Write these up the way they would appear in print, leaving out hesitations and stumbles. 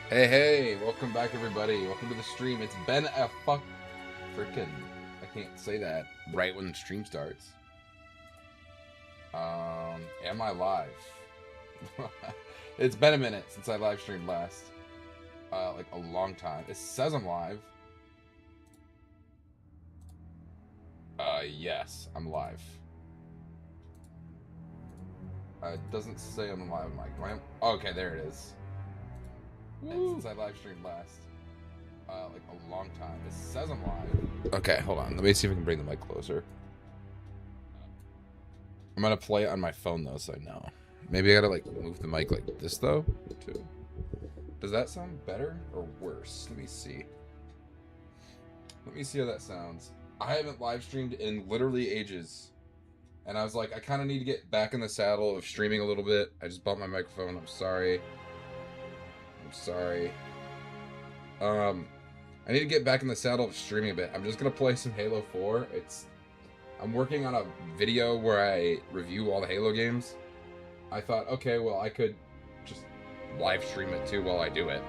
Hey, hey, welcome back, everybody. Welcome to the stream. It's been a freaking. I can't say that right when the stream starts. Am I live? It's been a minute since I live streamed last. Like a long time. It says I'm live. Yes, I'm live. It doesn't say I'm live, Mike. Okay, there it is. Since I live streamed last. Like a long time. It says I'm live. Okay, hold on. Let me see if I can bring the mic closer. I'm gonna play it on my phone though, so I know. Maybe I gotta like move the mic like this though, too. Does that sound better or worse? Let me see. Let me see how that sounds. I haven't live streamed in literally ages. And I was like, I kind of need to get back in the saddle of streaming a little bit. I just bought my microphone. I'm sorry. I'm sorry. I need to get back in the saddle of streaming a bit. I'm just gonna play some Halo 4. I'm working on a video where I review all the Halo games. I thought, okay, well, I could just live stream it too while I do it.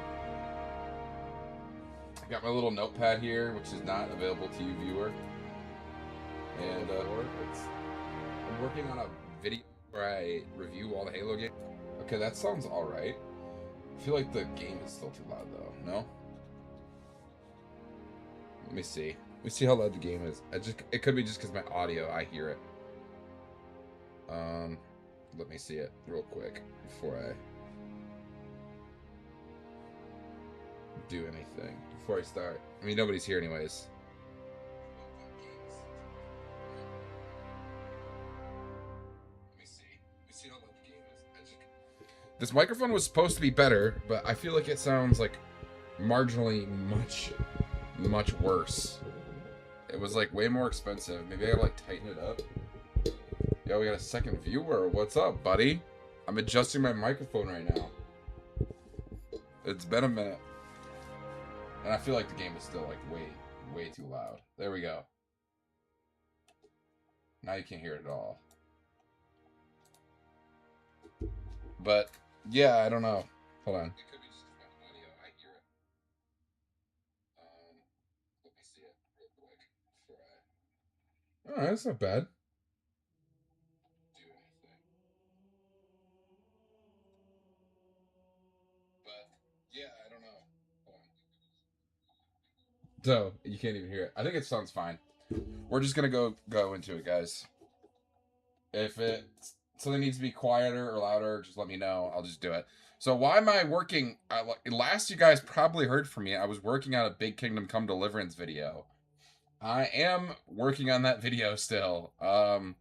I got my little notepad here, which is not available to you, viewer. And I'm working on a video where I review all the Halo games. Okay, that sounds alright. I feel like the game is still too loud, though. No? Let me see. Let me see how loud the game is. It could be just because my audio, I hear it. Let me see it real quick before I do anything. Before I start. I mean, nobody's here anyways. Let me see. Let me see how loud the game is. This microphone was supposed to be better, but I feel like it sounds like marginally much worse. It was like way more expensive. Maybe I gotta like tighten it up. Yo, we got a second viewer. What's up, buddy? I'm adjusting my microphone right now. It's been a minute. And I feel like the game is still like way too loud. There we go. Now you can't hear it at all. But yeah, I don't know. Hold on. It could be just my audio. I hear it. Let me see it real quick before I. Oh, that's not bad. Do anything. But yeah, I don't know. Hold on. So you can't even hear it. I think it sounds fine. We're just gonna go into it, guys. If something needs to be quieter or louder, just let me know. I'll just do it. So why am I working? Last you guys probably heard from me. I was working on a Big Kingdom Come Deliverance video. I am working on that video still. I'm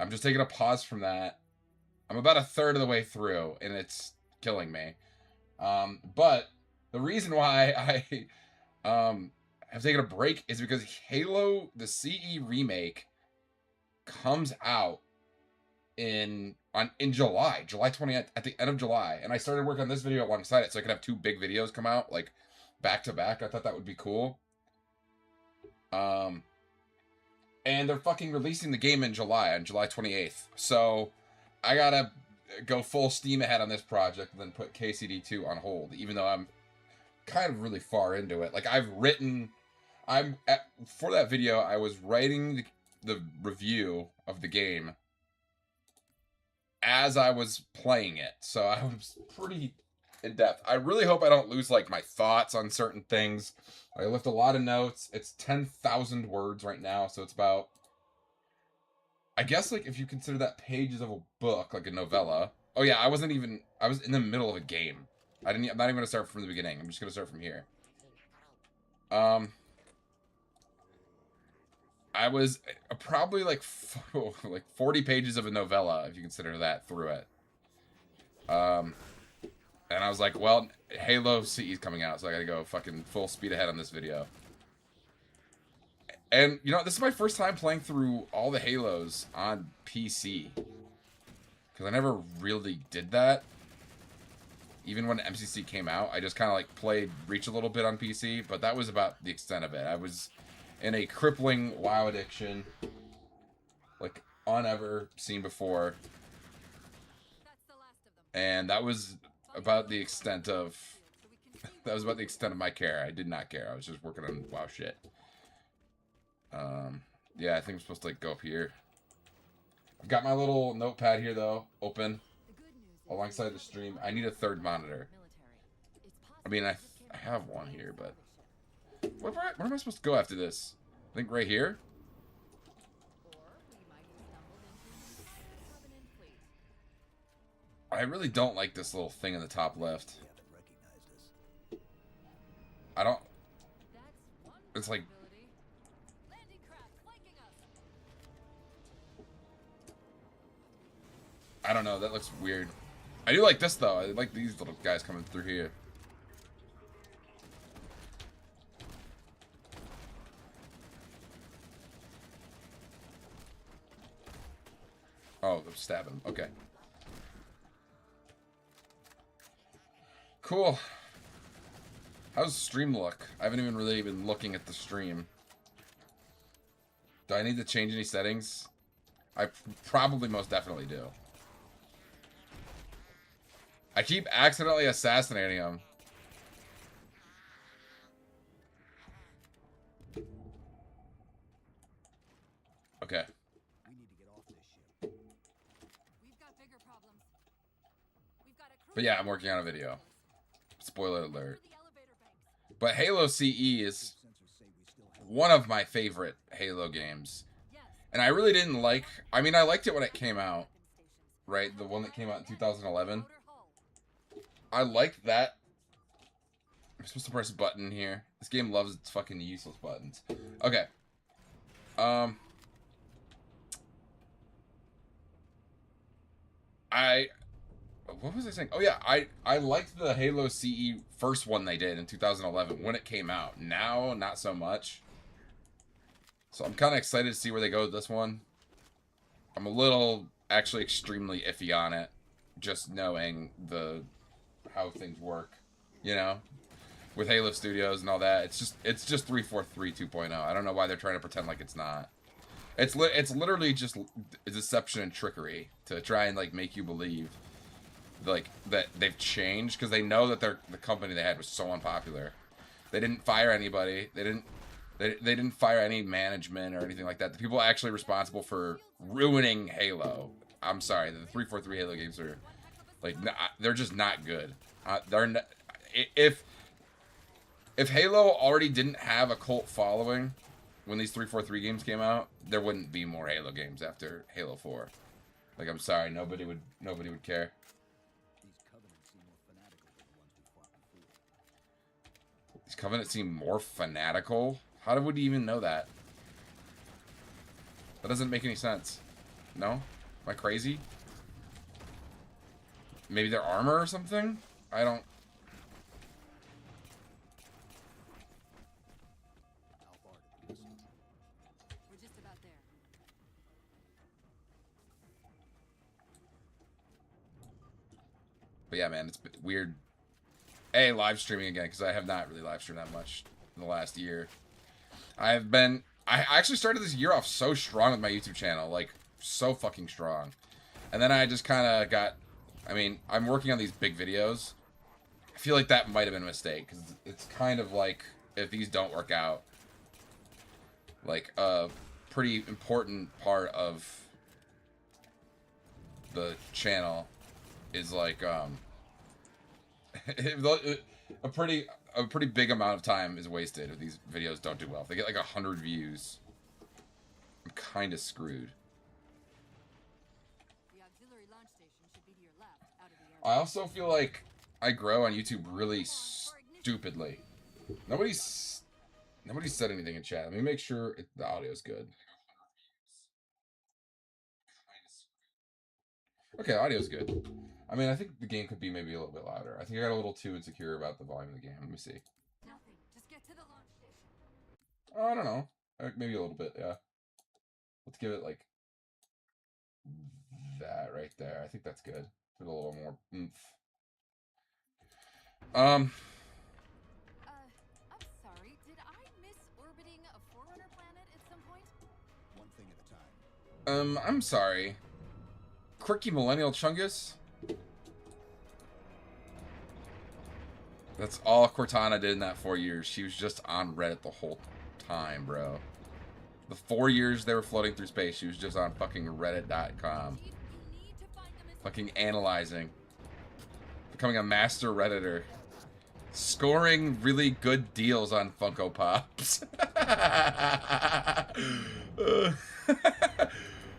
just taking a pause from that. I'm about a third of the way through, and it's killing me. But the reason why I have taken a break is because Halo the CE remake comes out in July 20th, at the end of July, and I started working on this video alongside it so I could have two big videos come out like back to back. I thought that would be cool. And they're fucking releasing the game in July, on July 28th. So I gotta go full steam ahead on this project and then put KCD2 on hold, even though I'm kind of really far into it. Like for that video, I was writing the review of the game as I was playing it, so I was pretty in depth. I really hope I don't lose like my thoughts on certain things. I left a lot of notes. It's 10,000 words right now, so it's about, I guess, like if you consider that pages of a book, like a novella. Oh yeah, I was in the middle of a game. I'm not even gonna start from the beginning. I'm just gonna start from here. I was probably like 40 pages of a novella, if you consider that through it. And I was like, well, Halo CE is coming out, so I gotta go fucking full speed ahead on this video. And, you know, this is my first time playing through all the Halos on PC. Because I never really did that. Even when MCC came out, I just kind of, like, played Reach a little bit on PC, but that was about the extent of it. I was in a crippling WoW addiction, like, unever seen before. And that was about the extent of That was about the extent of my care. I did not care. I was just working on WoW shit. Yeah, I think I'm supposed to like go up here. I've got my little notepad here though, open alongside the stream. I need a third monitor. I mean, I have one here, but where am I supposed to go after this? I think right here. I really don't like this little thing in the top left. I don't. It's like. I don't know. That looks weird. I do like this though. I like these little guys coming through here. Oh, they're stabbing. Okay. Cool. How's the stream look? I haven't even really been looking at the stream. Do I need to change any settings? I probably most definitely do. I keep accidentally assassinating him. Okay. We need to get off this ship. We've got bigger problems. We've got a but yeah, I'm working on a video. Spoiler alert. But Halo CE is one of my favorite Halo games. And I really didn't like... I mean, I liked it when it came out. Right? The one that came out in 2011. I liked that. I'm supposed to press a button here. This game loves its fucking useless buttons. Okay. What was I saying? Oh yeah, I liked the Halo CE first one they did in 2011 when it came out. Now, not so much. So I'm kind of excited to see where they go with this one. I'm a little, actually extremely iffy on it. Just knowing how things work, you know, with Halo Studios and all that. It's just 343 2.0. I don't know why they're trying to pretend like it's not. It's literally just deception and trickery to try and like make you believe like that they've changed because they know that the company they had was so unpopular. They didn't fire anybody. They didn't fire any management or anything like that. The people actually responsible for ruining Halo. I'm sorry, the 343 Halo games are like they're just not good. If Halo already didn't have a cult following when these 343 games came out, there wouldn't be more Halo games after Halo 4. Like, I'm sorry, nobody would care. These Covenants seem more fanatical? How would you even know that? That doesn't make any sense. No? Am I crazy? Maybe their armor or something? I don't... We're just about there. But yeah, man, it's weird. Live streaming again, because I have not really live streamed that much in the last year. I actually started this year off so strong with my YouTube channel, like, so fucking strong. And then I just kind of got... I mean, I'm working on these big videos. I feel like that might have been a mistake, because it's kind of like, if these don't work out, like, a pretty important part of the channel is, like, a pretty big amount of time is wasted if these videos don't do well. If they get, like, 100 views, I'm kind of screwed. I also feel like I grow on YouTube really stupidly. Nobody said anything in chat. Let me make sure the audio's good. Okay, audio's good. I mean, I think the game could be maybe a little bit louder. I think I got a little too insecure about the volume of the game. Let me see. Nothing. Just get to the launch station. Oh, I don't know. Maybe a little bit, yeah. Let's give it like that right there. I think that's good. With a little more oomph. I'm sorry. Did I miss orbiting a Forerunner planet at some point? One thing at a time. I'm sorry. Quirky Millennial Chungus? That's all Cortana did in that 4 years. She was just on Reddit the whole time, bro. The 4 years they were floating through space, she was just on fucking Reddit.com. Fucking analyzing. Becoming a master Redditor. Scoring really good deals on Funko Pops.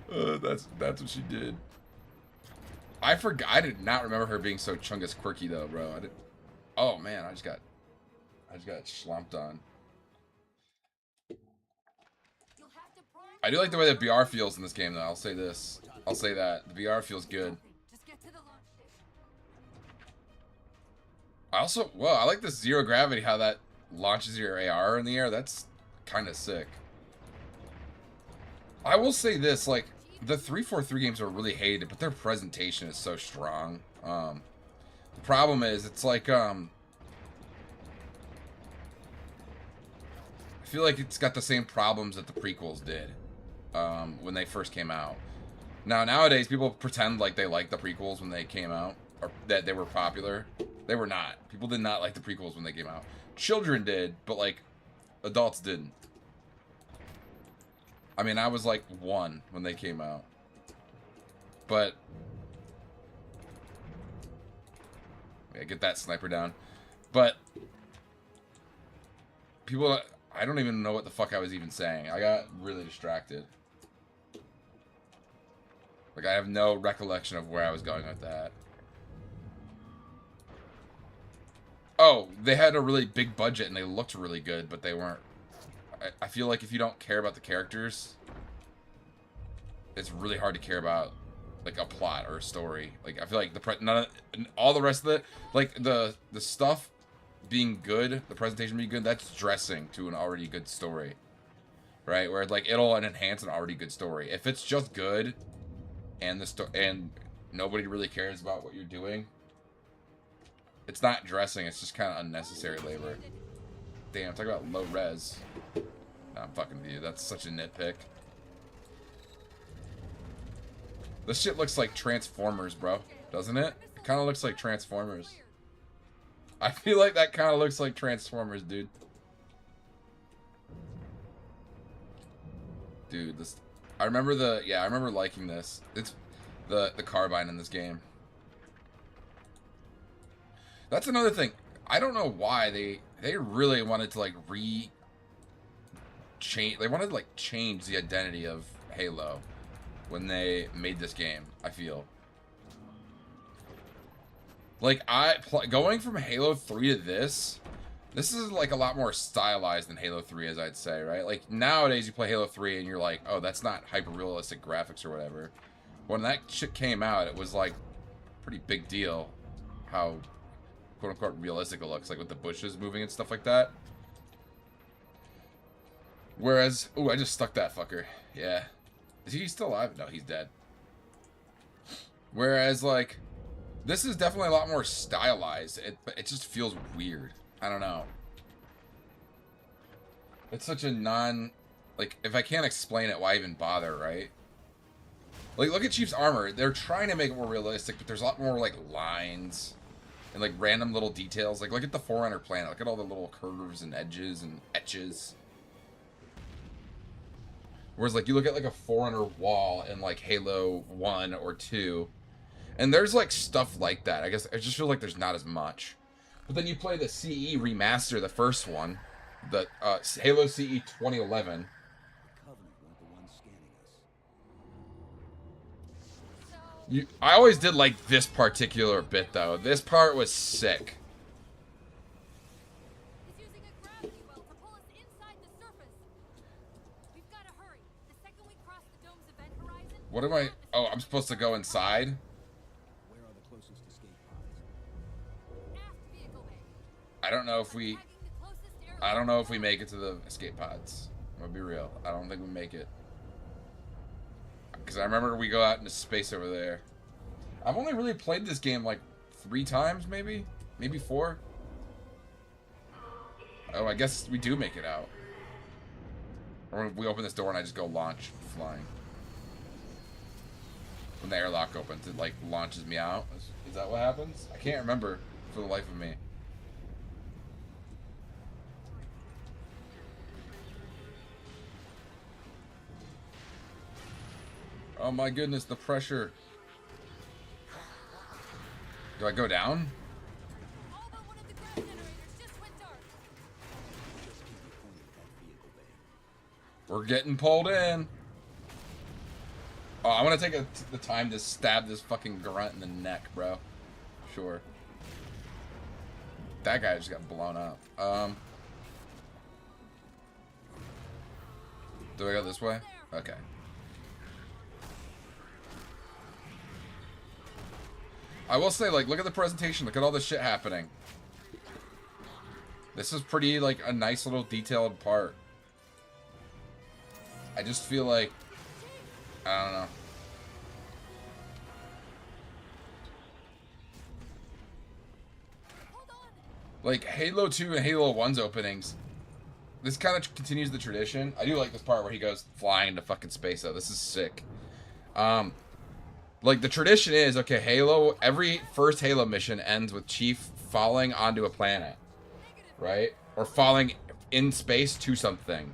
That's what she did. I forgot. I did not remember her being so chungus quirky though, bro. Oh man, I just got schlumped on. I do like the way the VR feels in this game though. I'll say this. I'll say that the VR feels good. I like this zero gravity, how that launches your AR in the air. That's kind of sick. I will say this, like, the 343 games are really hated, but their presentation is so strong. The problem is, it's like, I feel like it's got the same problems that the prequels did, when they first came out. Now, nowadays, people pretend like they like the prequels when they came out, or that they were popular. They were not. People did not like the prequels when they came out. Children did, but, like, adults didn't. I mean, I was, like, 1 when they came out. But... yeah, get that sniper down. But... people... I don't even know what the fuck I was even saying. I got really distracted. Like, I have no recollection of where I was going with that. Oh, they had a really big budget and they looked really good, but they weren't... I feel like if you don't care about the characters, it's really hard to care about, like, a plot or a story. Like, I feel like all the rest of it, like, the stuff being good, the presentation being good, that's dressing to an already good story. Right? Where, like, it'll enhance an already good story. If it's just good, and and nobody really cares about what you're doing, it's not dressing, it's just kind of unnecessary labor. Damn, talk about low res. Nah, I'm fucking with you. That's such a nitpick. This shit looks like Transformers, bro. Doesn't it? It kind of looks like Transformers. I feel like that kind of looks like Transformers, dude. Dude, this... I remember I remember liking this. It's the carbine in this game. That's another thing. I don't know why they really wanted to, like, they wanted to, like, change the identity of Halo when they made this game, I feel. Like, going from Halo 3 to this is, like, a lot more stylized than Halo 3 is, I'd say, right? Like, nowadays you play Halo 3 and you're like, oh, that's not hyper-realistic graphics or whatever. When that shit came out, it was, like, pretty big deal how... quote-unquote realistic it looks, like with the bushes moving and stuff like that. Whereas... ooh, I just stuck that fucker. Yeah. Is he still alive? No, he's dead. Whereas, like... this is definitely a lot more stylized. But it just feels weird. I don't know. It's such a like, if I can't explain it, why even bother, right? Like, look at Chief's armor. They're trying to make it more realistic, but there's a lot more, like, lines... and, like, random little details. Like, look at the Forerunner planet. Look at all the little curves and edges and etches. Whereas, like, you look at, like, a Forerunner wall in, like, Halo 1 or 2. And there's, like, stuff like that. I guess I just feel like there's not as much. But then you play the CE remaster, the first one. The Halo CE 2011. I always did like this particular bit, though. This part was sick. What am I... oh, I'm supposed to go inside? I don't know if we... make it to the escape pods. I'm gonna be real. I don't think we make it. Because I remember we go out into space over there. I've only really played this game like 3 times, maybe? Maybe 4? Oh, I guess we do make it out. Or we open this door and I just go launch flying. When the airlock opens, it like launches me out. Is that what happens? I can't remember for the life of me. Oh my goodness, the pressure. Do I go down? All but one of the ground generators just went dark. We're getting pulled in. Oh, I want to take the time to stab this fucking grunt in the neck, bro. Sure. That guy just got blown up. Do I go this way? Okay. I will say, like, look at the presentation. Look at all this shit happening. This is pretty, like, a nice little detailed part. I just feel like... I don't know. Like, Halo 2 and Halo 1's openings, this kind of continues the tradition. I do like this part where he goes flying into fucking space, though. This is sick. Like, the tradition is, okay, Halo, every first Halo mission ends with Chief falling onto a planet, right? Or falling in space to something.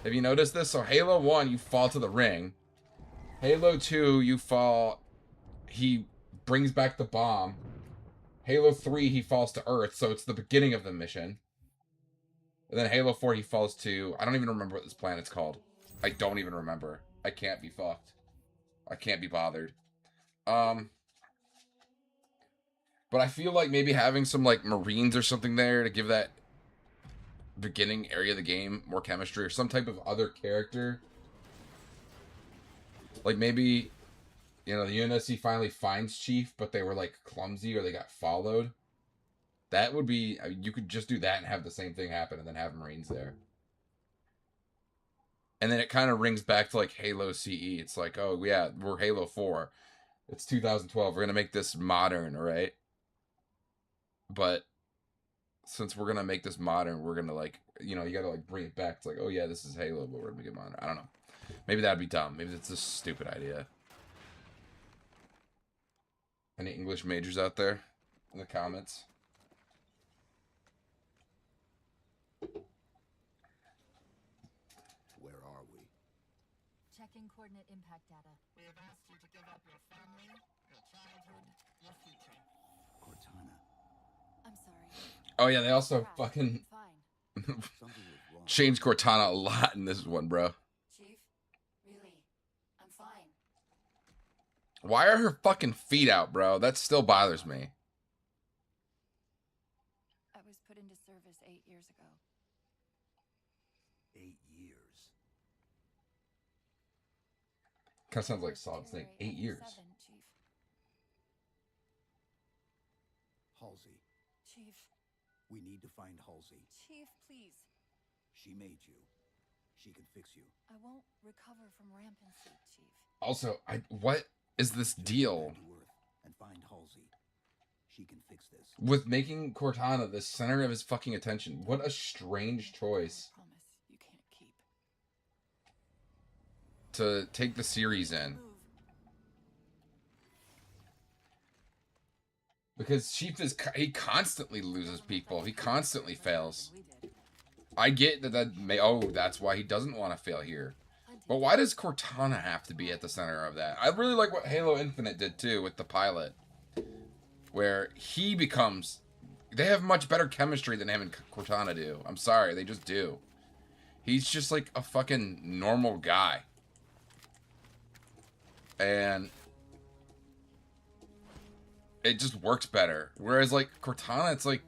Have you noticed this? So Halo 1, you fall to the ring. Halo 2, you fall, he brings back the bomb. Halo 3, he falls to Earth, so it's the beginning of the mission. And then Halo 4, he falls to, I don't even remember what this planet's called. I don't even remember. I can't be fucked. I can't be bothered. But I feel like maybe having some, like, Marines or something there to give that beginning area of the game more chemistry, or some type of other character. Like, maybe, you know, the UNSC finally finds Chief, but they were, like, clumsy or they got followed. That would be, I mean, you could just do that and have the same thing happen and then have Marines there. And then it kind of rings back to, like, Halo CE. It's like, oh, yeah, we're Halo 4. It's 2012. We're going to make this modern, right? But since we're going to make this modern, we're going to, like, you know, you got to, like, bring it back. It's like, oh, yeah, this is Halo, but we're going to make it modern. I don't know. Maybe that'd be dumb. Maybe it's a stupid idea. Any English majors out there in the comments? Where are we? Checking coordinate impact data. We have asked you to give up your family, your childhood, your future. Cortana. I'm sorry. Oh, yeah, they also Crash. fucking Fine. Something was wrong. changed Cortana a lot in this one, bro. Chief, really, I'm fine. Why are her fucking feet out, bro? That still bothers me. I was put into service 8 years ago. 8 years. Kind of sounds like Solid Snake. 8 years. 7, Chief. Halsey. Chief. We need to find Halsey. Chief, please. She made you. She can fix you. I won't recover from rampancy, Chief. Also, what is this deal Back to Earth and find Halsey. She can fix this. with making Cortana the center of his fucking attention? What a strange choice I promise you can't keep. to take the series in. Move. Because Chief he constantly loses people. He constantly fails. We did. I get that's why he doesn't want to fail here. But why does Cortana have to be at the center of that? I really like what Halo Infinite did too with the pilot, where he becomes, they have much better chemistry than him and Cortana do. I'm sorry, they just do. He's just like a fucking normal guy. And it just works better. Whereas like Cortana, it's like,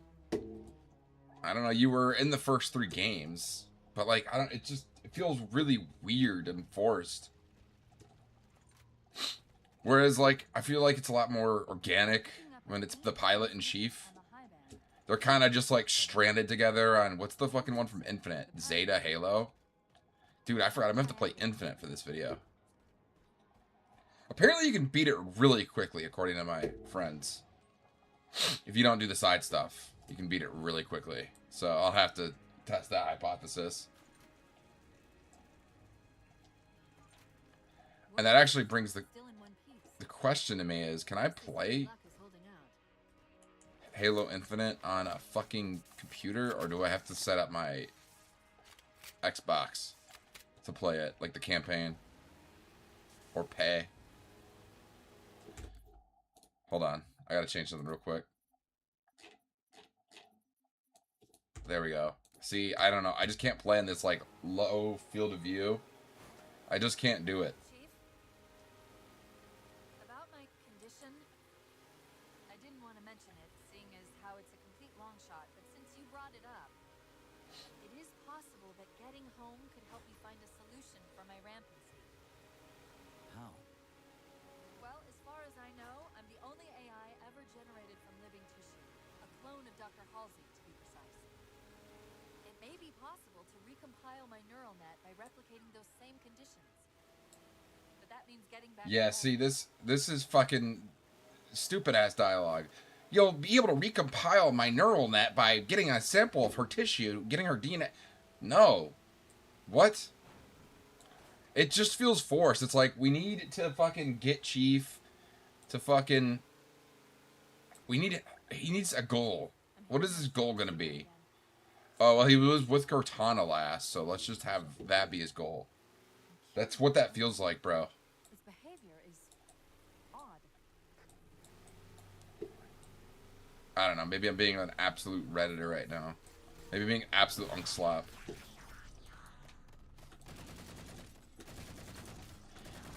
I don't know, you were in the first 3 games, but like, it feels really weird and forced. Whereas like, I feel like it's a lot more organic when it's the pilot and Chief. They're kind of just like stranded together on, what's the fucking one from Infinite? Zeta Halo? Dude, I forgot, I'm gonna have to play Infinite for this video. Apparently you can beat it really quickly, according to my friends. If you don't do the side stuff, you can beat it really quickly. So I'll have to test that hypothesis. And that actually brings the question to me is, can I play Halo Infinite on a fucking computer, or do I have to set up my Xbox to play it, like the campaign? or pay. Hold on. I gotta change something real quick. There we go. See, I don't know. I just can't play in this, like, low field of view. I just can't do it. Chief? About my condition, I didn't want to mention it, seeing as how it's a complete long shot, but since you brought it up, it is possible that getting home could help me find a solution for my rampancy. How? Well, as far as I know, I'm the only AI ever generated from living tissue, a clone of Dr. Halsey, to be precise. It may be possible to recompile my neural net by replicating those same conditions. But that means getting back Yeah, home. see, this is fucking stupid-ass dialogue. You'll be able to recompile my neural net by getting a sample of her tissue, getting her DNA. No. What? It just feels forced. It's like, we need to fucking get Chief to fucking... He needs a goal. What is his goal gonna be? Oh, well, he was with Cortana last, so let's just have that be his goal. That's what that feels like, bro. His behavior is odd. I don't know. Maybe I'm being an absolute Redditor right now. Maybe I'm being an absolute unkslop.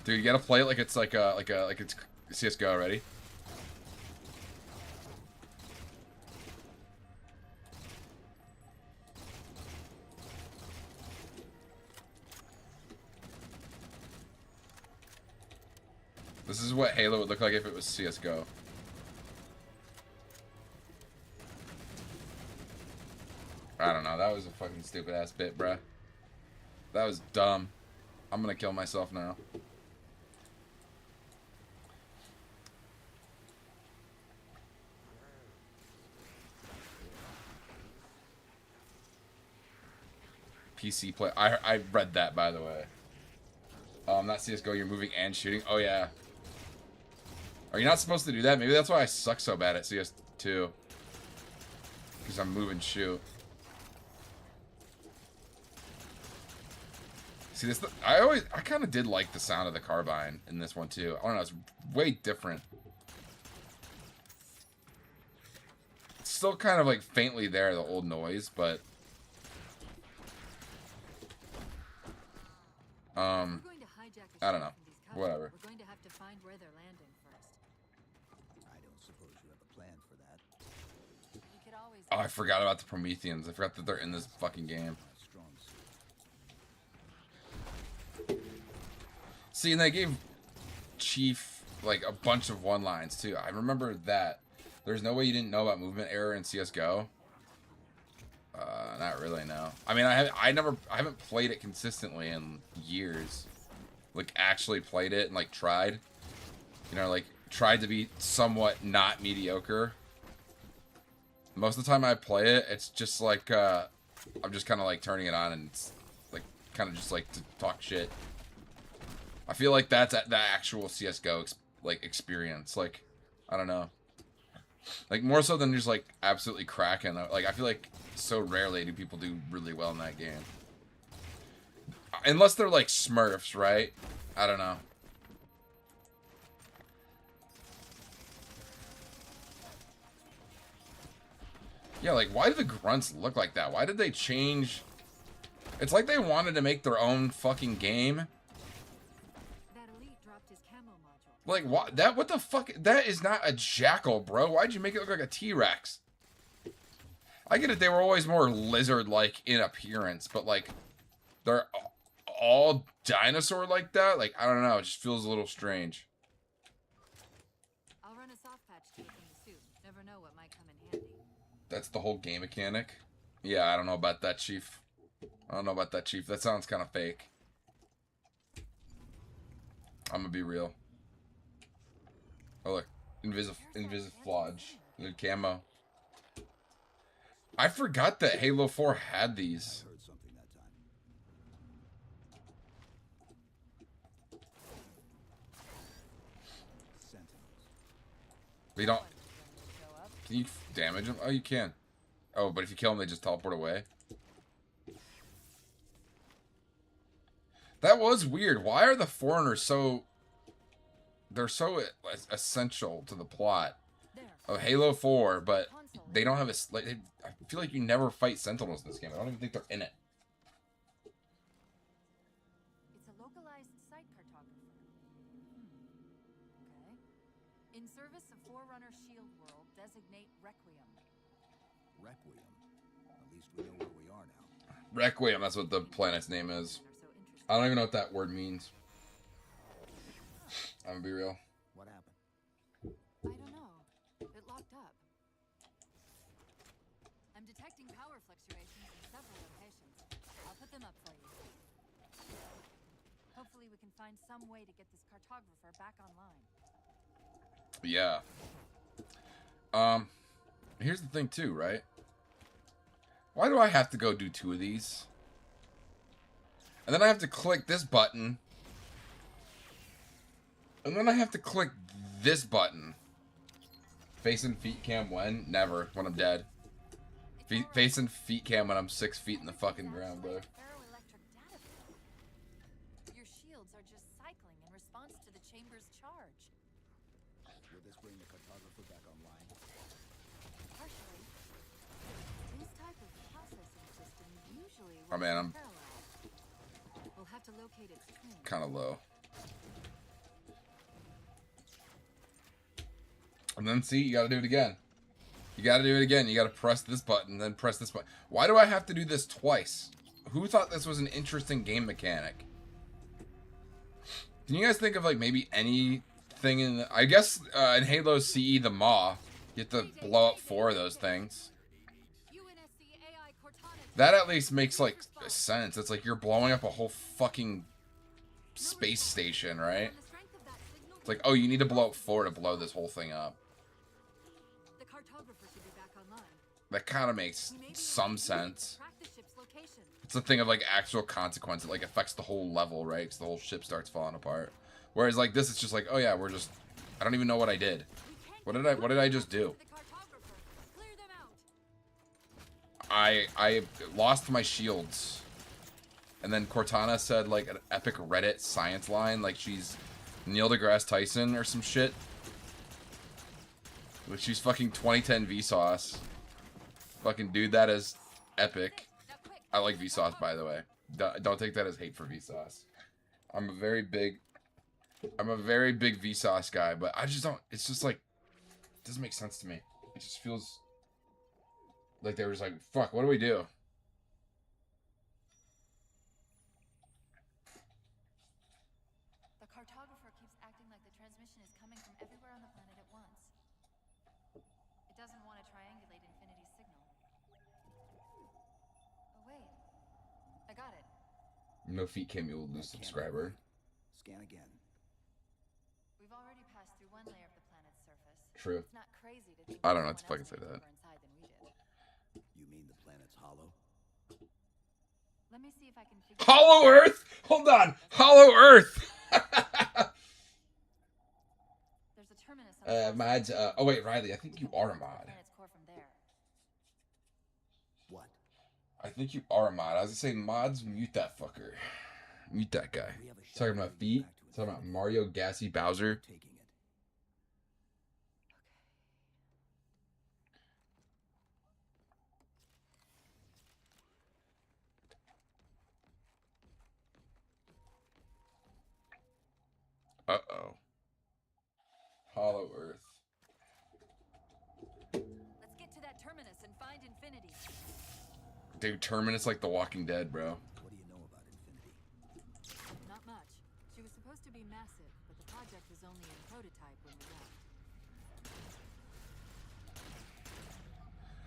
Dude, you gotta play it like it's like it's CS:GO already. This is what Halo would look like if it was CS:GO. I don't know. That was a fucking stupid ass bit, bruh. That was dumb. I'm gonna kill myself now. PC play. I read that, by the way. Not CS:GO. You're moving and shooting. Oh yeah. Are you not supposed to do that? Maybe that's why I suck so bad at CS2. Because I'm move and shoot. See this? I kind of did like the sound of the carbine in this one too. I don't know. It's way different. It's still kind of like faintly there, the old noise, but If we're going to hijack a I don't ship know. from these covers, Whatever. We're going to have to find where they're landing first. I don't suppose you have a plan for that. We could always oh, I forgot about the Prometheans. I forgot that they're in this fucking game. Strong suit. See, and they gave Chief like a bunch of one-lines too. I remember that. There's no way you didn't know about movement error in CS:GO. Not really, no. I mean, I haven't played it consistently in years. Like, actually played it and, like, tried. You know, like, tried to be somewhat not mediocre. Most of the time I play it, it's just, like, I'm just kind of, like, turning it on and it's, like, kind of just, like, to talk shit. I feel like that's the actual CS:GO, like, experience. Like, I don't know. Like, more so than just, like, absolutely cracking. Like, I feel like so rarely do people do really well in that game. Unless they're, like, Smurfs, right? I don't know. Yeah, like, why do the grunts look like that? Why did they change... It's like they wanted to make their own fucking game. That elite dropped his camo module. Like, what the fuck? That is not a jackal, bro. Why'd you make it look like a T-Rex? I get it, they were always more lizard-like in appearance, but, like, they're all dinosaur like that? Like, I don't know, it just feels a little strange. I'll run a soft patch to it in the suit. Never know what might come in handy. That's the whole game mechanic? Yeah, I don't know about that, Chief. I don't know about that, Chief. That sounds kind of fake. I'm gonna be real. Oh, look. Invisiflage. New camo. I forgot that Halo 4 had these. Heard something that time. Sentinels. We don't... Show up. Can you damage them? Oh, you can. Oh, but if you kill them, they just teleport away. That was weird. Why are the foreigners so they're so essential to the plot There. of Halo 4, but they don't have a like. I feel like you never fight Sentinels in this game. I don't even think they're in it. It's a localized site cartographer. Okay. In service of Forerunner Shield World, designate Requiem. Requiem. At least we know where we are now. Requiem, that's what the planet's name is. I don't even know what that word means. I'm gonna be real. What happened? I don't know. It locked up. I'm detecting power fluctuations in several locations. I'll put them up for you. Hopefully we can find some way to get this cartographer back online. Yeah. Here's the thing too, right? Why do I have to go do 2 of these? And then I have to click this button. And then I have to click this button. Face and feet cam when? Never. When I'm dead. Face and feet cam when I'm 6 feet in the fucking ground, brother. Ferroelectric data flow. Your shields are just cycling in response to the chamber's charge. Will this bring the cartographer back online? Partially. These type of processing systems usually Oh, man, I'm parallel. We'll have to locate its twin. kind of low. And then see, you gotta do it again. You gotta do it again. You gotta press this button, then press this button. Why do I have to do this twice? Who thought this was an interesting game mechanic? Can you guys think of like maybe anything in I guess in Halo CE the Maw, you have to blow up 4 of those things. That at least makes like sense. It's like you're blowing up a whole fucking space station, right? It's like, oh, you need to blow up 4 to blow this whole thing up. The cartographer should be back online. That kind of makes We may be some able to sense. track the ship's location. It's a thing of like actual consequence. It like affects the whole level, right? Because the whole ship starts falling apart. Whereas like this, it's just like, oh yeah, we're just. I don't even know what I did. What did I just do? The cartographer. Clear them out. I lost my shields, and then Cortana said like an epic Reddit science line, like she's Neil deGrasse Tyson or some shit. Like she's fucking 2010 Vsauce. Fucking dude, that is epic. Now quick. I like Vsauce, by the way. Don't take that as hate for Vsauce. I'm a very big Vsauce guy, but I just don't. It's just like it doesn't make sense to me. It just feels like they were just like, fuck, what do we do? The cartographer keeps acting like the transmission is coming from everywhere on the planet at once. It doesn't want to triangulate Infinity's signal. Oh wait. I got it. No feet cam, you will lose subscriber. Scan again. We've already passed through one layer of the planet's surface. True. It's not crazy to think I don't know someone what to fucking say else to went that. deeper inside than we did. You mean the planet's hollow? Let me see if I can figure Hollow Earth? Hold on. Hollow Earth. There's a terminus on the Mods. Oh wait, Riley. I think you are a mod. planet's core from there. What? I think you are a mod. I was gonna say mods. Mute that fucker. Mute that guy. We have a Talking shuttle about leading feet. back to Talking about Infinity. Mario, Gassy, Bowser. Taking it. Uh-oh. Hollow Earth. Let's get to that terminus and find Infinity. Dude, Terminus like The Walking Dead, bro. What do you know about Infinity? Not much. She was supposed to be massive, but the project was only in prototype when we left.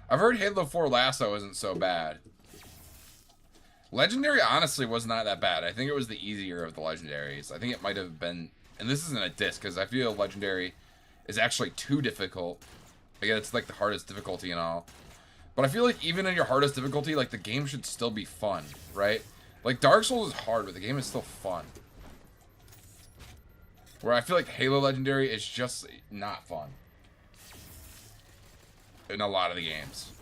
I've heard Halo 4 Lasso isn't so bad. Legendary honestly was not that bad. I think it was the easier of the legendaries. I think it might have been, and this isn't a diss because I feel Legendary is actually too difficult. Again, it's like the hardest difficulty and all. But I feel like even in your hardest difficulty, like the game should still be fun, right? Like Dark Souls is hard, but the game is still fun. Where I feel like Halo Legendary is just not fun. In a lot of the games.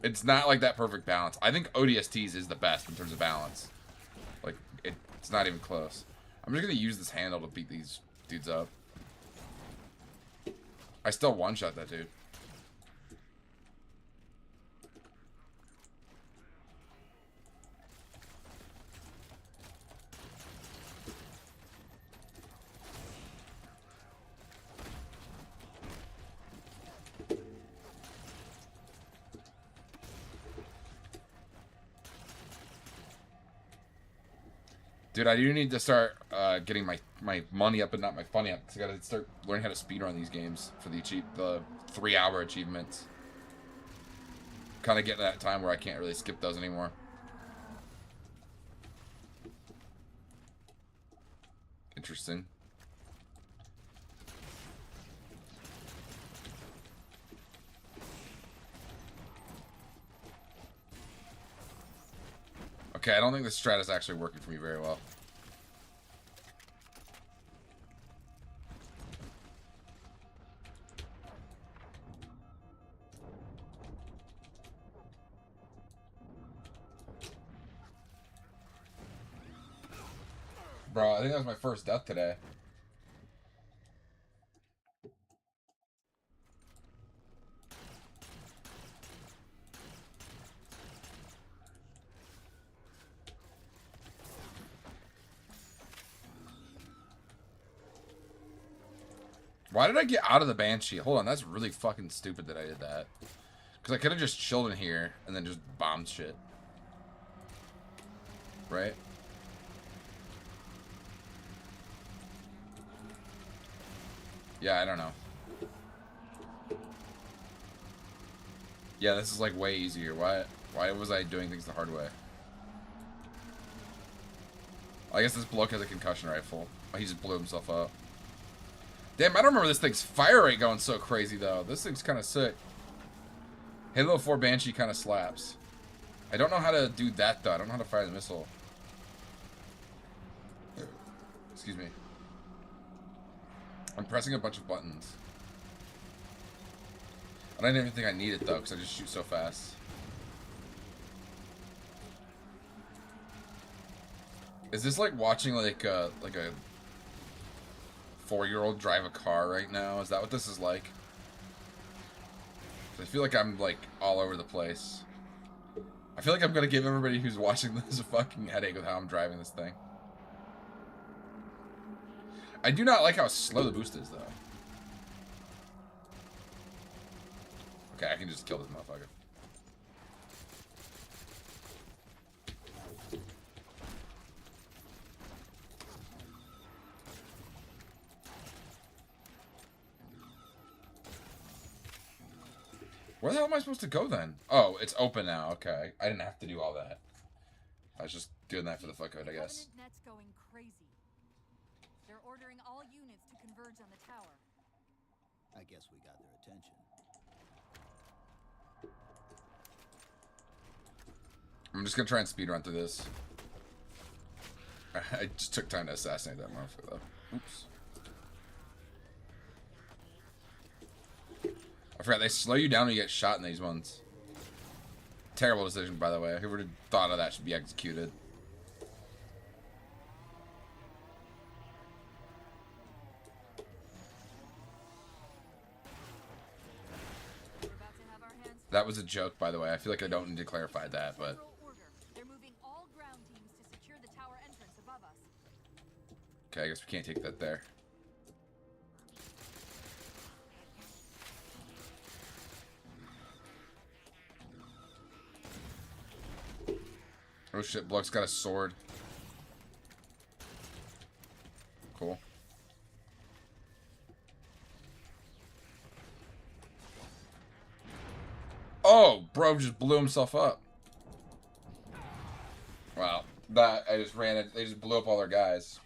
It's not like that perfect balance. I think ODSTs is the best in terms of balance. Like, it's not even close. I'm just gonna use this handle to beat these dudes up. I still one-shot that dude. Dude, I do need to start getting my money up and not my funny up. Because I gotta start learning how to speedrun these games for the 3-hour achievements. Kind of getting to that time where I can't really skip those anymore. Interesting. Okay, I don't think this strat is actually working for me very well. Bro, I think that was my first death today. Why did I get out of the Banshee? Hold on, that's really fucking stupid that I did that. Because I could have just chilled in here and then just bombed shit. Right? Yeah, I don't know. Yeah, this is like way easier. Why was I doing things the hard way? I guess this bloke has a concussion rifle. Oh, he just blew himself up. Damn, I don't remember this thing's fire rate going so crazy, though. This thing's kind of sick. Halo 4 Banshee kind of slaps. I don't know how to do that, though. I don't know how to fire the missile. Excuse me. I'm pressing a bunch of buttons. I don't even think I need it, though, because I just shoot so fast. Is this like watching like a 4-year-old drive a car right now? Is that what this is like? I feel like I'm like all over the place. I feel like I'm gonna give everybody who's watching this a fucking headache with how I'm driving this thing. I do not like how slow the boost is, though. Okay, I can just kill this motherfucker. Where the hell am I supposed to go then? Oh, it's open now. Okay. I didn't have to do all that. I was just doing that for the fuck of it, I guess. Net's going crazy. They're ordering all units to converge on the tower. I guess we got their attention. I'm just gonna try and speedrun through this. I just took time to assassinate that motherfucker, though. Oops. I forgot, they slow you down when you get shot in these ones. Terrible decision, by the way. Whoever thought of that should be executed. That was a joke, by the way. I feel like I don't need to clarify that, but... They're moving all ground teams to secure the tower entrance above us. Okay, I guess we can't take that there. Oh shit, Bloke's got a sword. Cool. Oh, bro just blew himself up. Wow. That, I just ran it. They just blew up all their guys.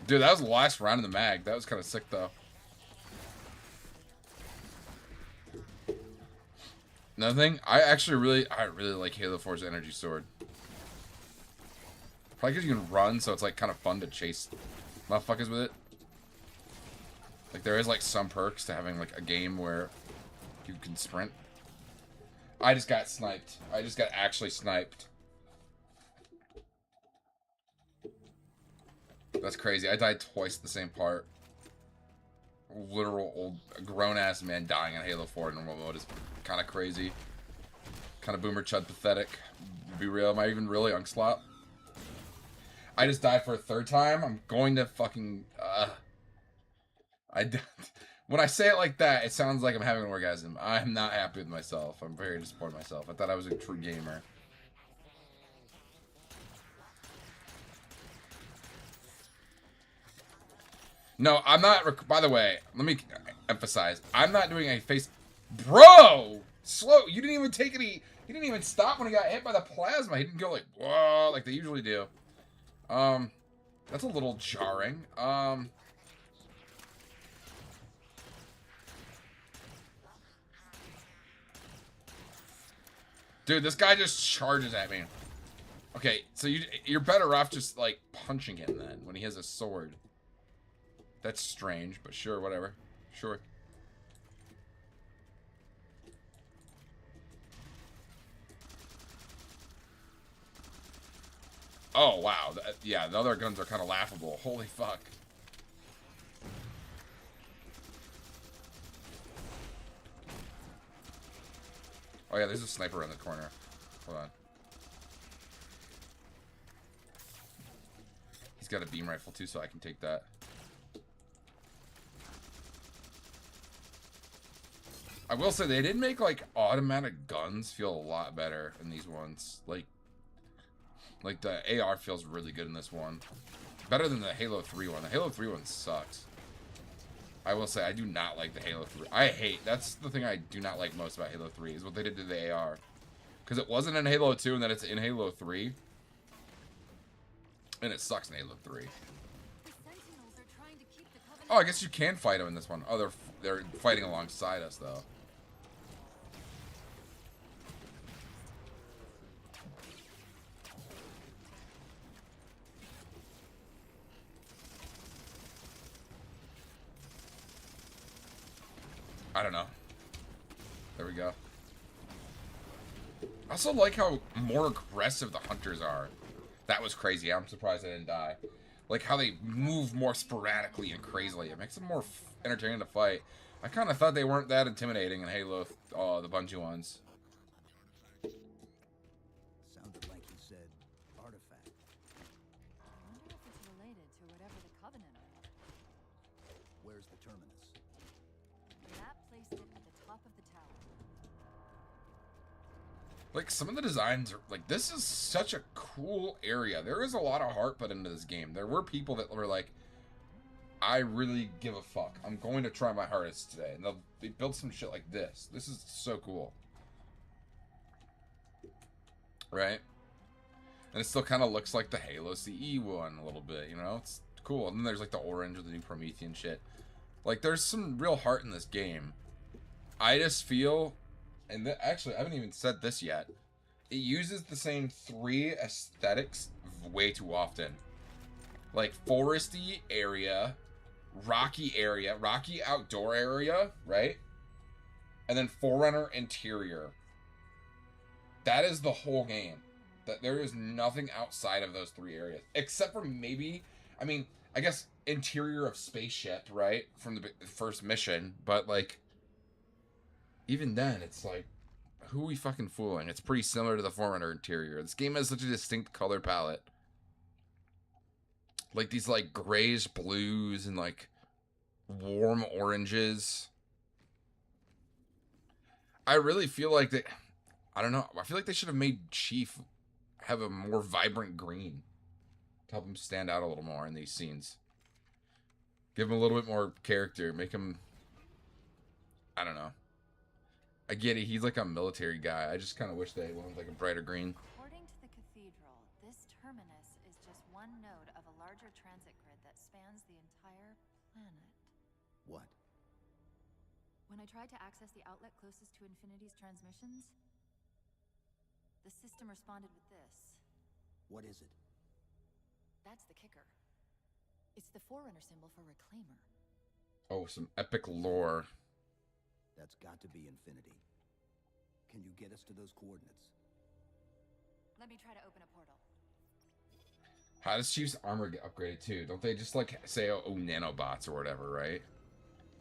Dude, that was the last round of the mag. That was kind of sick, though. Another thing, I really like Halo 4's energy sword. Probably because you can run, so it's like kind of fun to chase motherfuckers with it. Like, there is, like, some perks to having, like, a game where you can sprint. I just got sniped. I just got actually sniped. That's crazy. I died twice at the same part. Literal old grown-ass man dying in Halo 4 in normal mode is kind of crazy. Kind of boomer chud pathetic. Be real, am I even really Unslot? I just died for a third time. I'm going to fucking when I say it like that, it sounds like I'm having an orgasm. I'm not happy with myself. I'm very disappointed in myself. I thought I was a true gamer. No, I'm not. By the way, let me emphasize. I'm not doing a face. Bro! Slow. You didn't even take any. He didn't even stop when he got hit by the plasma. He didn't go like, whoa, like they usually do. That's a little jarring. Dude, this guy just charges at me. Okay, so you're better off just, like, punching him then when he has a sword. That's strange, but sure, whatever. Sure. Oh, wow. Yeah, the other guns are kind of laughable. Holy fuck. Oh, yeah, there's a sniper around the corner. Hold on. He's got a beam rifle, too, so I can take that. I will say, they did make, like, automatic guns feel a lot better in these ones. Like, the AR feels really good in this one. Better than the Halo 3 one. The Halo 3 one sucks. I will say, I do not like the Halo 3. That's the thing I do not like most about Halo 3, is what they did to the AR. Because it wasn't in Halo 2, and then it's in Halo 3. And it sucks in Halo 3. Oh, I guess you can fight them in this one. Oh, they're fighting alongside us, though. I don't know. There we go. I also like how more aggressive the hunters are. That was crazy. I'm surprised I didn't die. Like how they move more sporadically and crazily. It makes them more entertaining to fight. I kind of thought they weren't that intimidating in Halo, the Bungie ones. Sounded like he said artifact. I wonder if it's related to whatever the Covenant are. Where's the terminus? The map placed it at the top of the tower. Like, some of the designs are, like, this is such a cool area. There is a lot of heart put into this game. There were people that were like, I really give a fuck. I'm going to try my hardest today. And they built some shit like this. This is so cool. Right? And it still kind of looks like the Halo CE one a little bit, you know? It's cool. And then there's, like, the orange with the new Promethean shit. Like, there's some real heart in this game. I just feel... And actually, I haven't even said this yet. It uses the same 3 aesthetics way too often. Like, foresty area, rocky outdoor area, right? And then Forerunner interior. That is the whole game. That there is nothing outside of those 3 areas. Except for maybe, I mean, I guess interior of spaceship, right? From the first mission. But, like... Even then, it's like, who are we fucking fooling? It's pretty similar to the Forerunner interior. This game has such a distinct color palette. Like these like grays, blues, and like warm oranges. I really feel like they... I don't know. I feel like they should have made Chief have a more vibrant green to help him stand out a little more in these scenes. Give him a little bit more character. Make him... I don't know. I get it, he's like a military guy. I just kind of wish they went with like a brighter green. According to the cathedral, this terminus is just one node of a larger transit grid that spans the entire planet. What? When I tried to access the outlet closest to Infinity's transmissions, the system responded with this. What is it? That's the kicker. It's the Forerunner symbol for Reclaimer. Oh, some epic lore. That's got to be Infinity. Can you get us to those coordinates? Let me try to open a portal. How does Chief's armor get upgraded too? Don't they just like say, oh, nanobots or whatever, right?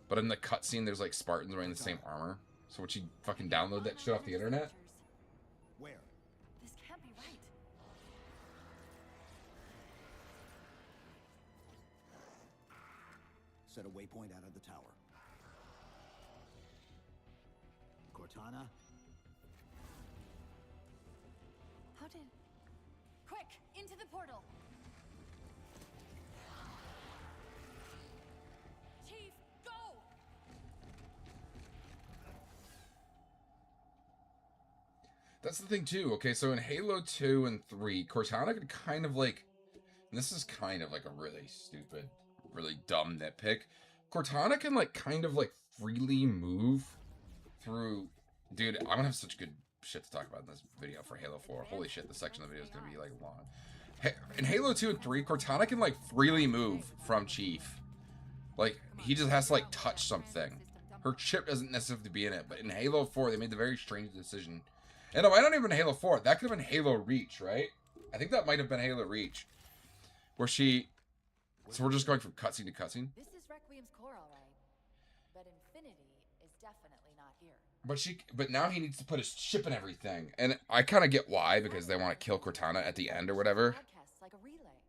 But in the cutscene, there's like Spartans wearing the same armor. So would she fucking download that shit off the internet? Where? This can't be right. Set a waypoint out of the tower. Cortana? How did... Quick! Into the portal! Chief, go! That's the thing too. Okay, so in Halo 2 and 3, Cortana could kind of like... And this is kind of like a really stupid, really dumb nitpick. Cortana can like kind of like freely move through... Dude, I'm gonna have such good shit to talk about in this video for Halo 4. Holy shit, this section of the video is gonna be like long. In Halo 2 and 3, Cortana can like freely move from Chief. Like, he just has to like touch something. Her chip doesn't necessarily have to be in it, but in Halo 4, they made the very strange decision. And no, I don't even Halo 4. That could have been Halo Reach, right? I think that might have been Halo Reach. Where she... So we're just going from cutscene to cutscene? This is Requiem's core, alright. But Infinity is definitely not here. But now he needs to put his chip in everything. And I kind of get why, because they want to kill Cortana at the end or whatever. Broadcasts like a relay.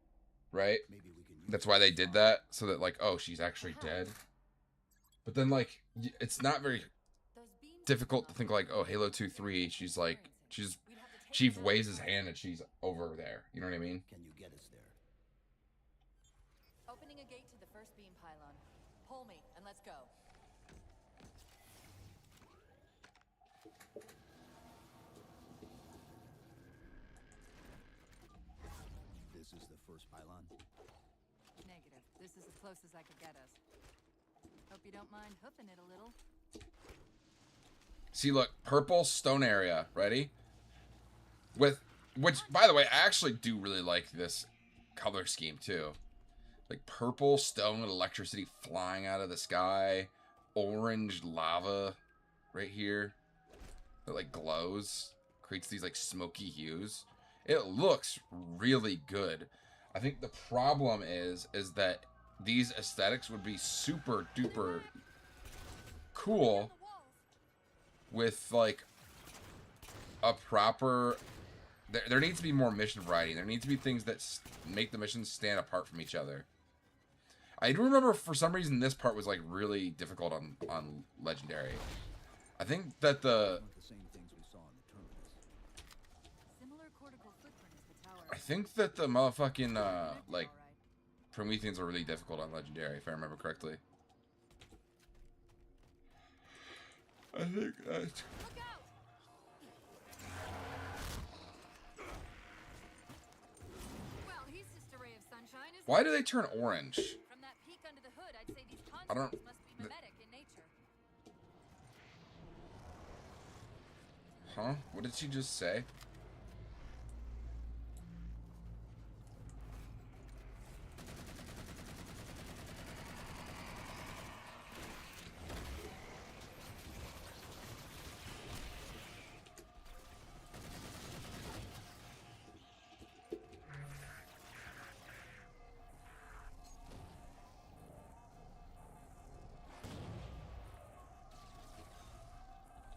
Right? Maybe we can use That's why they did that. So that, like, oh, she's actually dead. But then, like, it's not very Those beams difficult to think, like, oh, Halo 2, 3, she's like, she's... We'd have to take Chief them waves out. his hand and she's over there. You know what I mean? Can you get us there? Opening a gate to the first beam pylon. Pull me, and let's go. This is the first pylon. Negative. This is as close as I could get us. Hope you don't mind hoofing it a little. See, look, purple stone area. Ready? Which, by the way, I actually do really like this color scheme too. Like purple stone with electricity flying out of the sky, orange lava right here that like glows, creates these like smoky hues. It looks really good. I think the problem is that these aesthetics would be super duper cool with like a proper... There needs to be more mission variety. There needs to be things that make the missions stand apart from each other. I do remember for some reason this part was like really difficult on Legendary. I think that the... Not the same things we saw in the terminus. Similar cortical footprint as the tower. I think that the motherfucking like Alright. Prometheans are really difficult on Legendary, if I remember correctly. I think that... Look out! Well, he's just a ray of sunshine, isn't Why he? do they turn orange? From that peek under the hood, I'd say these I don't- constructs must be mimetic in nature. Huh? What did she just say?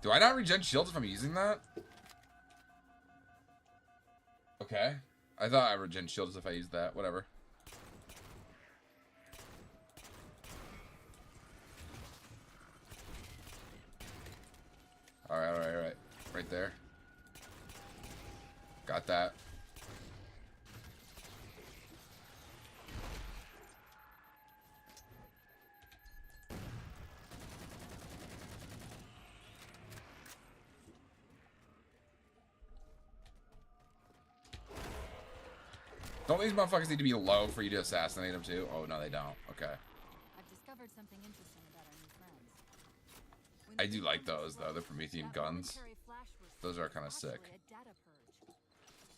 Do I not regen shields if I'm using that? Okay. I thought I regen shields if I used that. Whatever. Alright, alright, alright. Right there. Got that. Don't these motherfuckers need to be low for you to assassinate them too? Oh, no, they don't. Okay. I've discovered something interesting about our new friends. When I the do beam like comes those, though, the close, Promethean that guns. momentary flash we're Those seeing are kinda is sick. actually a data purge.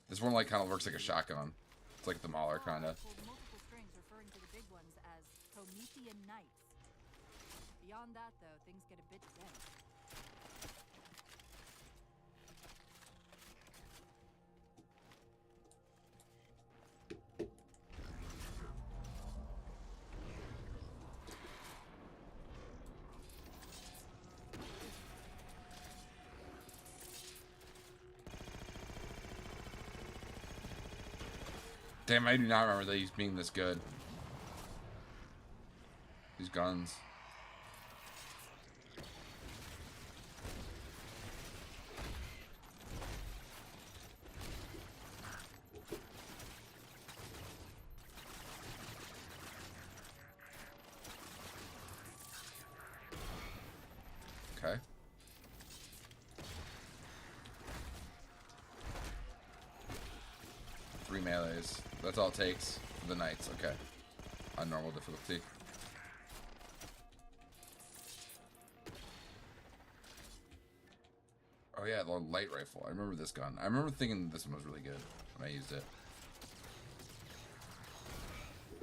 This one, like, kind of works like a shotgun. It's like the Mauler, kind of. Pulled multiple strings referring to the big ones as Promethean Knights. Beyond that, though, things get a bit dense. Damn, I do not remember these being this good. These guns. Okay. Three melees. That's all it takes for the knights. Okay. On normal difficulty. Oh yeah, the light rifle. I remember this gun. I remember thinking this one was really good when I used it.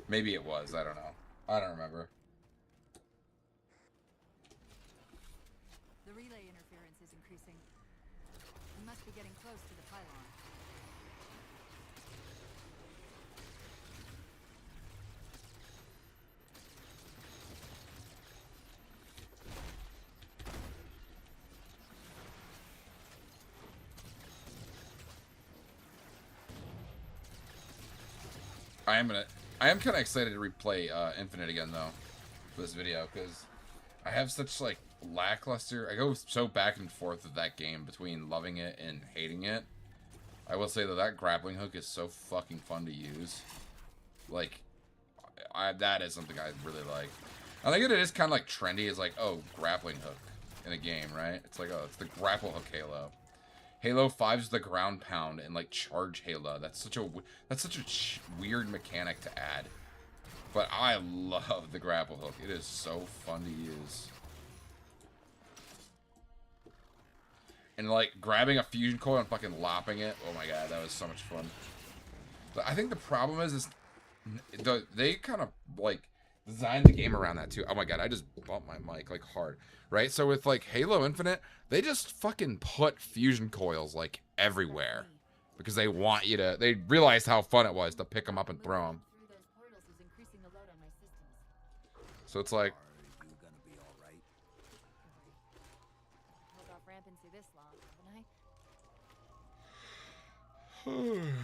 Maybe it was. I don't know. I don't remember. The relay interference is increasing. We must be getting close to the pylon. I am kind of excited to replay Infinite again though for this video because I have such like lackluster. I go so back and forth with that game between loving it and hating it. I will say that grappling hook is so fucking fun to use. Like, that is something I really like. I think it is kind of like trendy. It's like, oh, grappling hook in a game, right? It's like, oh, it's the grapple hook Halo. Halo 5 is the ground pound and like charge Halo. That's such a weird mechanic to add. But I love the grapple hook. It is so fun to use. And like grabbing a fusion coil and fucking lopping it. Oh my god, that was so much fun. But I think the problem is they kind of like designed the game around that too. Oh my god, I just bumped my mic like hard. Right? So with like Halo Infinite, they just fucking put fusion coils like everywhere. Because they want you to, they realized how fun it was to pick them up and throw them. So it's like, Are you gonna be all right? Held off rampancy this long, haven't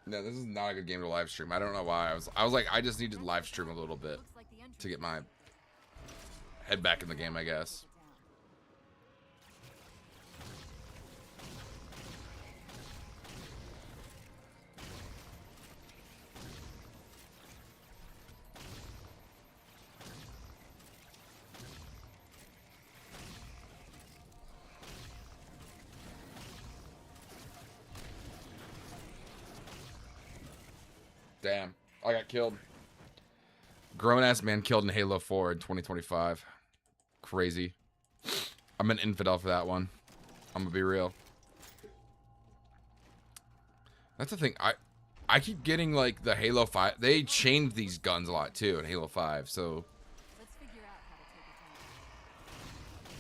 I? no, this is not a good game to live stream. I don't know why. I was like, I just need to live stream a little bit to get my head back in the game, I guess. Damn, I got killed. Grown-ass man killed in Halo 4 in 2025. Crazy. I'm an infidel for that one. I'm gonna be real. That's the thing. I keep getting like the Halo 5. They changed these guns a lot too in Halo 5. So Let's figure out how to take it down.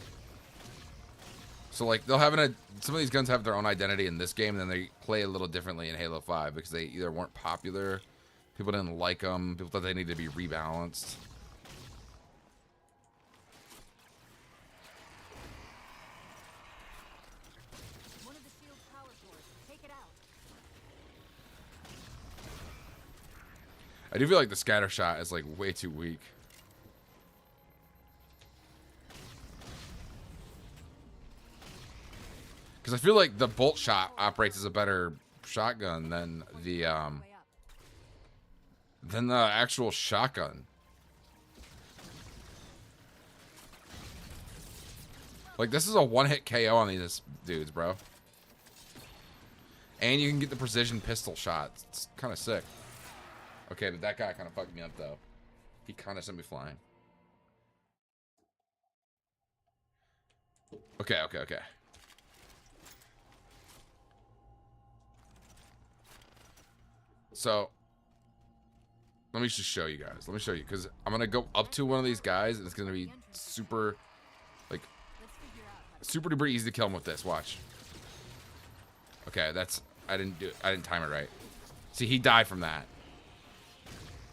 so like they'll have some of these guns have their own identity in this game, and then they play a little differently in Halo 5 because they either weren't popular, people didn't like them, people thought they needed to be rebalanced. One of the shield's power source. Take it out. I do feel like the scatter shot is like way too weak. Because I feel like the bolt shot operates as a better shotgun than the actual shotgun. Like, this is a one-hit KO on these dudes, bro. And you can get the precision pistol shot. It's kind of sick. Okay, but that guy kind of fucked me up, though. He kind of sent me flying. Okay. So, Let me just show you guys. Let me show you, because I'm gonna go up to one of these guys, and it's gonna be super, like, super duper easy to kill him with this. Watch. Okay, that's I didn't time it right. See, he died from that.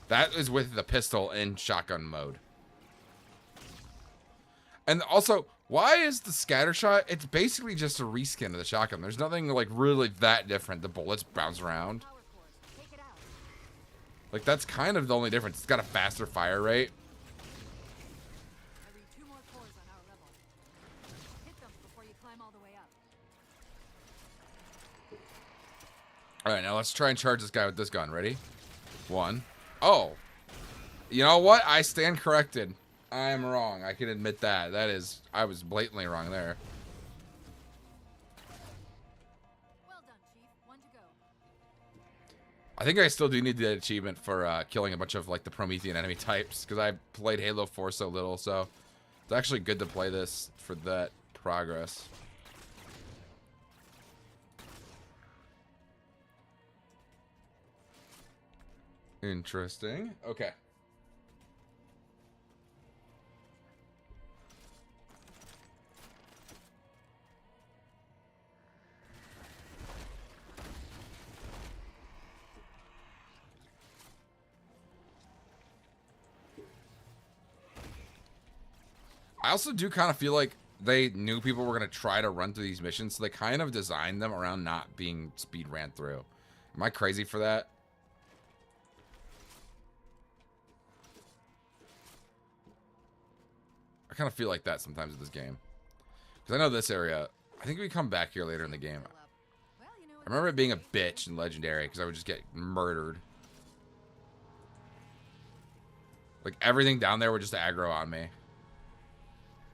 That is with the pistol in shotgun mode. And also, why is the scatter shot? It's basically just a reskin of the shotgun. There's nothing like really that different. The bullets bounce around. Like, that's kind of the only difference. It's got a faster fire rate. I read 2 more cores on our level. Hit them before you climb all the way up. All right, now let's try and charge this guy with this gun. Ready? 1. Oh. You know what? I stand corrected. I am wrong. I can admit that. I was blatantly wrong there. Well done, Chief. 1 to go. I think I still do need the achievement for killing a bunch of like the Promethean enemy types, because I played Halo 4 so little, so it's actually good to play this for that progress. Interesting. Okay. I also do kind of feel like they knew people were going to try to run through these missions, so they kind of designed them around not being speed ran through. Am I crazy for that? I kind of feel like that sometimes with this game. Because I know this area, I think we come back here later in the game. Well, you know, I remember it being a bitch in Legendary, because I would just get murdered. Like, everything down there would just aggro on me.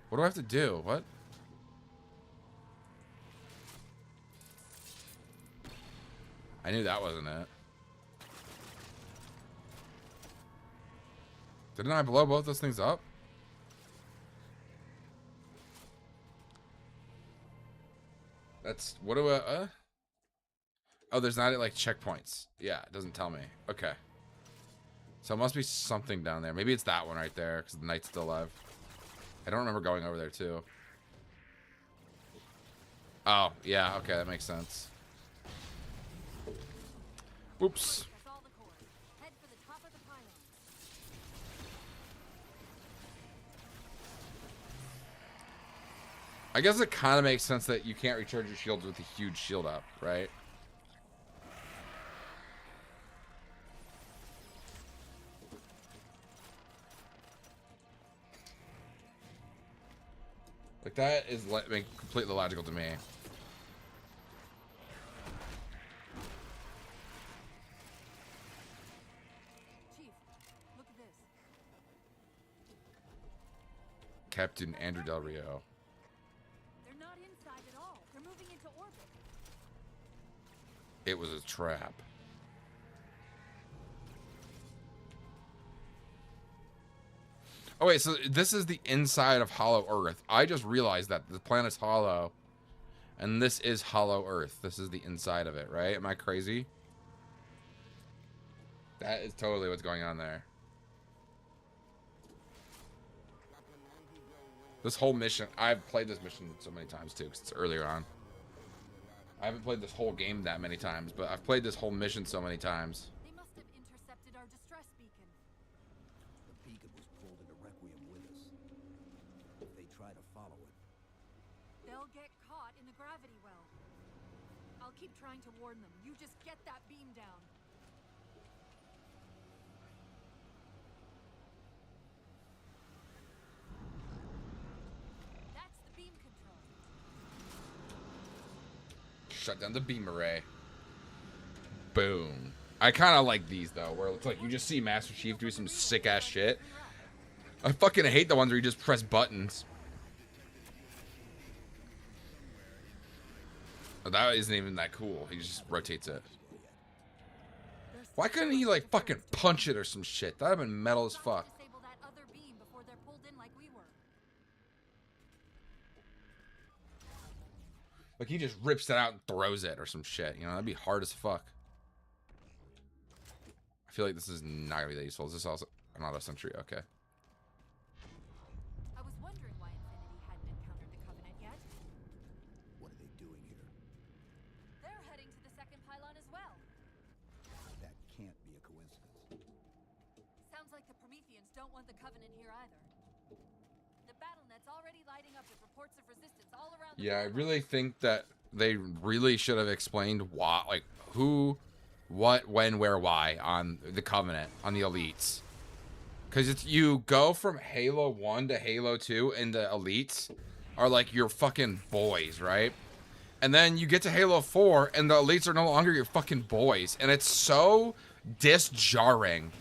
What do I have to do? What? I knew that wasn't it. Didn't I blow both those things up? That's... What do I... Oh, there's not, like, checkpoints. Yeah, it doesn't tell me. Okay. So it must be something down there. Maybe it's that one right there, because the knight's still alive. I don't remember going over there, too. Oh, yeah, okay, that makes sense. Oops. that's all the cores. Head for the top of the pylon. I guess it kind of makes sense that you can't recharge your shields with a huge shield up, right? Like, that is completely logical to me. Chief, look at this. Captain Andrew Del Rio. They're not inside at all. They're moving into orbit. It was a trap. Oh, wait, so this is the inside of Hollow Earth. I just realized that the planet's hollow, and this is Hollow Earth. This is the inside of it, right? Am I crazy? That is totally what's going on there. This whole mission, I've played this mission so many times, too, because it's earlier on. I haven't played this whole game that many times, but I've played this whole mission so many times. They must have intercepted our distress beacon. The beacon was pulled into Requiem with us. If they try to follow it, They'll get caught in the gravity well. I'll keep trying to warn them. You just get that beam down. That's the beam control. Shut down the beam array. Boom. I kind of like these, though, where it's like you just see Master Chief do some sick-ass shit. I fucking hate the ones where you just press buttons. Oh, that isn't even that cool. He just rotates it. Why couldn't he, like, fucking punch it or some shit? That would have been metal as fuck. Disable that other beam before they're pulled in like we were. Like, he just rips it out and throws it or some shit. You know, that'd be hard as fuck. I feel like this is not gonna be that useful. Is this also an auto sentry? Okay. I was wondering why Infinity hadn't encountered the Covenant yet. What are they doing here? They're heading to the second pylon as well. That can't be a coincidence. Sounds like the Prometheans don't want the Covenant here either. The BattleNet's already lighting up with reports of resistance all around the Yeah, I pylon. really think that they really should have explained why, like, who, what, when, where, why on the Covenant, on the Elites. Because it's, you go from Halo 1 to Halo 2, and the Elites are like your fucking boys, right? And then you get to Halo 4, and the Elites are no longer your fucking boys. And it's so disjarring.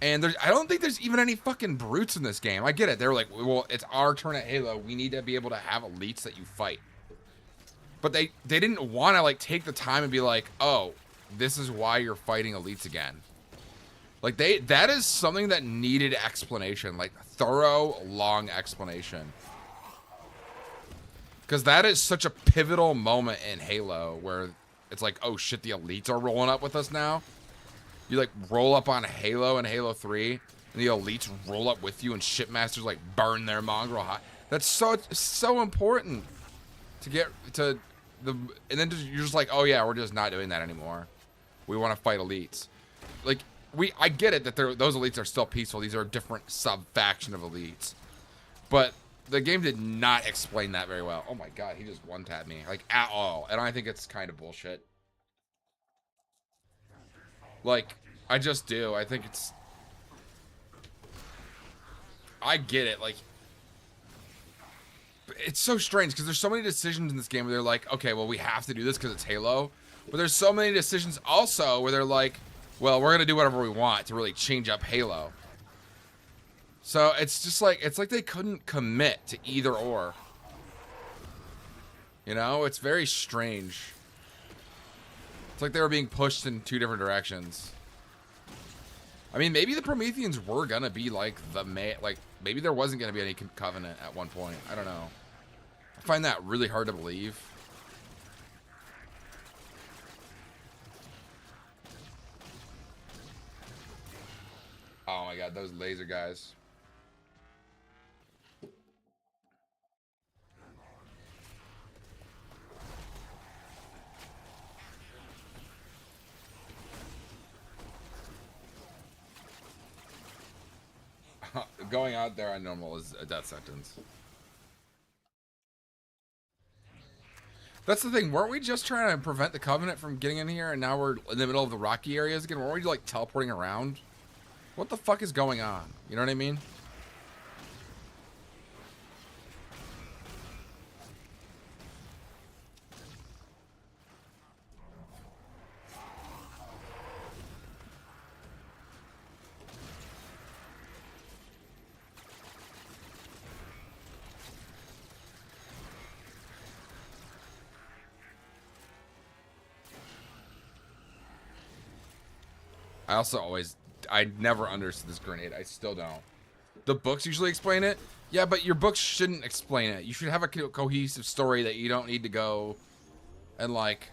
And I don't think there's even any fucking brutes in this game. I get it. They're like, well, it's our turn at Halo. We need to be able to have Elites that you fight. But they didn't want to, like, take the time and be like, oh, this is why you're fighting Elites again. Like, that is something that needed explanation. Like, thorough, long explanation. Because that is such a pivotal moment in Halo where it's like, oh shit, the Elites are rolling up with us now. You, like, roll up on Halo and Halo 3, and the Elites roll up with you, and Shipmasters, like, burn their mongrel hot. That's so important to get to the... And then you're just like, oh yeah, we're just not doing that anymore. We want to fight Elites. Like, I get it that those Elites are still peaceful. These are a different sub-faction of Elites. But the game did not explain that very well. Oh my god, he just one-tapped me. Like, at all. And I think it's kind of bullshit. Like, I just do. I think it's... I get it. Like, it's so strange because there's so many decisions in this game where they're like, okay, well, we have to do this because it's Halo. But there's so many decisions also where they're like, well, we're going to do whatever we want to really change up Halo. So it's just like, it's like they couldn't commit to either or. You know, it's very strange. It's like they were being pushed in two different directions. I mean, maybe the Prometheans were gonna be like maybe there wasn't gonna be any Covenant at one point. I don't know. I find that really hard to believe. Oh my god, those laser guys. Going out there on normal is a death sentence. That's the thing. Weren't we just trying to prevent the Covenant from getting in here, and now we're in the middle of the rocky areas again? Weren't we like teleporting around? What the fuck is going on? You know what I mean? I never understood this grenade. I still don't. The books usually explain it. Yeah, but your books shouldn't explain it. You should have a cohesive story that you don't need to go and, like,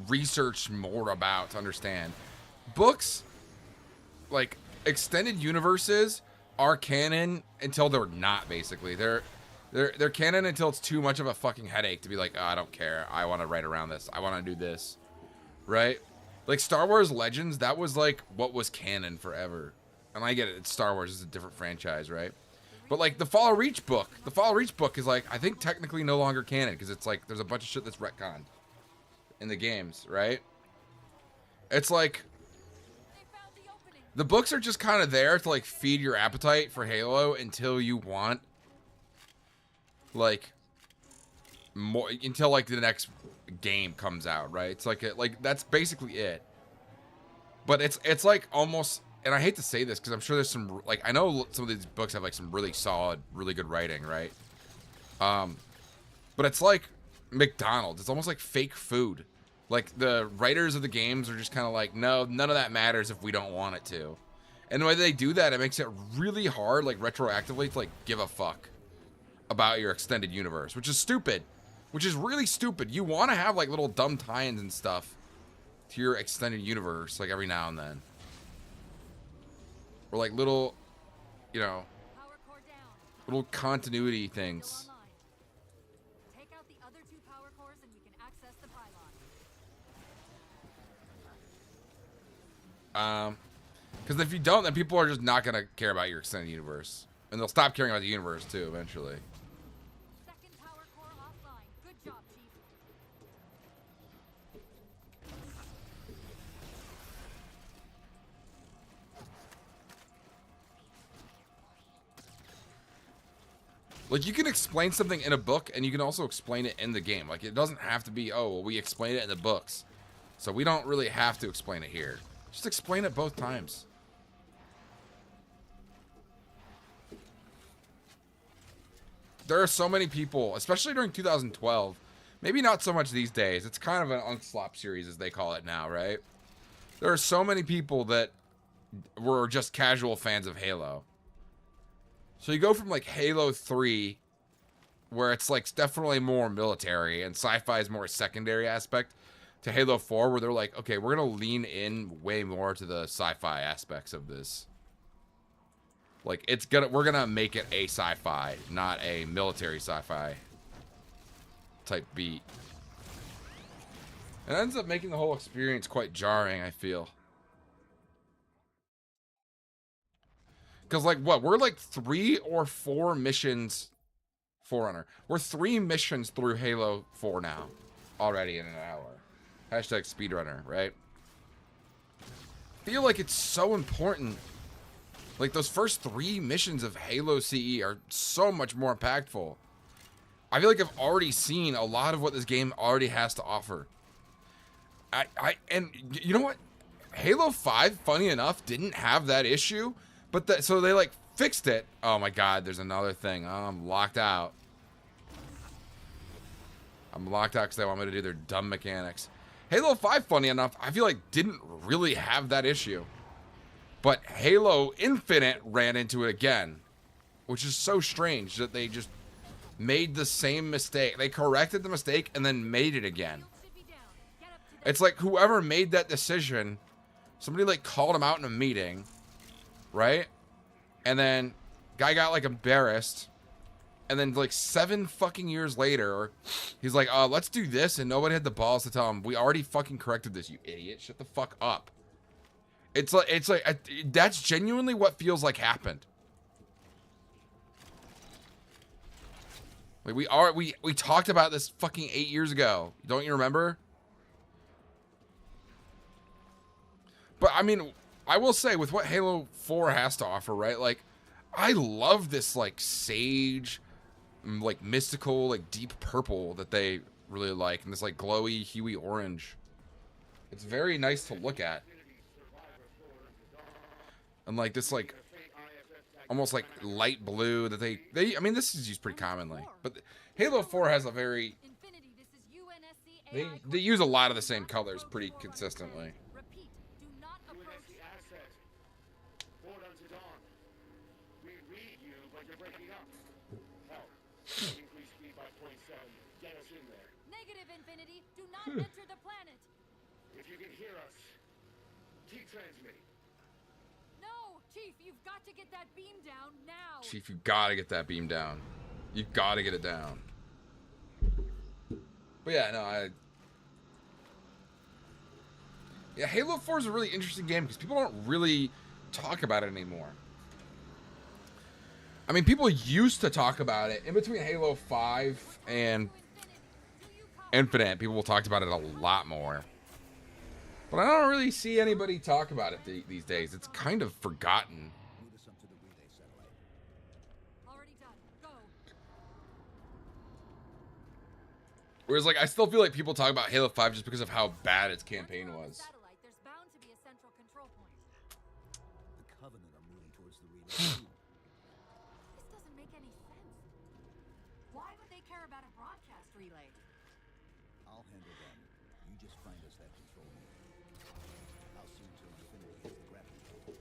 research more about to understand. Books, like, extended universes are canon until they're not, basically. They're canon until it's too much of a fucking headache to be like, oh, I don't care. I want to write around this. I want to do this. Right? Like, Star Wars Legends, that was, like, what was canon forever. And I get it, it's Star Wars, it's a different franchise, right? But, like, the Fall of Reach book is, like, I think technically no longer canon, because it's, like, there's a bunch of shit that's retconned in the games, right? It's, like, the books are just kind of there to, like, feed your appetite for Halo until you want, like, more, until, like, the next game comes out, right? It's like that's basically it. But it's like almost, and I hate to say this because I'm sure there's some, like, I know some of these books have like some really solid, really good writing, right? But it's like McDonald's. It's almost like fake food. Like, the writers of the games are just kind of like, no, none of that matters if we don't want it to. And the way they do that, it makes it really hard, like, retroactively to, like, give a fuck about your extended universe, which is stupid. Which is really stupid. You want to have, like, little dumb tie-ins and stuff to your extended universe, like, every now and then. or like little, you know, Power core down. little continuity Still things. online. Take out the other 2 power cores and we can access the pylon. Because if you don't, then people are just not gonna care about your extended universe, and they'll stop caring about the universe too eventually. Second power core offline. Good job, Chief. Like, you can explain something in a book, and you can also explain it in the game. Like, it doesn't have to be, oh, well, we explain it in the books, so we don't really have to explain it here. Just explain it both times. There are so many people, especially during 2012, maybe not so much these days. It's kind of an Unkslop series, as they call it now, right? There are so many people that were just casual fans of Halo. So you go from like Halo 3, where it's like definitely more military and sci-fi is more a secondary aspect, to Halo 4, where they're like, okay, we're gonna lean in way more to the sci-fi aspects of this. Like, we're gonna make it a sci-fi, not a military sci-fi type beat. And it ends up making the whole experience quite jarring, I feel. Because, like, what? We're like 3 or 4 missions, Forerunner. We're 3 missions through Halo 4 now, already in an hour. Hashtag speedrunner, right? I feel like it's so important. Like, those first 3 missions of Halo CE are so much more impactful. I feel like I've already seen a lot of what this game already has to offer. And you know what? Halo 5, funny enough, didn't have that issue. But so they like fixed it. Oh my god, there's another thing. Oh, I'm locked out. I'm locked out because they want me to do their dumb mechanics. Halo 5, funny enough, I feel like didn't really have that issue. But Halo Infinite ran into it again. Which is so strange that they just made the same mistake. They corrected the mistake and then made it again. Should be down. Get up to It's like whoever made that decision, somebody like called him out in a meeting. Right? And then guy got like embarrassed. And then like 7 fucking years later, he's like, let's do this. And nobody had the balls to tell him, we already fucking corrected this, you idiot. Shut the fuck up. It's like that's genuinely what feels like happened. Like we talked about this fucking 8 years ago. Don't you remember? But I mean, I will say, with what Halo 4 has to offer, right? Like, I love this, like, sage, like, mystical, like, deep purple that they really like. And this, like, glowy, huey orange. It's very nice to look at. And, like, this, like, almost, like, light blue that they I mean, this is used pretty commonly. But Halo 4 has a very... Infinity, this is UNSC They use a lot of the same colors pretty consistently. Repeat, do not approach. Assets. Forward onto dawn. We read you, but you're breaking up. Hell, increase speed by 0.7. Get us in there. Negative, Infinity. Do not enter the planet. If you can hear us, keep transmitting. No, Chief, you've got to get that beam down now. Chief, you gotta get that beam down. You gotta get it down. But yeah, no, yeah, Halo 4 is a really interesting game because people don't really talk about it anymore. I mean, people used to talk about it in between Halo 5 and Infinite. People talked about it a lot more. But I don't really see anybody talk about it these days. It's kind of forgotten. Move us up to the relay satellite. Already done. Go. Whereas, like, I still feel like people talk about Halo 5 just because of how bad its campaign Once we're on the was. satellite, there's bound to be a central control point. The Covenant are moving towards the relay too. This doesn't make any sense. Why would they care about a broadcast relay? I'll handle them. You just find us that control room. I'll see until Infinity hits the grappling hook.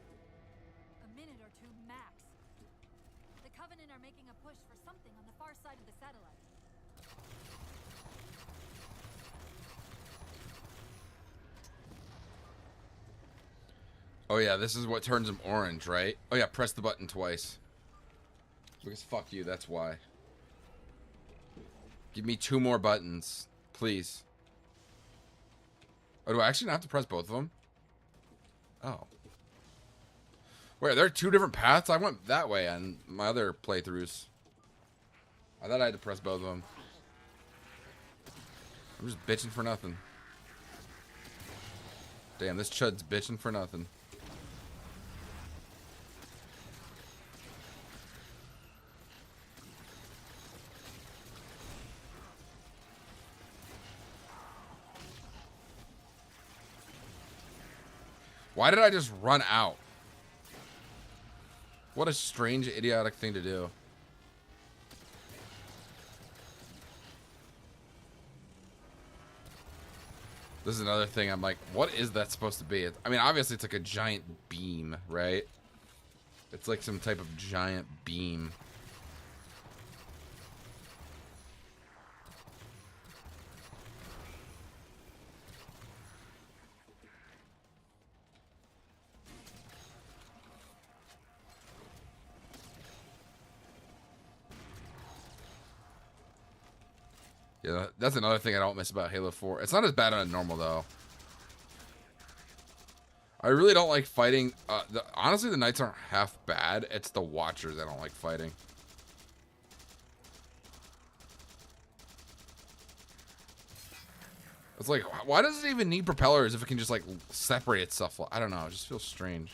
A minute or two max. The Covenant are making a push for something on the far side of the satellite. Oh yeah, this is what turns them orange, right? Oh yeah, press the button twice. Because fuck you, that's why. Give me 2 more buttons, please. Oh, do I actually not have to press both of them? Oh. Wait, there are 2 different paths? I went that way on my other playthroughs. I thought I had to press both of them. I'm just bitching for nothing. Damn, this chud's bitching for nothing. Why did I just run out? What a strange, idiotic thing to do. This is another thing I'm like, what is that supposed to be? I mean, obviously it's like a giant beam, right? It's like some type of giant beam. Yeah, that's another thing I don't miss about Halo 4. It's not as bad on a normal, though. I really don't like fighting. Honestly, the Knights aren't half bad. It's the Watchers I don't like fighting. It's like, why does it even need propellers if it can just, like, separate itself? I don't know. It just feels strange.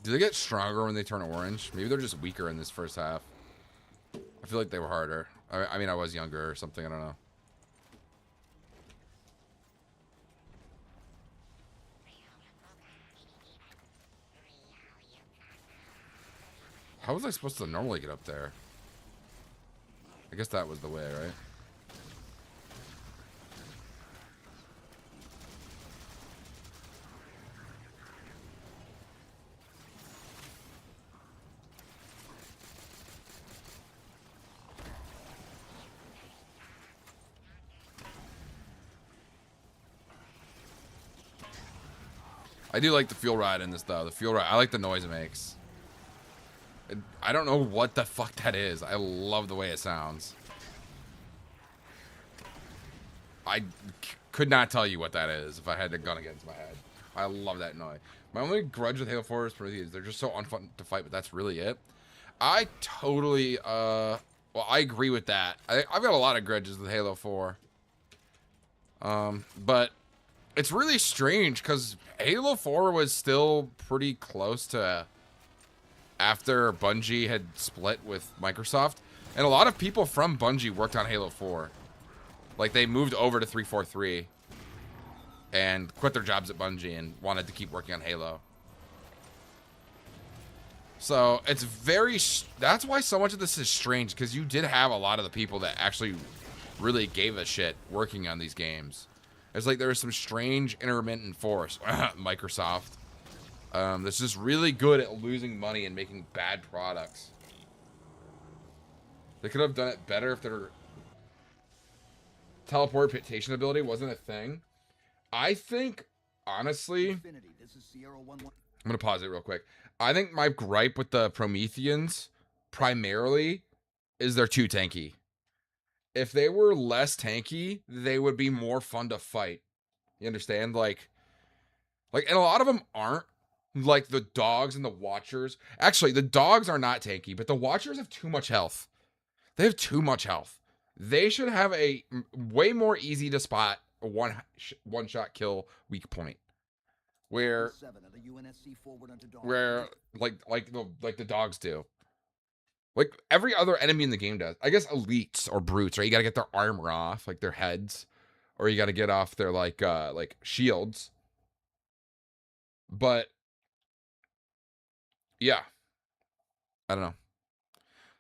Do they get stronger when they turn orange? Maybe they're just weaker in this first half. I feel like they were harder. I mean, I was younger or something. I don't know. How was I supposed to normally get up there? I guess that was the way, right? I do like the fuel rod in this, though. The fuel rod, I like the noise it makes. I don't know what the fuck that is. I love the way it sounds. I could not tell you what that is if I had a gun against my head. I love that noise. My only grudge with Halo 4 is Prometheus. They're just so unfun to fight, but that's really it. I totally, well, I agree with that. I've got a lot of grudges with Halo 4. But it's really strange because Halo 4 was still pretty close to after Bungie had split with Microsoft. And a lot of people from Bungie worked on Halo 4. Like, they moved over to 343 and quit their jobs at Bungie and wanted to keep working on Halo. So, it's very... That's why so much of this is strange, because you did have a lot of the people that actually really gave a shit working on these games. It's like there was some strange intermittent force. Microsoft. That's just really good at losing money and making bad products. They could have done it better if their teleportation ability wasn't a thing. I think, honestly... Infinity, this is Sierra 1-1. I'm going to pause it real quick. I think my gripe with the Prometheans, primarily, is they're too tanky. If they were less tanky, they would be more fun to fight. You understand? Like, and a lot of them aren't. Like, the dogs and the Watchers. Actually, the dogs are not tanky, but the Watchers have too much health. They have too much health. They should have a way more easy to spot one-shot kill weak point. Where the dogs do. Like every other enemy in the game does. I guess elites or brutes, right? You gotta get their armor off, like their heads. Or you gotta get off their like shields. But yeah. I don't know.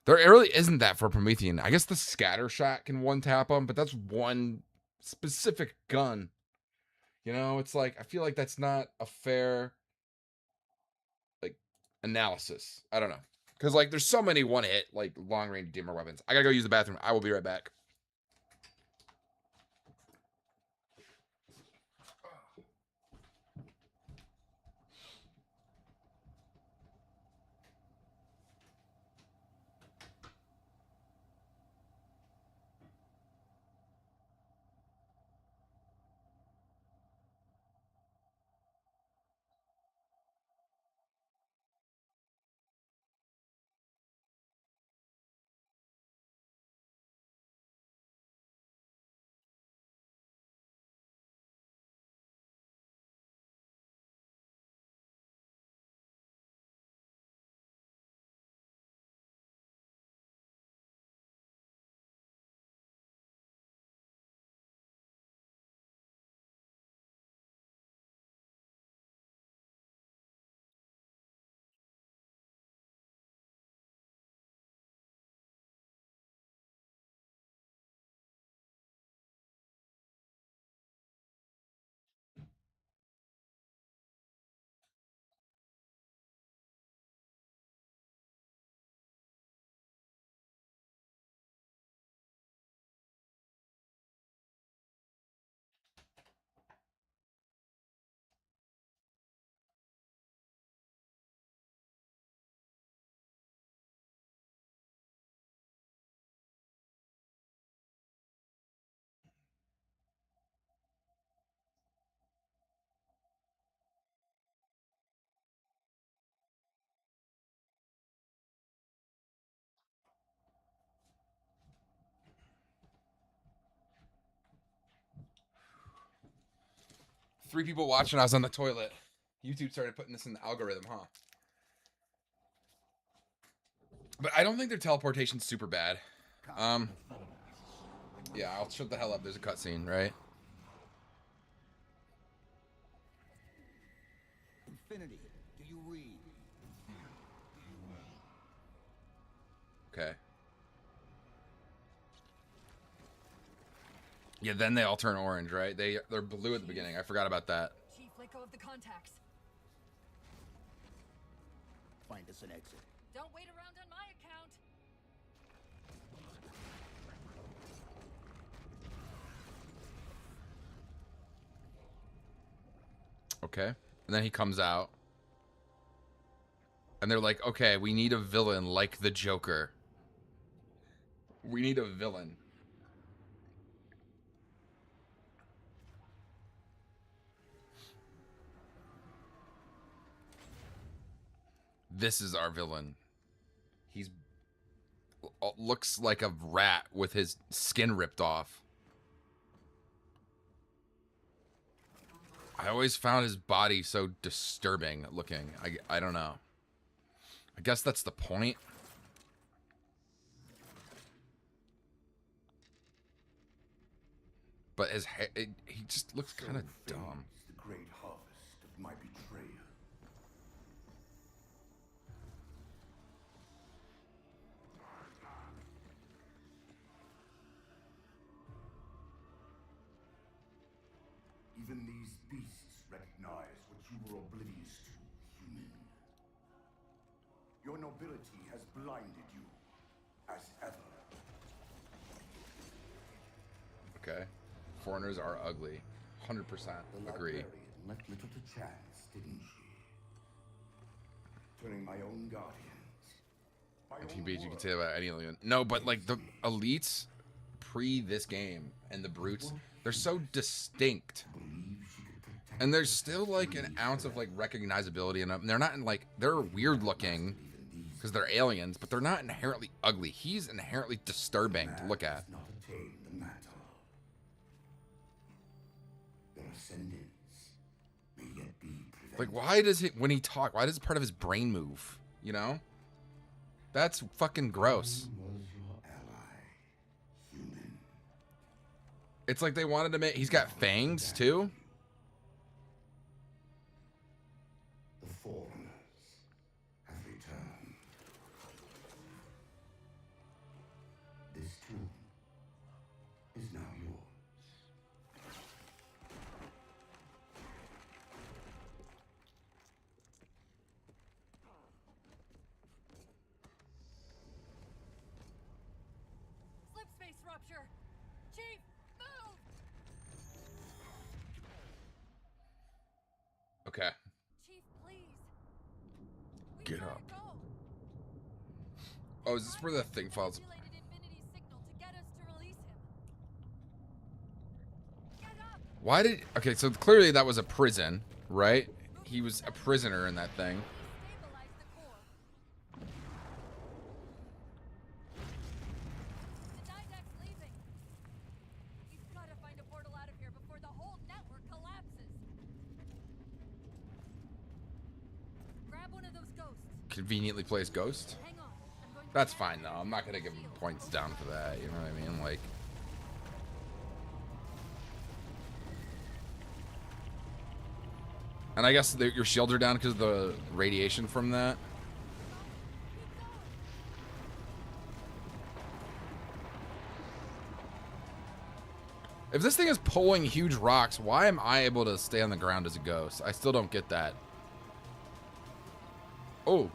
There really isn't that for Promethean. I guess the scatter shot can one tap them, but that's one specific gun. You know, it's like I feel like that's not a fair like analysis. I don't know. Cuz like there's so many one hit like long range dimmer weapons. I got to go use the bathroom. I will be right back. Three people watching. I was on the toilet. YouTube started putting this in the algorithm, huh? But I don't think their teleportation's super bad. Yeah, I'll shut the hell up. There's a cutscene, right? Infinity, do you read? Okay. Yeah, then they all turn orange, right? They're blue at the beginning. I forgot about that. Chief, let go of the contacts. Find us an exit. Don't wait around on my account. Okay. And then he comes out. And they're like, okay, we need a villain like the Joker. We need a villain. This is our villain. He's looks like a rat with his skin ripped off. I always found his body so disturbing looking. I don't know. I guess that's the point. But his hair, he just looks kind of dumb. The great harvest of my betrayal. Even these beasts recognize what you were oblivious to, human. Your nobility has blinded you, as ever. Okay. Foreigners are ugly. 100% agree. Librarian left little to chance, didn't she? Turning my own guardians. My Team own Beach, you can world say that about any alien. No, but like the elites pre this game and the brutes, they're so distinct. And there's still like an ounce of like recognizability in them. They're not in like, they're weird looking because they're aliens, but they're not inherently ugly. He's inherently disturbing to look at. not attain the matter. Their ascendance may yet be prevented. Like, why does he, when he talk, why does part of his brain move? You know? That's fucking gross. Was your ally human? It's like they wanted to make, he's got fangs too. The foreigners have returned. This tomb is now yours. slip space rupture. Chief, move! Okay. Chief, please. We Get gotta up. go. Oh, is this where the thing falls? Manipulated Infinity signal to get us to release him. Get up! Why did... Okay, so clearly that was a prison, right? He was a prisoner in that thing. Stabilize the core. The Didact's leaving. We've gotta find a portal out of here before the whole network collapses. Grab one of those ghosts. Conveniently placed ghost. Hang on. I'm going to That's grab fine, though. I'm not gonna give him points down for that. You know what I mean? Like... And I guess your shields are down because of the radiation from that. If this thing is pulling huge rocks, why am I able to stay on the ground as a ghost? I still don't get that. Oh.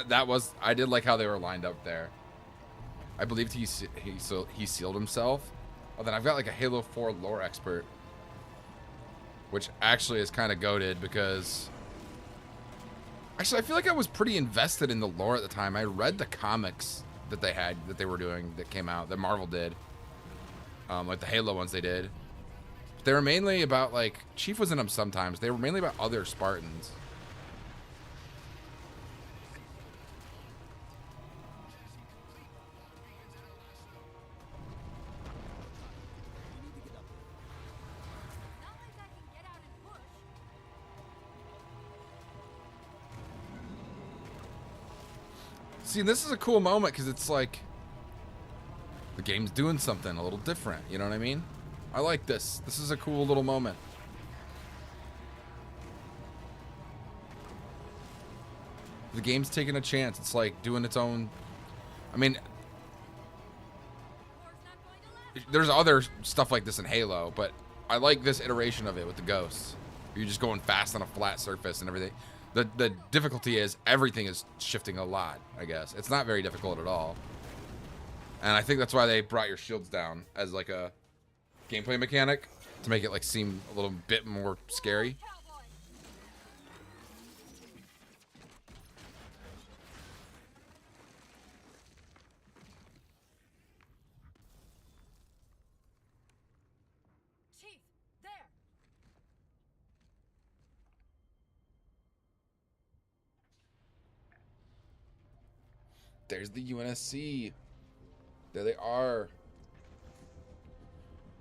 That was... I did like how they were lined up there. I believed he sealed himself. Oh, then I've got like a Halo 4 lore expert. Which actually is kind of goated because... Actually, I feel like I was pretty invested in the lore at the time. I read the comics that they had, that they were doing, that came out, that Marvel did. Like the Halo ones they did. But they were mainly about, like... Chief was in them sometimes. They were mainly about other Spartans. Not like I can get out and push. See, this is a cool moment because it's like... The game's doing something a little different. You know what I mean? I like this. This is a cool little moment. The game's taking a chance. It's like doing its own... I mean... Core's not going to last. There's other stuff like this in Halo, but I like this iteration of it with the ghosts. You're just going fast on a flat surface and everything. The difficulty is everything is shifting a lot, I guess. It's not very difficult at all. And I think that's why they brought your shields down as like a gameplay mechanic to make it like seem a little bit more scary. Cowboy. Chief, there. There's the UNSC. There they are.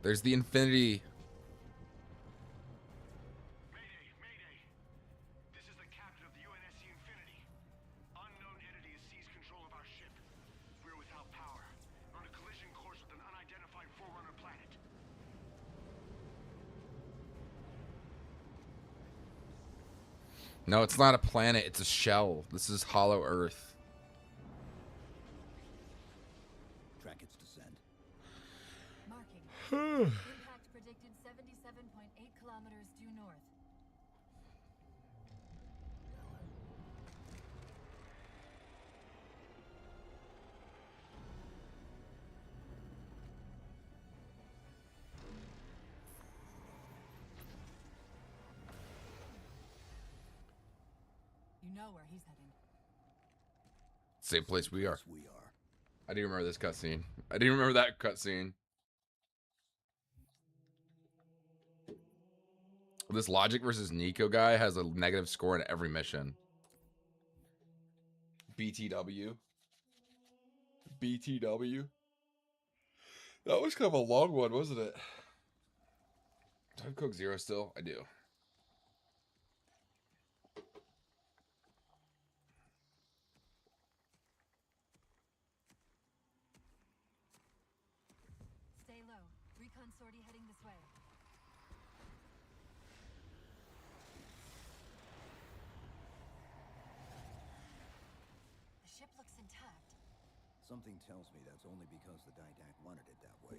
There's the Infinity. Mayday, mayday. This is the captain of the UNSC Infinity. Unknown entity has seized control of our ship. We're without power. We're on a collision course with an unidentified Forerunner planet. No, it's not a planet. It's a shell. This is Hollow Earth. Track its descent. Marking. Impact predicted 77.8 kilometers due north. You know where he's heading. Same place we are. Yes, we are. I do remember this cutscene. I do remember that cutscene. This Logic versus Nico guy has a negative score in every mission. BTW. BTW. That was kind of a long one, wasn't it? Do I have Coke Zero still? I do. Stay low. Recon sortie heading this way. The ship looks intact. Something tells me that's only because the Didact wanted it that way.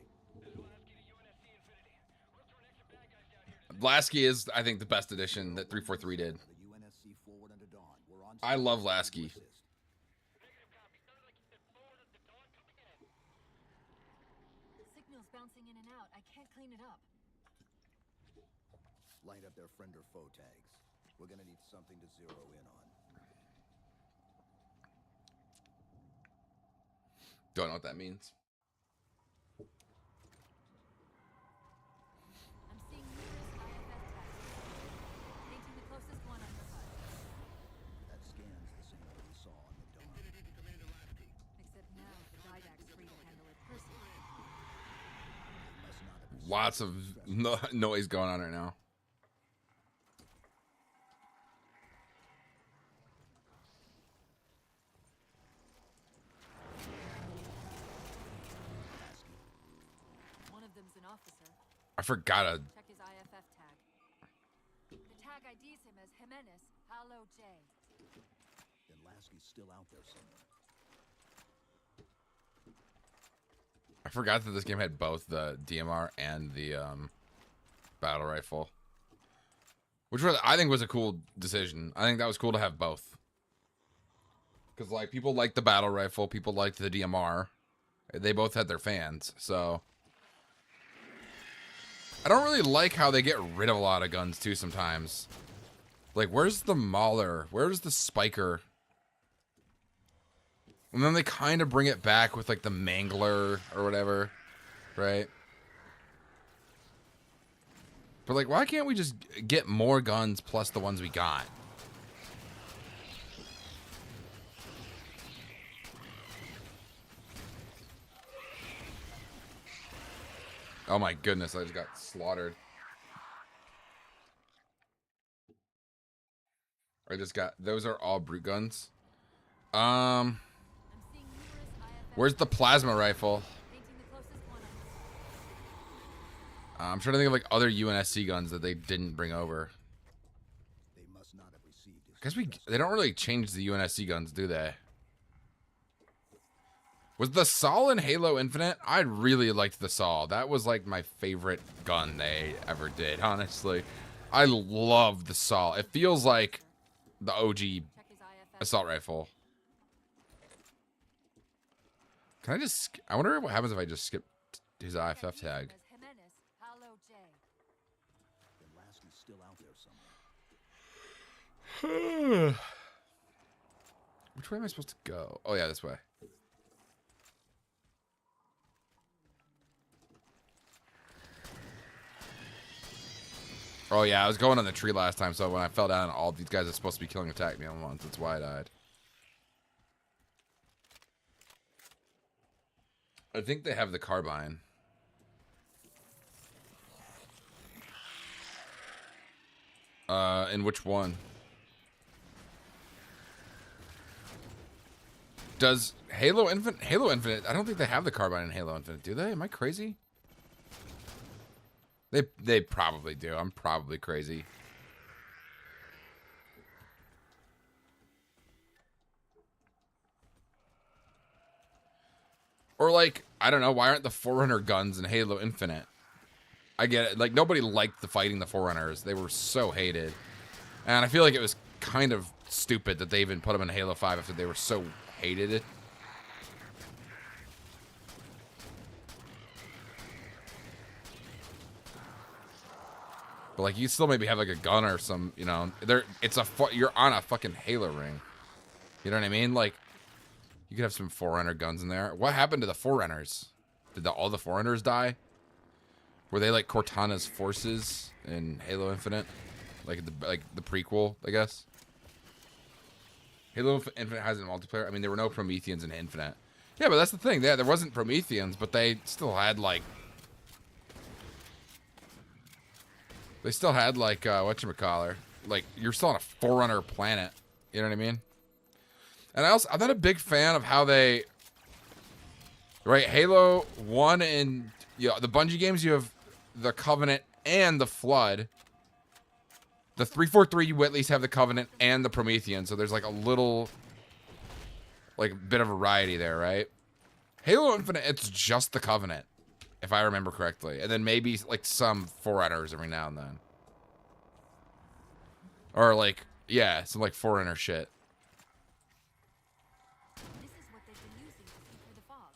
Lasky is, I think, the best addition that 343 did. The UNSC forward under dawn. We're on I love Lasky. Signal's bouncing in and out. I can't clean it up. Light up their friend or foe tags. We're gonna need something to zero in on. Don't know what that means. I'm seeing numerous IFF tags. Painting the closest one on your HUD. That scan's the same one we saw on the dawn. Except now the Didact's free to handle it personally. They must not have Lots of noise going on right now. One of them's an officer. I forgot to. Check his IFF tag. The tag IDs him as Jimenez Halo J. Then Lasky's still out there somewhere. I forgot that this game had both the DMR and the battle rifle, which was, I think, was a cool decision. I think that was cool to have both, because like people liked the battle rifle, people liked the DMR. They both had their fans, so I don't really like how they get rid of a lot of guns too sometimes. Like, where's the Mauler? Where's the Spiker? And then they kind of bring it back with like the Mangler or whatever, right? But like, why can't we just get more guns plus the ones we got? Oh my goodness, I just got slaughtered. I just got, those are all brute guns. I'm seeing numerous IFF Where's the plasma rifle? painting the closest one on your HUD. I'm trying to think of like other UNSC guns that they didn't bring over. They must not have received his I guess they don't really change the UNSC guns, do they? Was the Sol in Halo Infinite? I really liked the Sol. That was like my favorite gun they ever did, honestly. I love the Sol. It feels like the OG Check his IFF. assault rifle. Can I just... I wonder what happens if I just skip his IFF tag. As Jimenez Halo J. Then Lasky's still out there somewhere. Which way am I supposed to go? Oh yeah, this way. Oh yeah, I was going on the tree last time, so when I fell down, all these guys are supposed to be killing attacked me at once. That's why I died. I think they have the carbine. In which one? Does Halo Infinite? Halo Infinite, I don't think they have the carbine in Halo Infinite, do they? Am I crazy? They probably do. I'm probably crazy. Or like, I don't know, why aren't the Forerunner guns in Halo Infinite? I get it. Like, nobody liked the fighting the Forerunners. They were so hated. And I feel like it was kind of stupid that they even put them in Halo 5 after they were so hated. But like, you still maybe have like a gun or some, you know, you're on a fucking Halo ring. You know what I mean? Like, you could have some Forerunner guns in there. What happened to the Forerunners? Did all the Forerunners die? Were they like Cortana's forces in Halo Infinite? Like the prequel, I guess? Halo Infinite has a multiplayer. I mean, there were no Prometheans in Infinite. Yeah, but that's the thing. There wasn't Prometheans, but they still had like... They still had, like, whatchamacallit. Like, you're still on a Forerunner planet. You know what I mean? And I'm not a big fan of how they... Right, Halo 1 and... You know, the Bungie games, you have the Covenant and the Flood. The 343, you at least have the Covenant and the Promethean. So there's, like, a little... Like, bit of variety there, right? Halo Infinite, it's just the Covenant. If I remember correctly. And then maybe, like, some Forerunners every now and then. Or like, yeah, some like foreigner shit. This is what they've been using to see through the fog.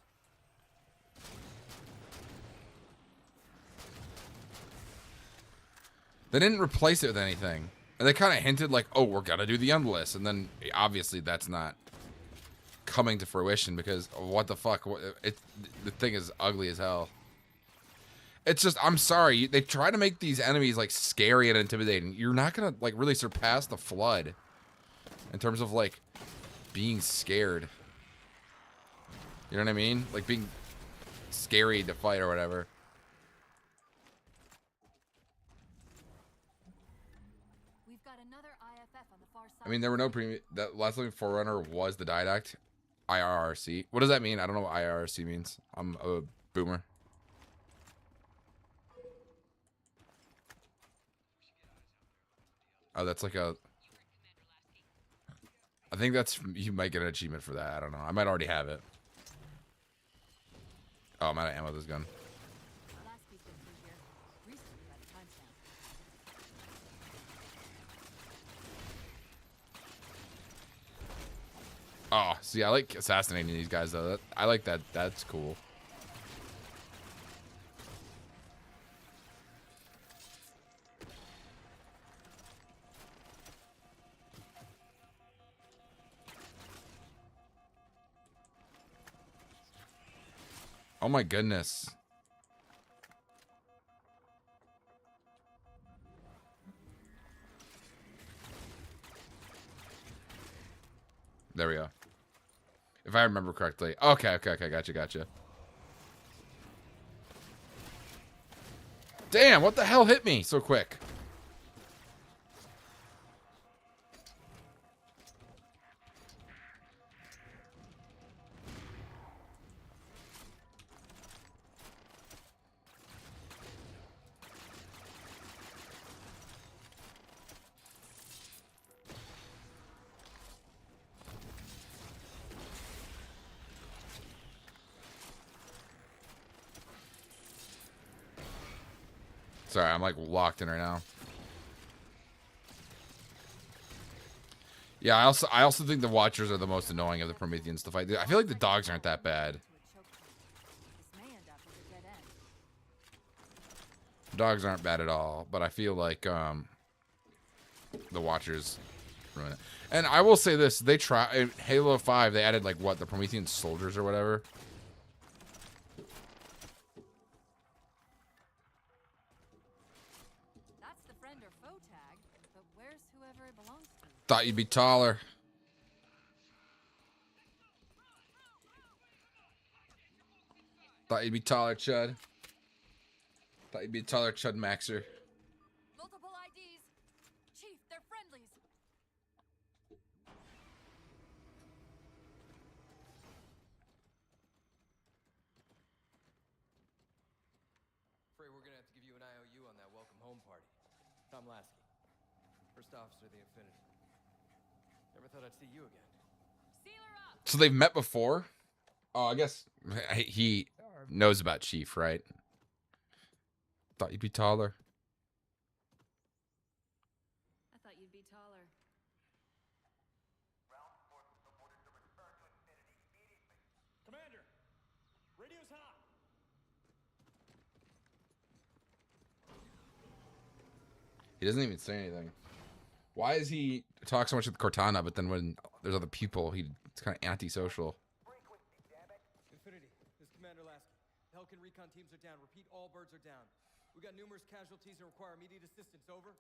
They didn't replace it with anything. And they kind of hinted like, oh, we're gonna do the endless. And then obviously that's not coming to fruition because what the fuck? The thing is ugly as hell. It's just, I'm sorry. They try to make these enemies like scary and intimidating. You're not gonna like really surpass the Flood in terms of like being scared. You know what I mean? Like being scary to fight or whatever. We've got another IFF on the far side. I mean, there were no premium. That last living Forerunner was the Didact. IRRC. What does that mean? I don't know what IRRC means. I'm a boomer. Oh, that's like a... I think that's... You might get an achievement for that. I don't know. I might already have it. Oh, I'm out of ammo with this gun. Lasky's been through here. Recently by the timestamp. Oh, see, I like assassinating these guys, though. I like that. That's cool. Oh my goodness. There we go. If I remember correctly. Okay, gotcha. Damn, what the hell hit me so quick? Sorry, I'm like locked in right now. Yeah, I also think the Watchers are the most annoying of the Prometheans to fight. I feel like the dogs aren't that bad. This may end up as a dead end. Dogs aren't bad at all, but I feel like the Watchers ruin it. And I will say this, they try in Halo 5, they added like what, the Promethean soldiers or whatever. That's the friend or foe tag, but where's whoever it belongs to? Thought you'd be taller. Thought you'd be taller, Chud. Thought you'd be a taller Chud Maxer. Multiple IDs. Chief, they're friendlies. Afraid we're gonna have to give you an IOU on that welcome home party. Tom Lasky, first officer of the Infinity. Never thought I'd see you again. Seal her up. So they've met before? Oh, I guess he knows about Chief, right? Thought you'd be taller. I thought you'd be taller. Commander, radio's hot. He doesn't even say anything. Why is he talk so much with Cortana, but then when there's other people, he's kind of antisocial? Infinity, this is Commander Lasky. The Helkin recon teams are down. Repeat, all birds are down. We got numerous casualties and require immediate assistance. Over.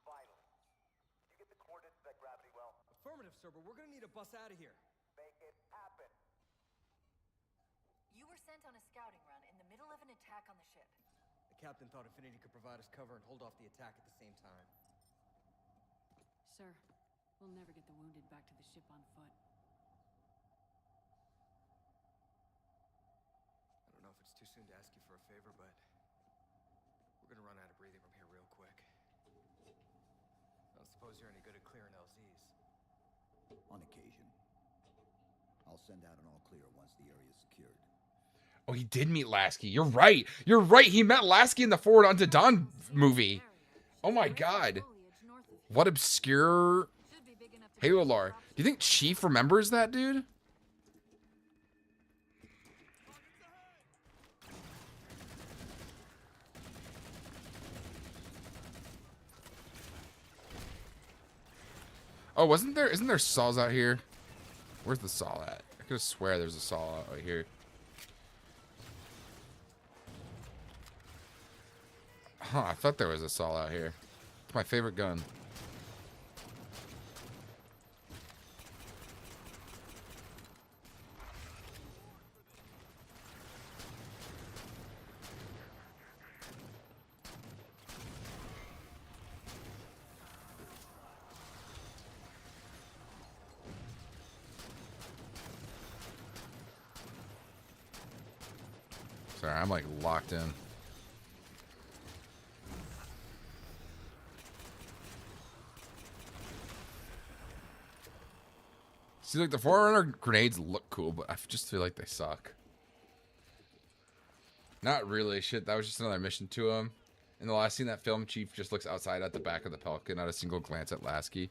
Vital. Did you get the coordinates of that gravity well? Affirmative, sir, but we're gonna need a bus out of here. Make it happen. You were sent on a scouting run in the middle of an attack on the ship. The captain thought Infinity could provide us cover and hold off the attack at the same time. Sir, we'll never get the wounded back to the ship on foot. I don't know if it's too soon to ask you for a favor, but we're gonna run out of breathing room here real quick. I don't suppose you're any good at clearing LZs. On occasion. I'll send out an all clear once the area is secured. Oh, he did meet Lasky. You're right. You're right. He met Lasky in the Forward Unto Dawn movie. Oh my god. Foliage north of What obscure Should be big enough to Halo fit lore? crops Do you think Chief remembers that, dude? Oh, isn't there saws out here? Where's the saw at? I could swear there's a saw out right here. Huh, I thought there was a saw out here. It's my favorite gun. Sorry, I'm like locked in. See, like the Forerunner grenades look cool, but I just feel like they suck. Not really. Shit, that was just another mission to him. In the last scene, that film, Chief just looks outside at the back of the Pelican, not a single glance at Lasky.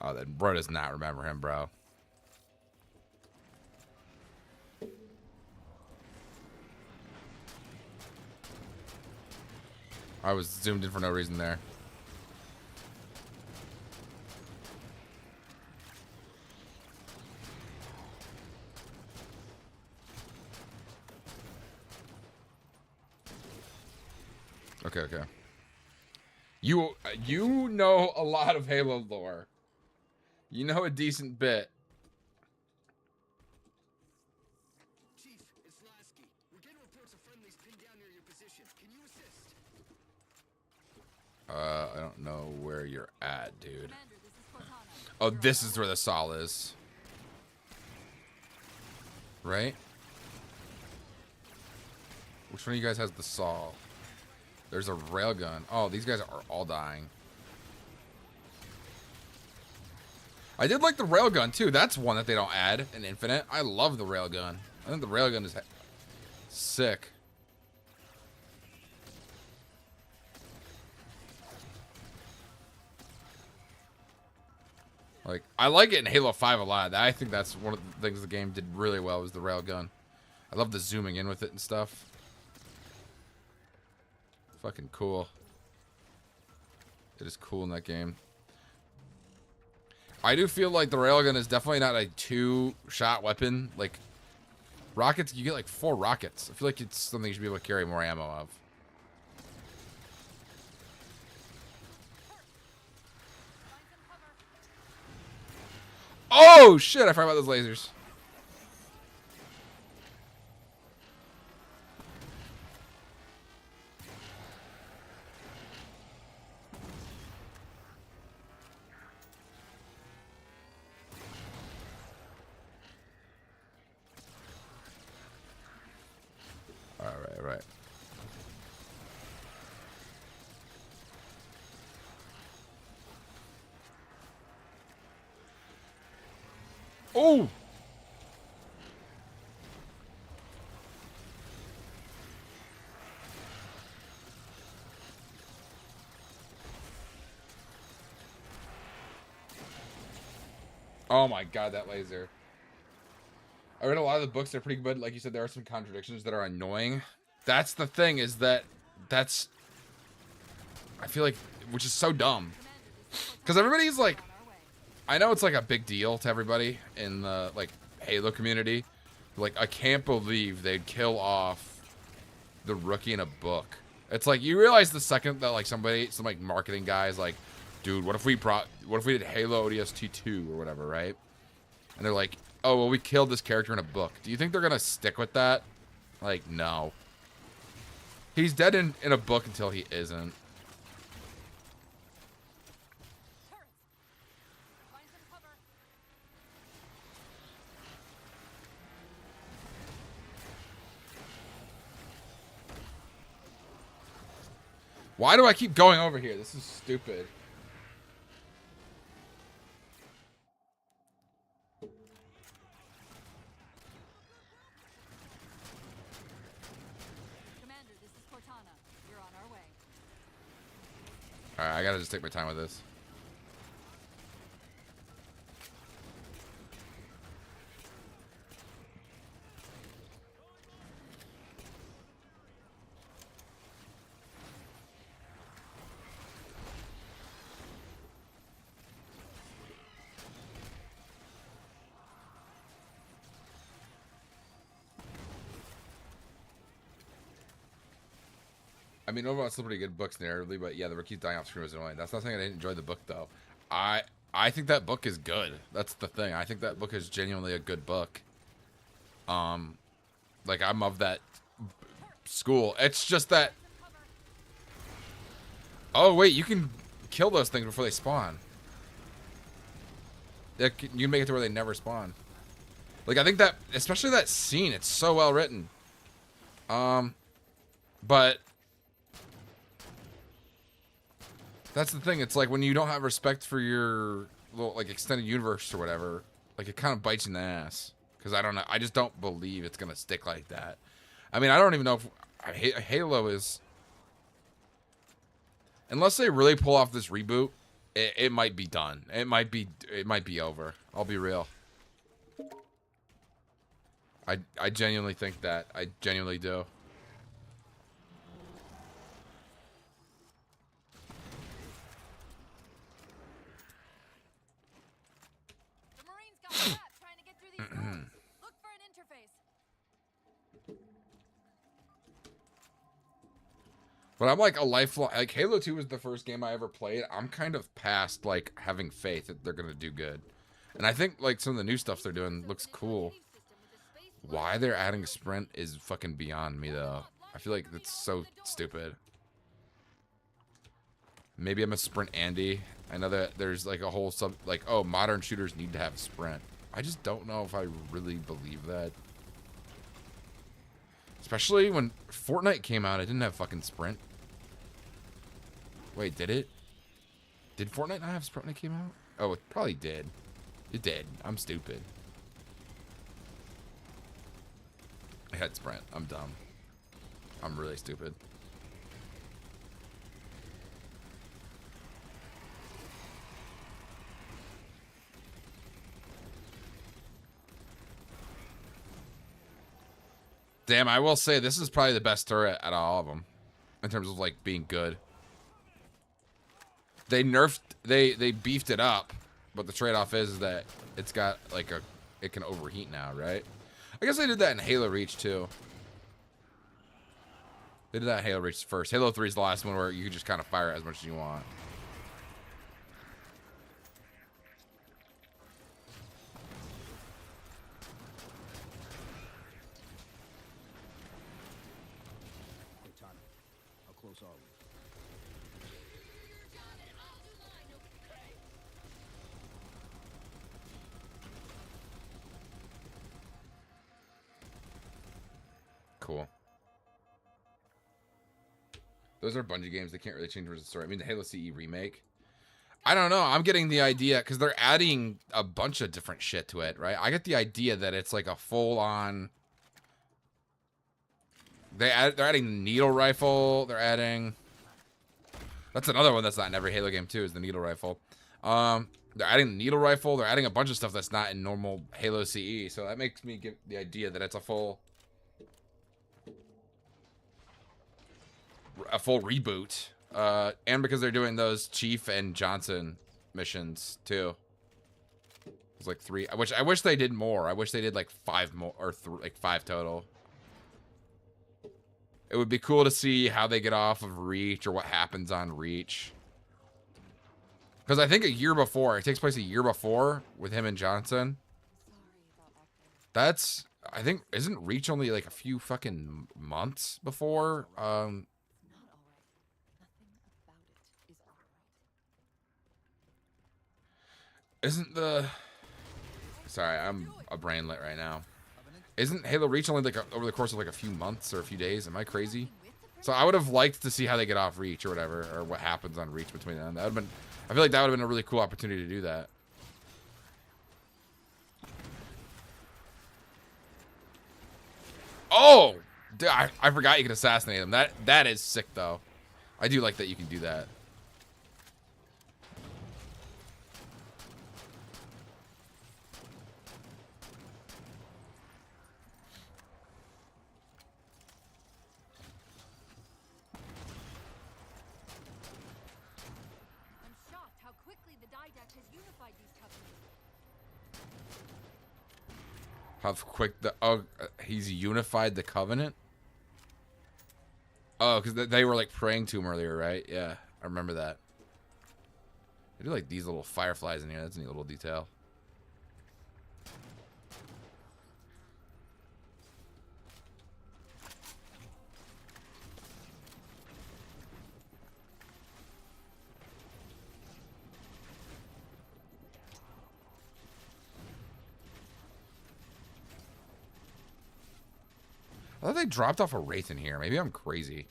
Oh, then bro does not remember him, bro. I was zoomed in for no reason there. Okay, okay. You know a lot of Halo lore. You know a decent bit. Chief, it's Lasky. We're getting reports of friendlies pinned down near your position. Can you assist? I don't know where you're at, dude. Commander, this is Cortana. Oh, this is where the Sol is. Right? Which one of you guys has the Sol? There's a railgun. Oh, these guys are all dying. I did like the railgun, too. That's one that they don't add in Infinite. I love the railgun. I think the railgun is sick. Like, I like it in Halo 5 a lot. I think that's one of the things the game did really well was the railgun. I love the zooming in with it and stuff. Fucking cool. It is cool in that game. I do feel like the railgun is definitely not a two-shot weapon. Like, rockets, you get like 4 rockets. I feel like it's something you should be able to carry more ammo of. Oh, shit, I forgot about those lasers. All right. Oh! Oh my god, that laser. I read a lot of the books, they're pretty good. Like you said, there are some contradictions that are annoying. That's the thing, is that that's... I feel like... Which is so dumb. Because everybody's like... I know it's like a big deal to everybody in the, like, Halo community. Like, I can't believe they'd kill off the rookie in a book. It's like, you realize the second that, like, some, like, marketing guy is like, dude, what if we did Halo ODST 2 or whatever, right? And they're like, oh, well, we killed this character in a book. Do you think they're going to stick with that? Like, no. He's dead in a book until he isn't. Why do I keep going over here? This is stupid. Commander, this is Cortana. We're on our way. Alright, I gotta just take my time with this. I mean, overall, it's still pretty good books narratively, but yeah, the Ricky's dying off screen was annoying. That's not saying I didn't enjoy the book, though. I think that book is good. That's the thing. I think that book is genuinely a good book. Like, I'm of that school. It's just that... Oh, wait, you can kill those things before they spawn. You can make it to where they never spawn. Like, I think that... Especially that scene, it's so well written. But... That's the thing. It's like when you don't have respect for your little, like, extended universe or whatever, like, it kind of bites you in the ass. Because I don't know. I just don't believe it's going to stick like that. I mean, I don't even know if Halo is... Unless they really pull off this reboot, it might be done. It might be over. I'll be real. I genuinely think that. I genuinely do. Look for an interface. But I'm like a lifelong... Like, Halo 2 was the first game I ever played. I'm kind of past, like, having faith that they're going to do good. And I think, like, some of the new stuff they're doing looks cool. Why they're adding sprint is fucking beyond me, though. I feel like that's so stupid. Maybe I'm a sprint Andy. I know that there's, like, a whole sub... Like, oh, modern shooters need to have sprint. I just don't know if I really believe that. Especially when Fortnite came out, it didn't have fucking sprint. Wait, did it? Did Fortnite not have sprint when it came out? Oh, it probably did. It did. I'm stupid. I had sprint. I'm dumb. I'm really stupid. Damn, I will say this is probably the best turret out of all of them. In terms of, like, being good. They nerfed... They beefed it up. But the trade-off is that it's got, like, a... It can overheat now, right? I guess they did that in Halo Reach, too. They did that in Halo Reach first. Halo 3 is the last one where you can just kind of fire it as much as you want. Cool. Those are Bungie games. They can't really change the story. I mean, the Halo CE remake. I don't know. I'm getting the idea because they're adding a bunch of different shit to it, right? I get the idea that it's like a full-on... They're adding the needle rifle. They're adding... That's another one that's not in every Halo game, too, is the needle rifle. They're adding the needle rifle. They're adding a bunch of stuff that's not in normal Halo CE. So that makes me get the idea that it's a full reboot. And because they're doing those Chief and Johnson missions, too. It's like 3. Which I wish they did more. I wish they did like 5 more, or like 5 total. It would be cool to see how they get off of Reach or what happens on Reach. Because I think a year before, it takes place a year before with him and Johnson. That's, I think, isn't Reach only like a few fucking months before? Isn't the... Sorry, I'm a brainlet right now. Isn't Halo Reach only like over the course of like a few months or a few days? Am I crazy? So I would have liked to see how they get off Reach or whatever, or what happens on Reach between them. That would have been... I feel like that would have been a really cool opportunity to do that. Oh! Dude, I forgot you could assassinate him. That is sick, though. I do like that you can do that. has unified these covenants. How quick the... Oh, he's unified the Covenant? Oh, because they were, like, praying to him earlier, right? Yeah, I remember that. They do, like, these little fireflies in here. That's a neat little detail. I thought they dropped off a wraith in here. Maybe I'm crazy.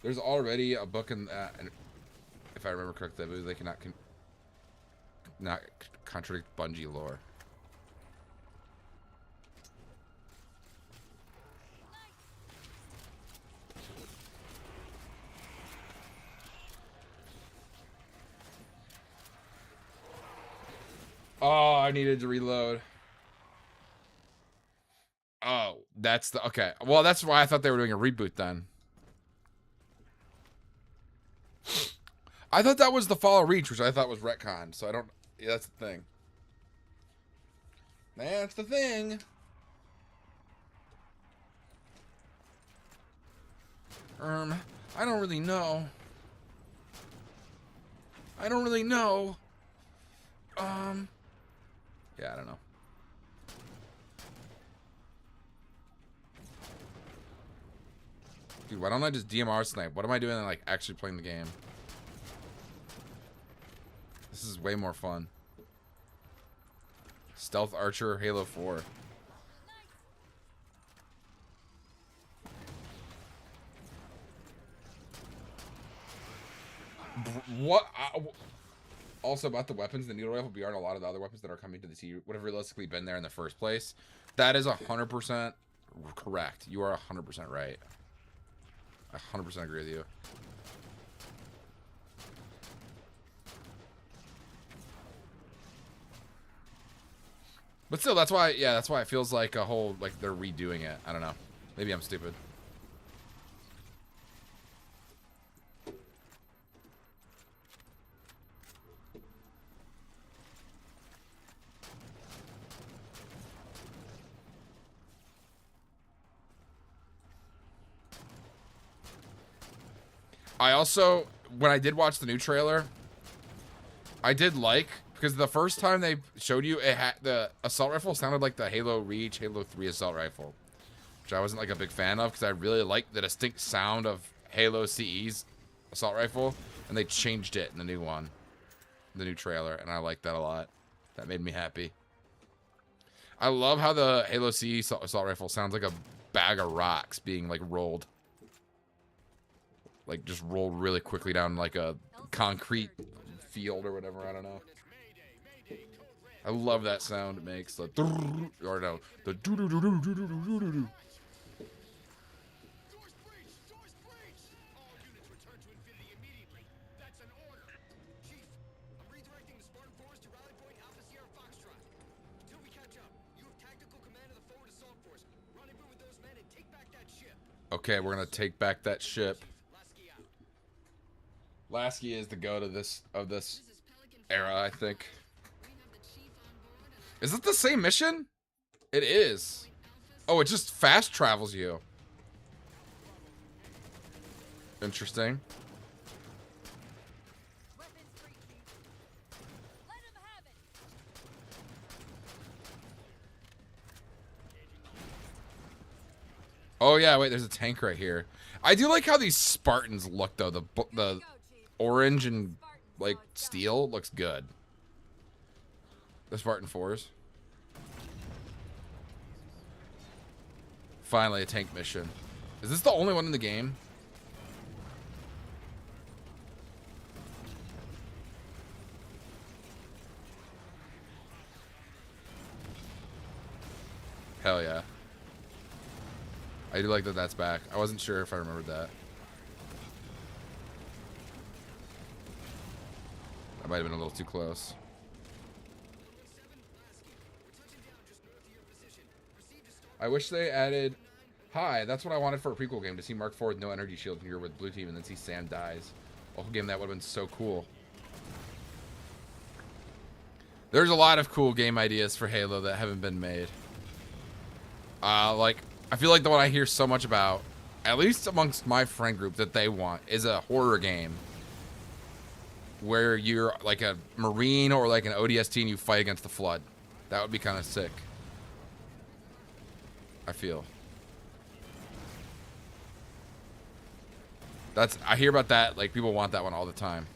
There's already a book in that, and if I remember correctly, I believe they cannot not contradict Bungie lore. Oh, I needed to reload. Oh, that's the... Okay. Well, that's why I thought they were doing a reboot then. I thought that was the Fall of Reach, which I thought was retcon. So I don't... Yeah, that's the thing. That's the thing. I don't really know. I don't really know. Yeah, I don't know. Dude, why don't I just DMR snipe? What am I doing than, like, actually playing the game? This is way more fun. Stealth Archer, Halo 4. What? Also, about the weapons, the needle rifle, beyond a lot of the other weapons that are coming to the T, would have realistically been there in the first place. That is 100% correct. You are 100% right. I 100% agree with you. But still, that's why, yeah, that's why it feels like a whole, like, they're redoing it. I don't know. Maybe I'm stupid. I also, when I did watch the new trailer, I did like, because the first time they showed you, it had, the assault rifle sounded like the Halo Reach, Halo 3 assault rifle, which I wasn't like a big fan of, because I really liked the distinct sound of Halo CE's assault rifle, and they changed it in the new one, the new trailer, and I liked that a lot. That made me happy. I love how the Halo CE assault rifle sounds like a bag of rocks being like rolled. Like just rolled really quickly down like a concrete field or whatever, I don't know. I love that sound it makes. The or no, the doo doo doo doo doo doo doo doo doo. Okay, we're gonna take back that ship. Lasky is the goat of this era, I think. Is it the same mission? It is. Oh, it just fast travels you. Interesting. Oh yeah, wait, there's a tank right here. I do like how these Spartans look though. The orange and like steel looks good. The Spartan 4s. Finally a tank mission. Is this the only one in the game? Hell yeah. I do like that that's back. I wasn't sure if I remembered that. That might have been a little too close. I wish they added... Hi, that's what I wanted for a prequel game, to see Mark IV with no energy shield when you're with Blue Team and then see Sam dies. A whole game that would have been so cool. There's a lot of cool game ideas for Halo that haven't been made. Like, I feel like the one I hear so much about, at least amongst my friend group, that they want is a horror game where you're like a Marine or like an ODST and you fight against the Flood. That would be kind of sick. I feel. I hear about that, like people want that one all the time.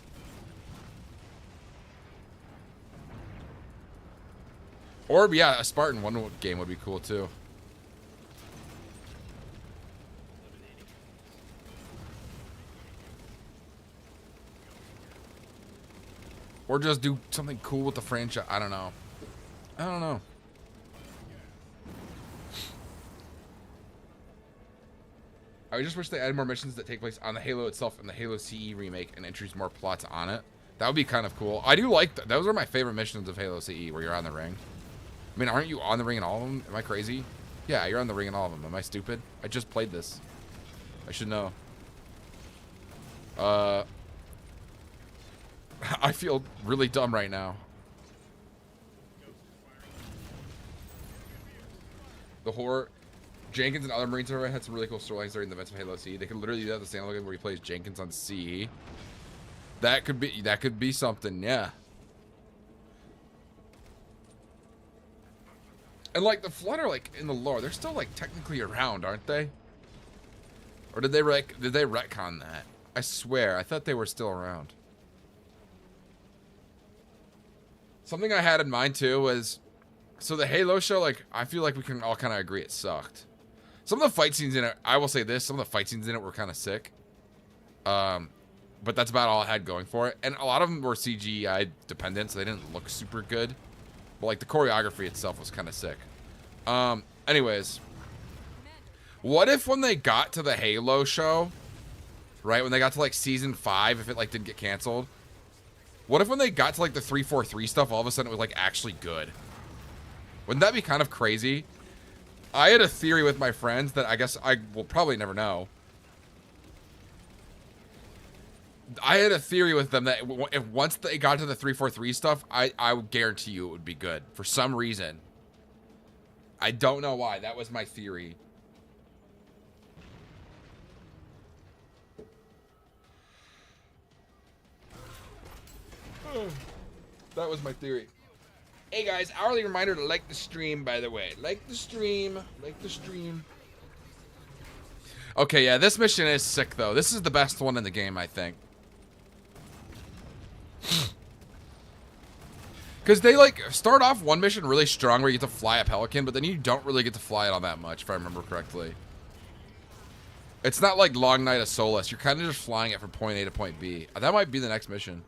Or yeah, a Spartan one game would be cool too. Or just do something cool with the franchise. I don't know. I don't know. I just wish they added more missions that take place on the Halo itself and the Halo CE remake and introduce more plots on it. That would be kind of cool. I do like those are my favorite missions of Halo CE, where you're on the ring. I mean, aren't you on the ring in all of them? Am I crazy? Yeah, you're on the ring in all of them. Am I stupid? I just played this. I should know. I feel really dumb right now. The horror. Jenkins and other Marines had some really cool storylines during the events of Halo CE. They could literally do that at the standalone game where he plays Jenkins on CE. That could be something, yeah. And like the Flood are like in the lore, they're still like technically around, aren't they? Or did they retcon that? I swear, I thought they were still around. Something I had in mind too was, so the Halo show, like, I feel like we can all kind of agree it sucked. Some of the fight scenes in it, I will say this, some of the fight scenes in it were kind of sick. But that's about all it had going for it. And a lot of them were CGI dependent, so they didn't look super good. But like the choreography itself was kind of sick. Anyways, what if when they got to the Halo show, right, when they got to like season 5, if it like didn't get canceled, what if when they got to like the 343 stuff, all of a sudden it was like actually good? Wouldn't that be kind of crazy? I had a theory with my friends that I guess I will probably never know. I had a theory with them that if once they got to the 343 stuff, I would guarantee you it would be good for some reason. I don't know why. That was my theory. That was my theory. Hey guys, hourly reminder to like the stream, by the way. Like the stream. Like the stream. Okay, yeah, this mission is sick, though. This is the best one in the game, I think. Because they, like, start off one mission really strong where you get to fly a Pelican, but then you don't really get to fly it all that much, if I remember correctly. It's not like Long Night of Solace. You're kind of just flying it from point A to point B. That might be the next mission.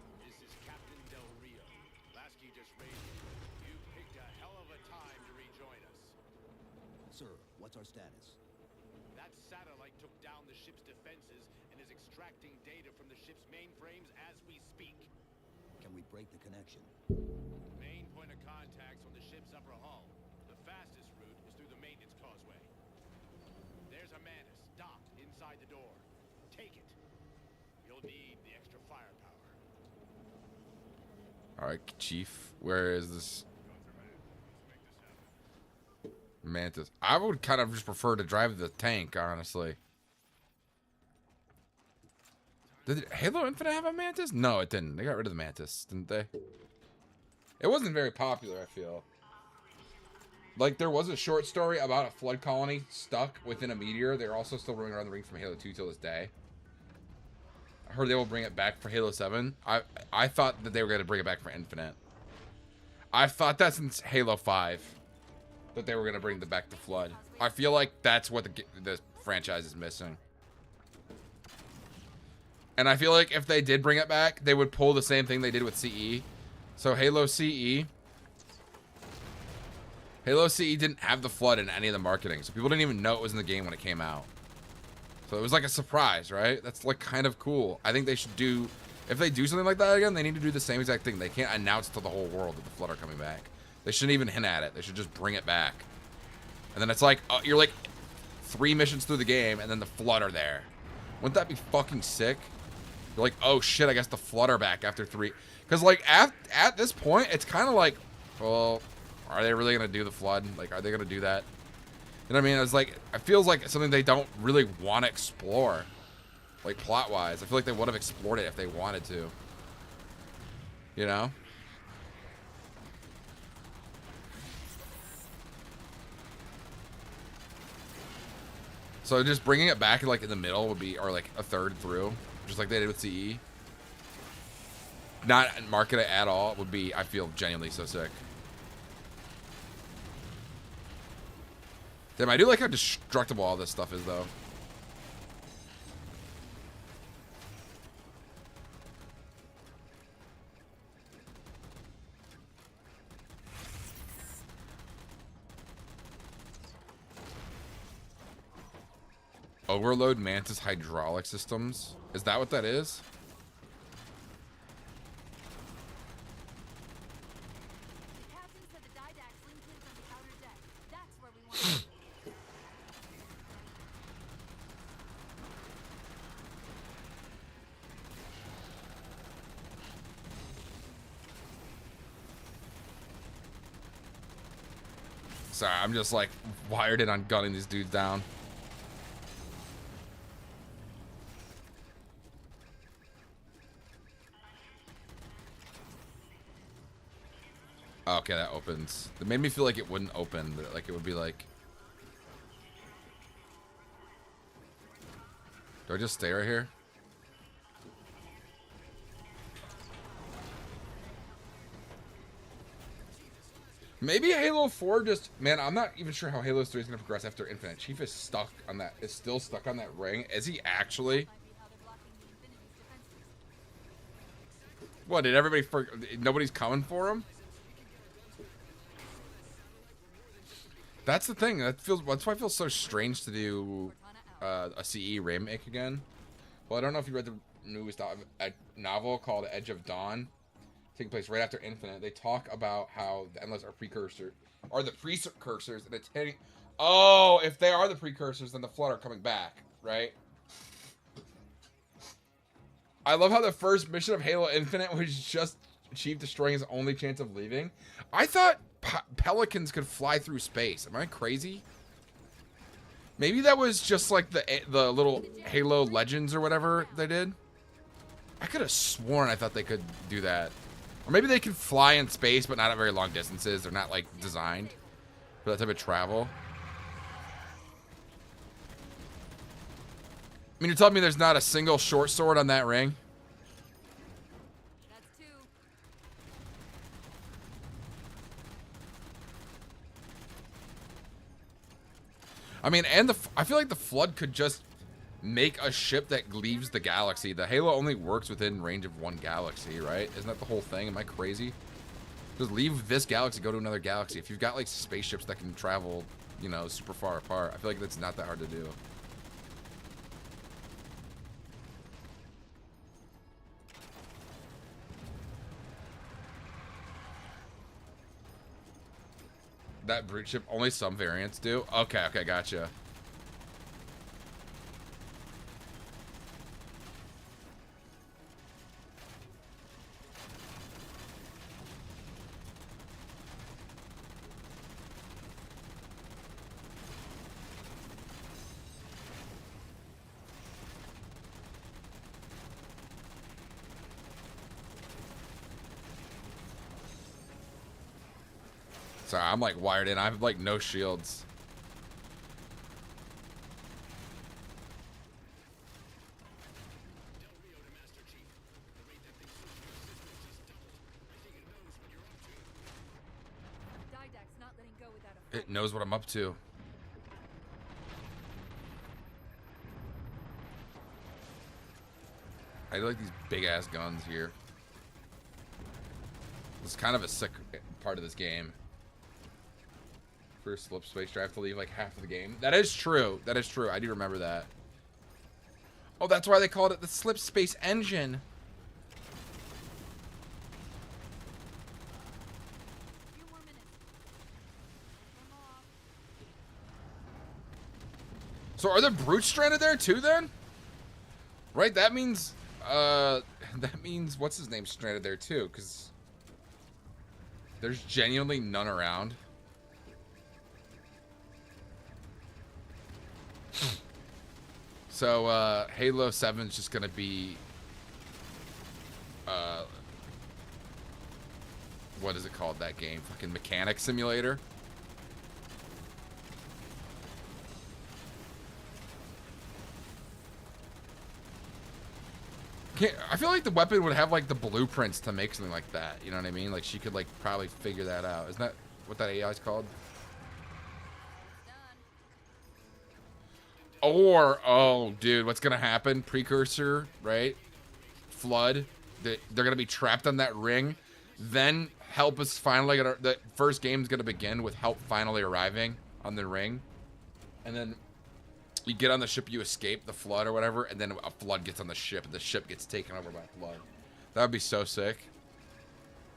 Sir, what's our status? That satellite took down the ship's defenses and is extracting data from the ship's mainframes as we speak. Can we break the connection? Main point of contact's on the ship's upper hull. The fastest route is through the maintenance causeway. There's a Mantis docked inside the door. Take it. You'll need the extra firepower. Alright, Chief. Where is this? Mantis. I would kind of just prefer to drive the tank, honestly. Did Halo Infinite have a Mantis? No, it didn't. They got rid of the Mantis, didn't they? It wasn't very popular, I feel. Like, there was a short story about a flood colony stuck within a meteor. They're also still running around the ring from Halo 2 till this day. I heard they will bring it back for Halo 7. I thought that they were going to bring it back for Infinite. I've thought that since Halo 5. That they were going to bring back the Flood. I feel like that's what the franchise is missing. And I feel like if they did bring it back, they would pull the same thing they did with CE. So Halo CE. Halo CE didn't have the Flood in any of the marketing. So people didn't even know it was in the game when it came out. So it was like a surprise, right? That's like kind of cool. I think they should do... If they do something like that again, they need to do the same exact thing. They can't announce to the whole world that the Flood are coming back. They shouldn't even hint at it. They should just bring it back. And then it's like, you're like 3 missions through the game, and then the Flood are there. Wouldn't that be fucking sick? You're like, oh shit, I guess the Flood are back after 3. Because like, at this point, it's kind of like, well, are they really gonna do the flood? Like, are they gonna do that? You know what I mean? It's like, it feels like something they don't really want to explore. Like, plot-wise. I feel like they would have explored it if they wanted to. You know? So just bringing it back, like, in the middle would be, or, like, a third through. Just like they did with CE. Not market it at all would be, I feel, genuinely so sick. Damn, I do like how destructible all this stuff is, though. Overload Mantis hydraulic systems. Is that what that is? The captain said the Didax linked in from the outer deck. That's where we want to be. Sorry, I'm just like wired in on gunning these dudes down. Okay, that opens. It made me feel like it wouldn't open, but like it would be like. Do I just stay right here? Maybe Halo 4 just, man, I'm not even sure how Halo 3 is going to progress after Infinite. Chief is stuck on that, is still stuck on that ring. Is he actually? Might be how they're blocking the Infinity's defenses. What, did everybody, nobody's coming for him? That's the thing, that's why it feels so strange to do a CE remake again. Well, I don't know if you read the newest novel called Edge of Dawn, taking place right after Infinite. They talk about how the Endless are precursors, and it's hitting. Oh, if they are the precursors, then the Flood are coming back, right? I love how the first mission of Halo Infinite was just Chief destroying his only chance of leaving. I thought Pelicans could fly through space. Am I crazy? Maybe that was just like the little Halo Legends or whatever they did. I could have sworn I thought they could do that. Or maybe they could fly in space, but not at very long distances. They're not, like, designed for that type of travel. I mean, you're telling me there's not a single short sword on that ring? That's two. I mean, and I feel like the Flood could just make a ship that leaves the galaxy. The Halo only works within range of one galaxy, right? Isn't that the whole thing? Am I crazy? Just leave this galaxy, go to another galaxy. If you've got like spaceships that can travel, you know, super far apart, I feel like that's not that hard to do. That brute ship, only some variants do? Okay, okay, gotcha. Sorry, I'm like wired in. I have like no shields. Didax not letting go without a fight. It knows what I'm up to. I like these big ass guns here. It's kind of a sick part of this game. For slip space drive to leave like half of the game. That is true. That is true. I do remember that. Oh, that's why they called it the slip space engine. Few more minutes. Come off. So are the brutes stranded there too then? Right, that means what's his name stranded there too, because There's genuinely none around. So, Halo 7 is just gonna be, what is it called, that game? Fucking Mechanic Simulator? I feel like the weapon would have, like, the blueprints to make something like that. You know what I mean? Like, she could, like, probably figure that out. Isn't that what that AI is called? Or, oh, dude, what's gonna happen? Precursor, right? Flood. They're gonna be trapped on that ring. Then help is finally gonna... The first game's gonna begin with help finally arriving on the ring. And then you get on the ship, you escape the flood or whatever, and then a flood gets on the ship, and the ship gets taken over by a flood. That would be so sick.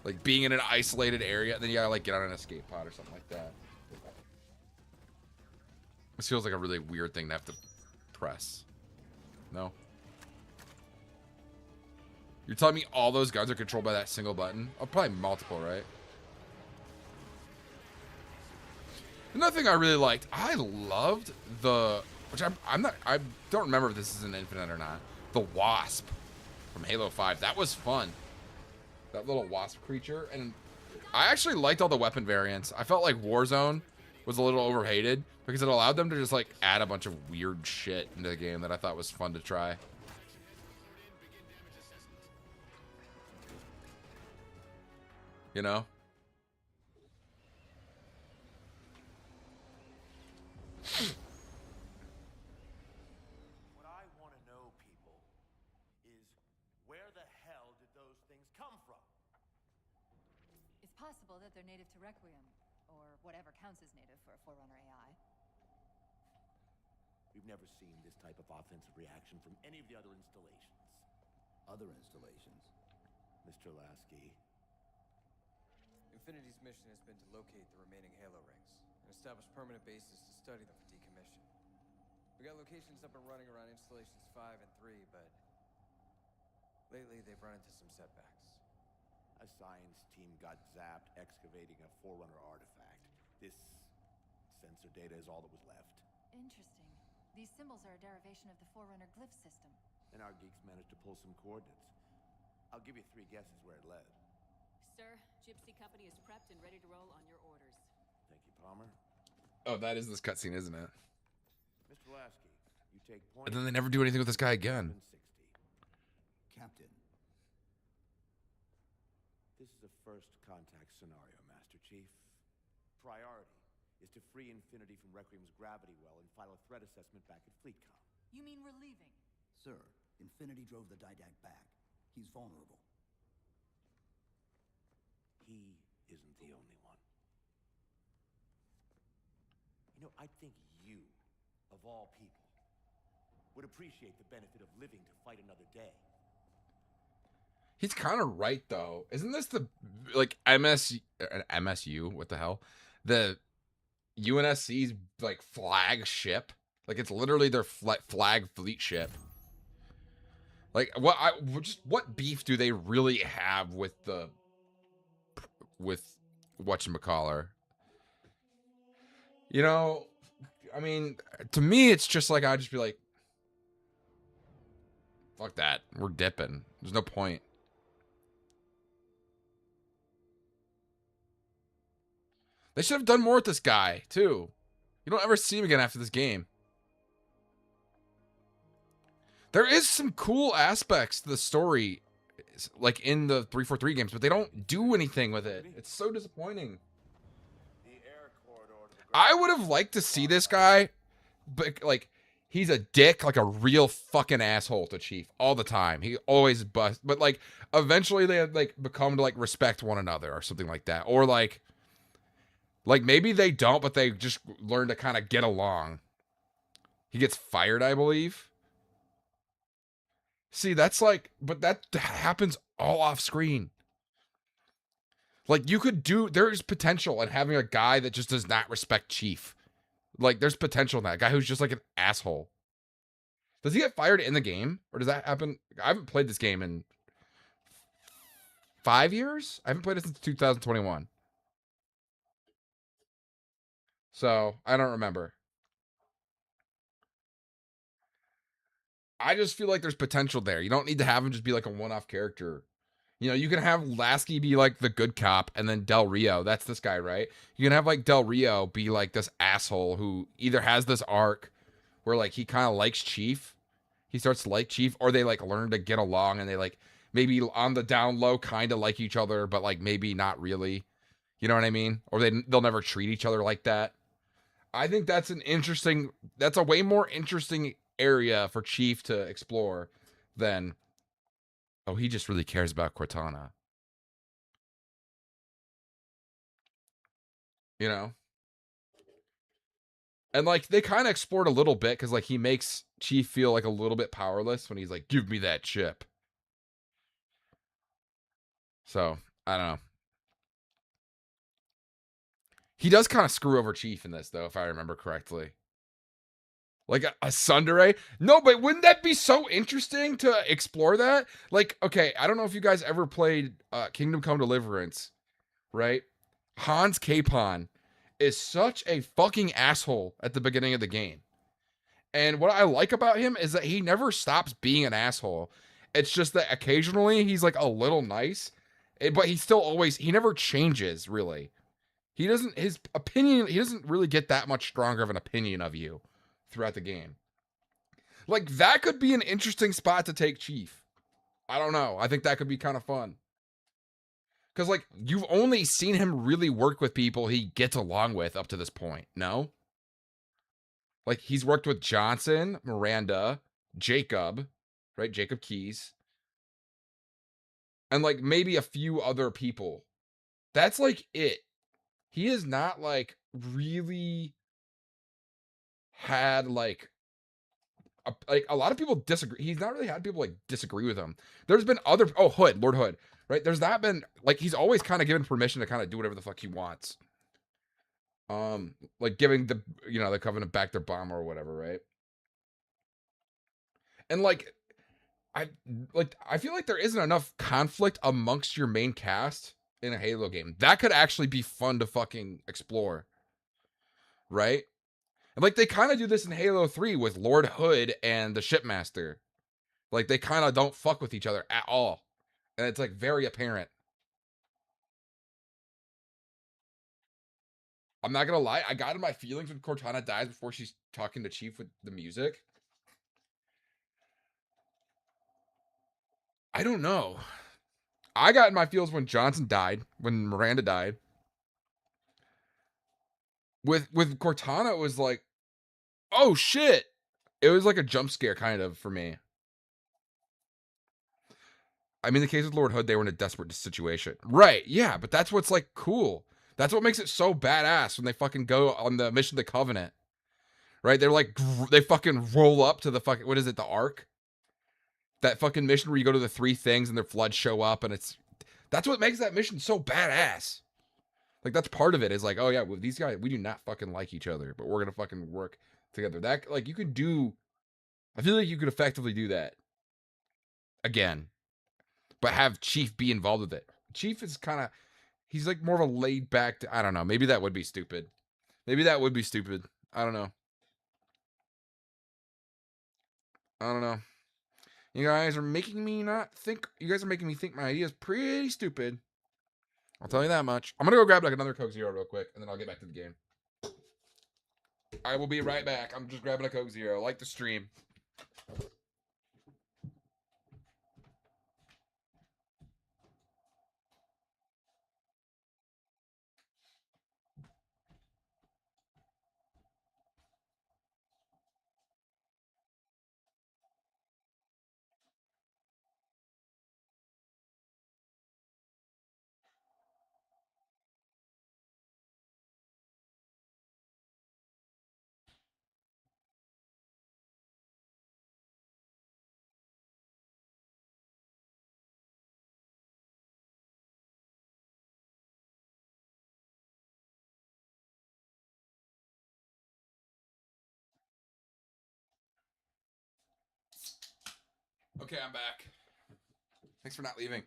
Like, being in an isolated area, and then you gotta, like, get on an escape pod or something like that. This feels like a really weird thing to have to press. No? You're telling me all those guns are controlled by that single button? Oh, probably multiple, right? Another thing I really liked, I loved the... Which I don't remember if this is an Infinite or not. The Wasp from Halo 5. That was fun. That little wasp creature. And I actually liked all the weapon variants. I felt like Warzone was a little overhated because it allowed them to just, like, add a bunch of weird shit into the game that I thought was fun to try. You know? What I want to know, people, is where the hell did those things come from? It's possible that they're native to Requiem, or whatever counts as native for a Forerunner AI. We've never seen this type of offensive reaction from any of the other installations. Other installations? Mr. Lasky. Infinity's mission has been to locate the remaining Halo rings and establish permanent bases to study them for decommission. We got locations up and running around installations 5 and 3, but lately they've run into some setbacks. A science team got zapped excavating a Forerunner artifact. This sensor data is all that was left. Interesting. These symbols are a derivation of the Forerunner glyph system. And our geeks managed to pull some coordinates. I'll give you 3 guesses where it led. Sir, Gypsy Company is prepped and ready to roll on your orders. Thank you, Palmer. Oh, that is this cutscene, isn't it? Mr. Lasky, you take point. And then they never do anything with this guy again. 760. Captain. This is a first contact scenario, Master Chief. Priority is to free Infinity from Requiem's gravity well and file a threat assessment back at FleetCom. You mean we're leaving? Sir, Infinity drove the Didac back. He's vulnerable. He isn't the only one. You know, I think you, of all people, would appreciate the benefit of living to fight another day. He's kind of right, though. Isn't this the, like, MSU? What the hell? The UNSC's, like, flagship? Like, it's literally their flag fleet ship. Like, what beef do they really have with whatchamacallit? You know, I mean, to me, it's just like, I'd just be like, fuck that. We're dipping. There's no point. They should have done more with this guy, too. You don't ever see him again after this game. There is some cool aspects to the story, like in the 343 games, but they don't do anything with it. It's so disappointing. I would have liked to see this guy, but, like, he's a dick, like a real fucking asshole to Chief all the time. He always busts, but, like, eventually they, like, become to, like, respect one another or something like that. Or, like maybe they don't, but they just learn to kind of get along. He gets fired, I believe. See, that's like, but that happens all off screen. Like, you could do, there's potential in having a guy that just does not respect Chief. Like, there's potential in that. A guy who's just like an asshole. Does he get fired in the game? Or does that happen? I haven't played this game in 5 years? I haven't played it since 2021. So I don't remember. I just feel like there's potential there. You don't need to have him just be like a one-off character. You know, you can have Lasky be like the good cop, and then Del Rio, that's this guy, right? You can have like Del Rio be like this asshole who either has this arc where like he kind of likes Chief, he starts to like Chief, or they like learn to get along and they like maybe on the down low kind of like each other, but like maybe not really. You know what I mean? Or they'll never treat each other like that. I think that's that's a way more interesting area for Chief to explore than, oh, he just really cares about Cortana. You know? And like they kind of explored a little bit because like he makes Chief feel like a little bit powerless when he's like, give me that chip. So I don't know. He does kind of screw over Chief in this though, if I remember correctly. Like a Sundere? No, but wouldn't that be so interesting to explore that? Like, okay, I don't know if you guys ever played Kingdom Come Deliverance, right? Hans Capon is such a fucking asshole at the beginning of the game. And what I like about him is that he never stops being an asshole. It's just that occasionally he's like a little nice, but he never changes really. His opinion, he doesn't really get that much stronger of an opinion of you throughout the game. Like that could be an interesting spot to take Chief. I don't know. I think that could be kind of fun. Because like you've only seen him really work with people he gets along with up to this point, no? Like he's worked with Johnson, Miranda, Jacob, right? Jacob Keys. And like maybe a few other people. That's like it. He is not like really had like a lot of people disagree. He's not really had people like disagree with him. There's been other Lord Hood, right? There's not been like he's always kind of given permission to kind of do whatever the fuck he wants. Like giving the Covenant back their bomb or whatever, right? And like I feel like there isn't enough conflict amongst your main cast in a Halo game. That could actually be fun to fucking explore. Right? And like they kind of do this in Halo 3 with Lord Hood and the Shipmaster. Like they kind of don't fuck with each other at all. And it's like very apparent. I'm not gonna lie, I got in my feelings when Cortana dies before she's talking to Chief with the music. I don't know. I got in my feels when Johnson died, when Miranda died. With Cortana, it was like, oh shit. It was like a jump scare kind of for me. I mean, the case with Lord Hood, they were in a desperate situation. Right, yeah, but that's what's like cool. That's what makes it so badass when they fucking go on the mission to Covenant. Right? They're like, they fucking roll up to the fucking, what is it, the Ark? That fucking mission where you go to the three things and their floods show up and that's what makes that mission so badass. Like, that's part of it is like, oh yeah, with these guys, we do not fucking like each other, but we're gonna fucking work together. That, like, I feel like you could effectively do that again, but have Chief be involved with it. Chief is kind of, he's like more of a laid back, I don't know. Maybe that would be stupid. I don't know. You guys are making me think my idea is pretty stupid. I'll tell you that much. I'm gonna go grab like another Coke Zero real quick, and then I'll get back to the game. I will be right back. I'm just grabbing a Coke Zero. Like the stream. Okay, I'm back. Thanks for not leaving.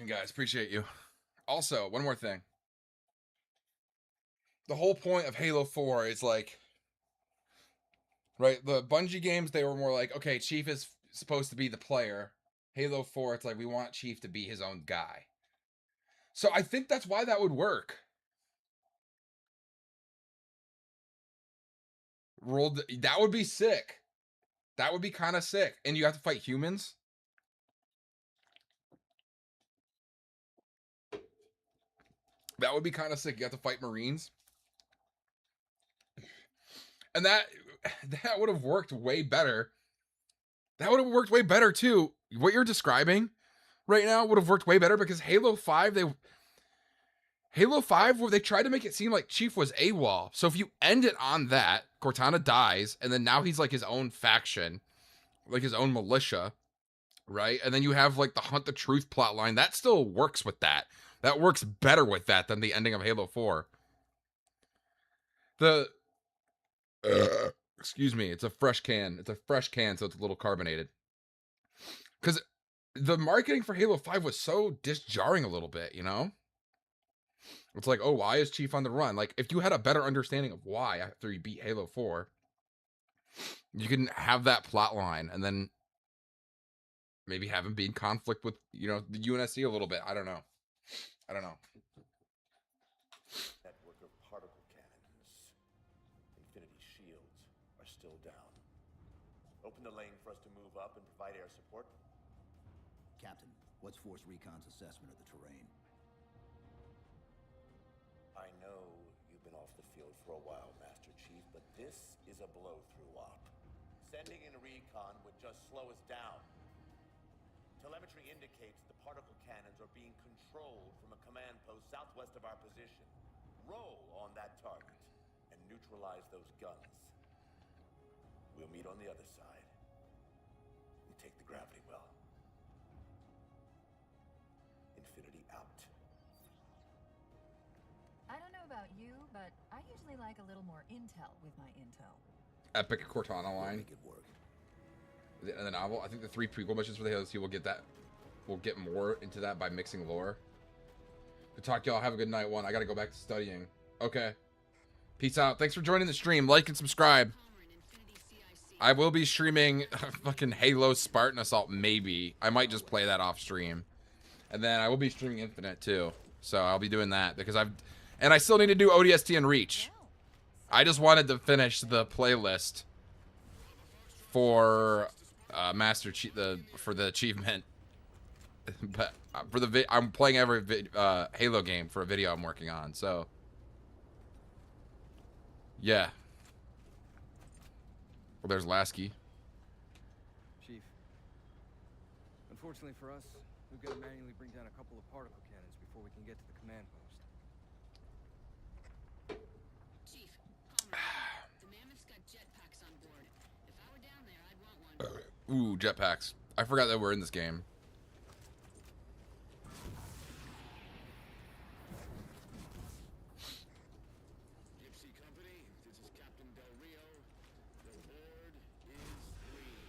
Guys. Appreciate you. Also, one more thing. the whole point of Halo 4 is like, right, the Bungie games, they were more like, okay, Chief is supposed to be the player. Halo 4, it's like we want Chief to be his own guy. So I think that's why that would work. That would be sick. That would be kind of sick. And you have to fight humans. That would be kind of sick. You have to fight Marines. And that would have worked way better. That would have worked way better too. What you're describing right now would have worked way better because Halo 5, where they tried to make it seem like Chief was AWOL. So if you end it on that, Cortana dies, and then now he's like his own faction, like his own militia, right? And then you have like the Hunt the Truth plotline. That still works with that. That works better with that than the ending of Halo 4. Excuse me, it's a fresh can. It's a fresh can, so it's a little carbonated. Because the marketing for Halo 5 was so disjarring a little bit, you know? It's like, oh, why is Chief on the run? Like, if you had a better understanding of why after you beat Halo 4, you can have that plot line and then maybe have him be in conflict with, you know, the UNSC a little bit. I don't know. Network of particle cannons. Infinity shields are still down. Open the lane for us to move up and provide air support. Captain, what's Force Recon's assessment of the terrain? I know you've been off the field for a while, Master Chief, but this is a blow-through op. Sending in a recon would just slow us down. Telemetry indicates the particle cannons are being controlled from a command post southwest of our position. Roll on that target and neutralize those guns. We'll meet on the other side and take the gravity well. Infinity out. I don't know about you, but I usually like a little more intel with my intel. Epic Cortana line. Make it work. In the novel, I think the 3 prequel missions for the Halo C will get that. We'll get more into that by mixing lore. Good talk, y'all. Have a good night, one. I gotta go back to studying. Okay. Peace out. Thanks for joining the stream. Like and subscribe. I will be streaming fucking Halo Spartan Assault, maybe. I might just play that off stream. And then I will be streaming Infinite too. So I'll be doing that because and I still need to do ODST and Reach. I just wanted to finish the playlist for Master Chief, for the achievement. But for I'm playing every Halo game for a video I'm working on. So yeah. Well, there's Lasky. Chief, unfortunately for us, we've got to manually bring down a couple of particle cannons before we can get to the command post. Chief, the Mammoth's got jetpacks on board. If I were down there, I'd want one. Ooh, jetpacks. I forgot that we're in this game. Gypsy Company, this is Captain Del Rio. The board is green.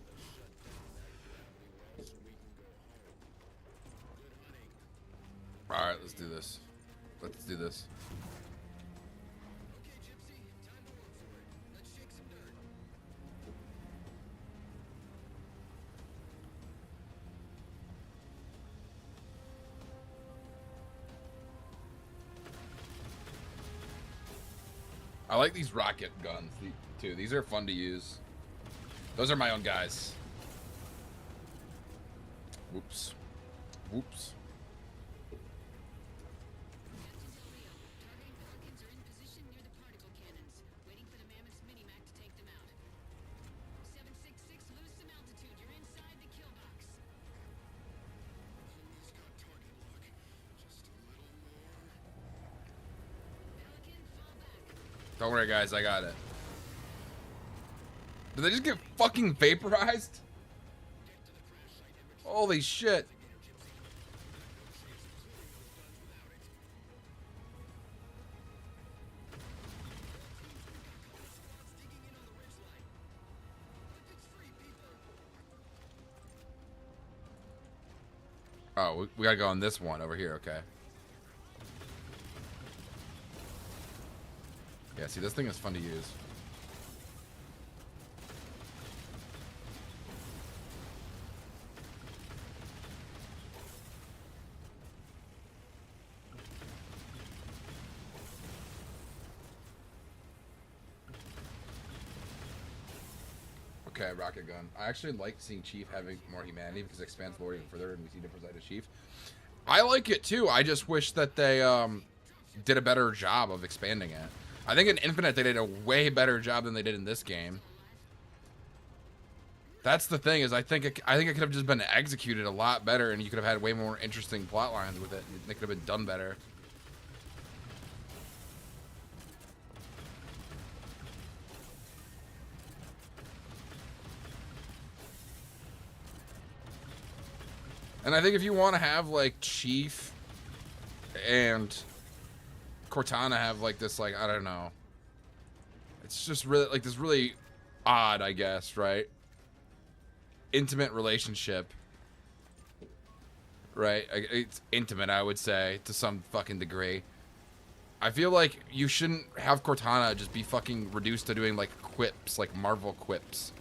Let's shut down that gravity well so we can go home. Good hunting. Alright, let's do this. Let's do this. Okay, Gypsy, time to work for it. Let's shake some dirt. I like these rocket guns too. These are fun to use. Those are my own guys. Whoops. Whoops. Captain Del Rio, targeting Pelicans are in position near the particle cannons, waiting for the Mammoth's minimac to take them out. 766, lose some altitude. You're inside the kill box. Almost got target lock. Just a little more. Pelican, fall back. Don't worry, guys. I got it. Did they just get fucking vaporized? Holy shit. Oh, we gotta go on this one over here, okay. see, this thing is fun to use. Okay, rocket gun. I actually like seeing Chief having more humanity because it expands lore even further and we see different sides of Chief. I like it too. I just wish that they did a better job of expanding it. I think in Infinite they did a way better job than they did in this game. That's the thing, is I think it could have just been executed a lot better, and you could have had way more interesting plot lines with it. It could have been done better. And I think if you want to have like Chief and Cortana have like this, like, I don't know, it's just really like this really odd, I guess, right? Intimate relationship, right? It's intimate, I would say, to some fucking degree. I feel like you shouldn't have Cortana just be fucking reduced to doing like quips, like Marvel quips.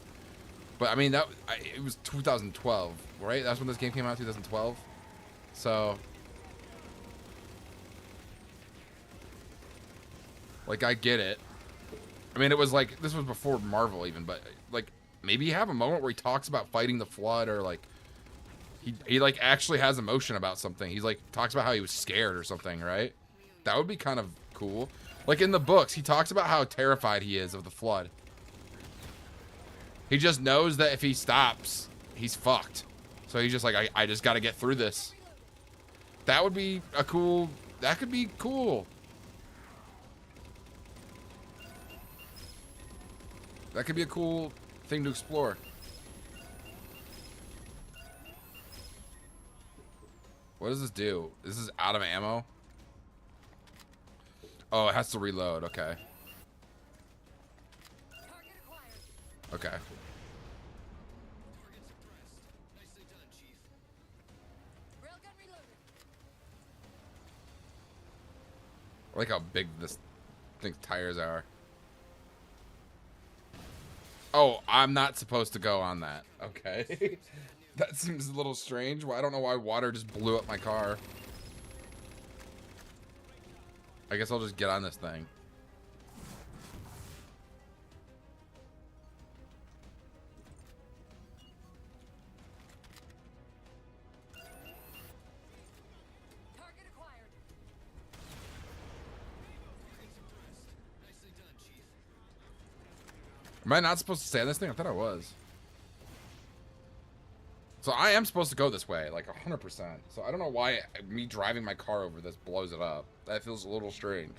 But I mean, it was 2012, right? That's when this game came out, 2012. So, like, I get it. I mean, it was like, this was before Marvel even, but like, maybe you have a moment where he talks about fighting the Flood, or like, he like actually has emotion about something. He's like, talks about how he was scared or something, right? That would be kind of cool. Like in the books, he talks about how terrified he is of the Flood. He just knows that if he stops, he's fucked. So he's just like, I just got to get through this. That would be a cool, that could be cool. That could be a cool thing to explore. What does this do? This is out of ammo? Oh, it has to reload. Okay. Okay. I like how big this thing's tires are. Oh, I'm not supposed to go on that. Okay. That seems a little strange. Well, I don't know why water just blew up my car. I guess I'll just get on this thing. Am I not supposed to stay on this thing? I thought I was. So I am supposed to go this way, like 100%. So I don't know why me driving my car over this blows it up. That feels a little strange.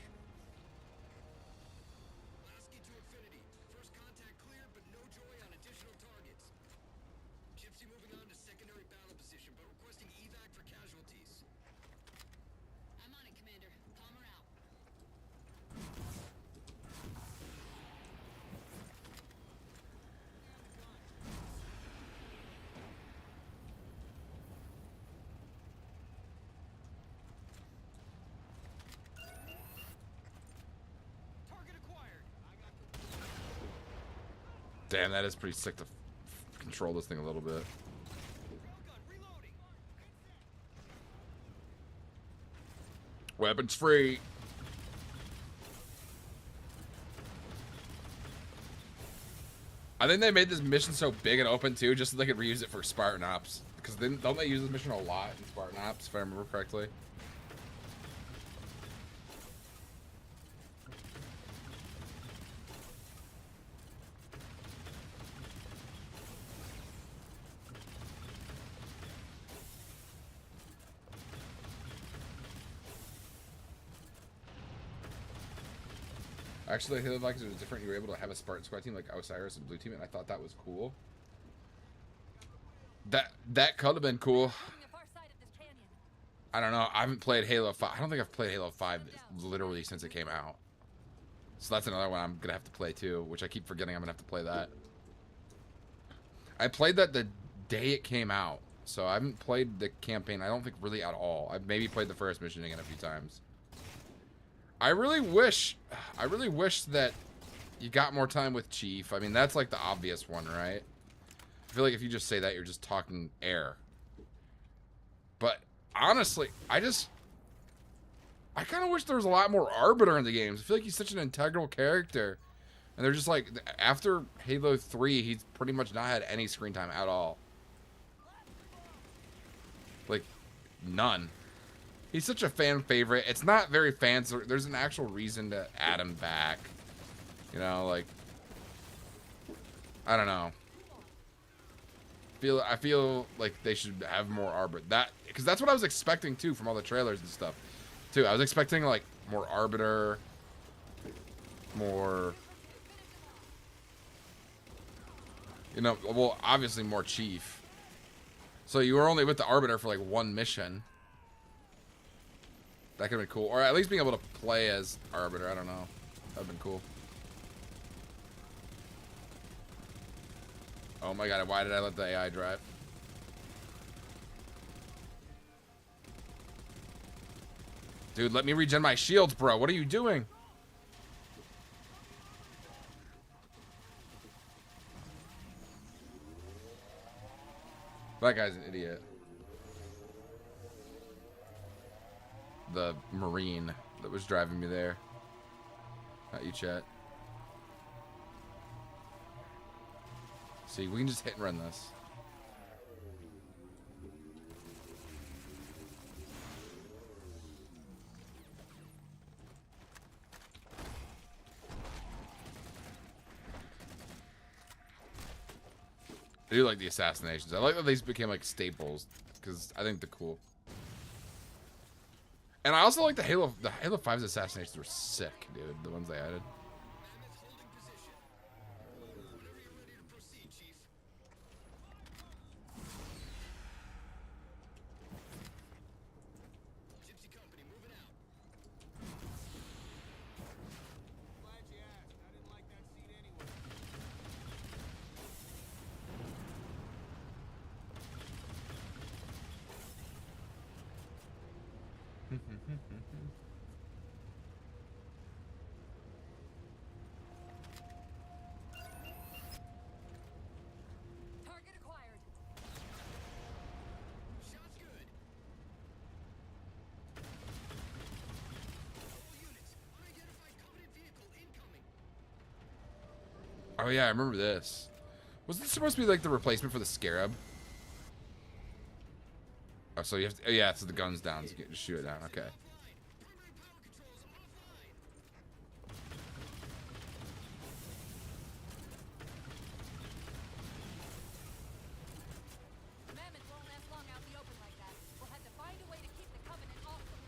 I'm on it, Commander. Palmer out. Damn, that is pretty sick to control this thing a little bit. Weapons free. I think they made this mission so big and open too, just so they could reuse it for Spartan Ops. Because don't they use this mission a lot in Spartan Ops, if I remember correctly? Actually, Halo Vikings was different. You were able to have a Spartan squad team like Osiris and Blue Team, and I thought that was cool. That could have been cool. I don't know. I haven't played Halo 5. I don't think I've played Halo 5 literally since it came out. So that's another one I'm going to have to play too, which I keep forgetting I'm going to have to play that. I played that the day it came out, so I haven't played the campaign, I don't think, really at all. I've maybe played the first mission again a few times. I really wish that you got more time with Chief. I mean, that's like the obvious one, right? I feel like if you just say that, you're just talking air. But honestly, I kind of wish there was a lot more Arbiter in the games. I feel like he's such an integral character. And they're just like, after Halo 3, he's pretty much not had any screen time at all. Like, none. He's such a fan favorite. It's not very fan, so there's an actual reason to add him back. You know, like, I don't know. I feel like they should have more Arbiter. Because that's what I was expecting too from all the trailers and stuff. Too, I was expecting like more Arbiter, more, you know, well, obviously more Chief. So you were only with the Arbiter for like one mission. That could have been cool, or at least being able to play as Arbiter. I don't know. That'd been cool. Oh my god, why did I let the AI drive? Dude, let me regen my shields, bro. What are you doing? That guy's an idiot. The Marine that was driving me there. Not you, chat. See, we can just hit and run this. I do like the assassinations. I like that these became like staples because I think they're cool. And I also like the Halo 5's assassinations were sick, dude. The ones they added. Target acquired. Shots good. All units, unidentified Covenant vehicle incoming. Oh yeah, I remember this. Was this supposed to be like the replacement for the Scarab? Oh, so you have to, oh yeah, so the gun's down, so you can just shoot it down. Okay. Primary power controls offline. Mammoth won't last long out in the open like that. We'll have to find a way to keep the Covenant off them.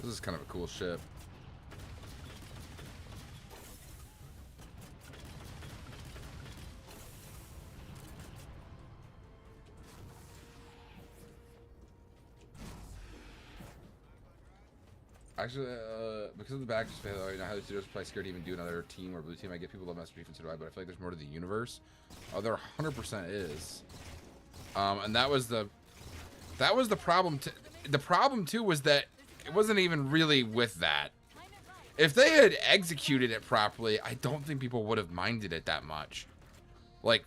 This is kind of a cool ship. Actually, because of the back just failure, you know how the studios play scared to even do another team or blue team. I get people love Master Chief and so do I, but I feel like there's more to the universe. Oh, there 100% is. And that was the problem. The problem too was that it wasn't even really with that. If they had executed it properly, I don't think people would have minded it that much. Like,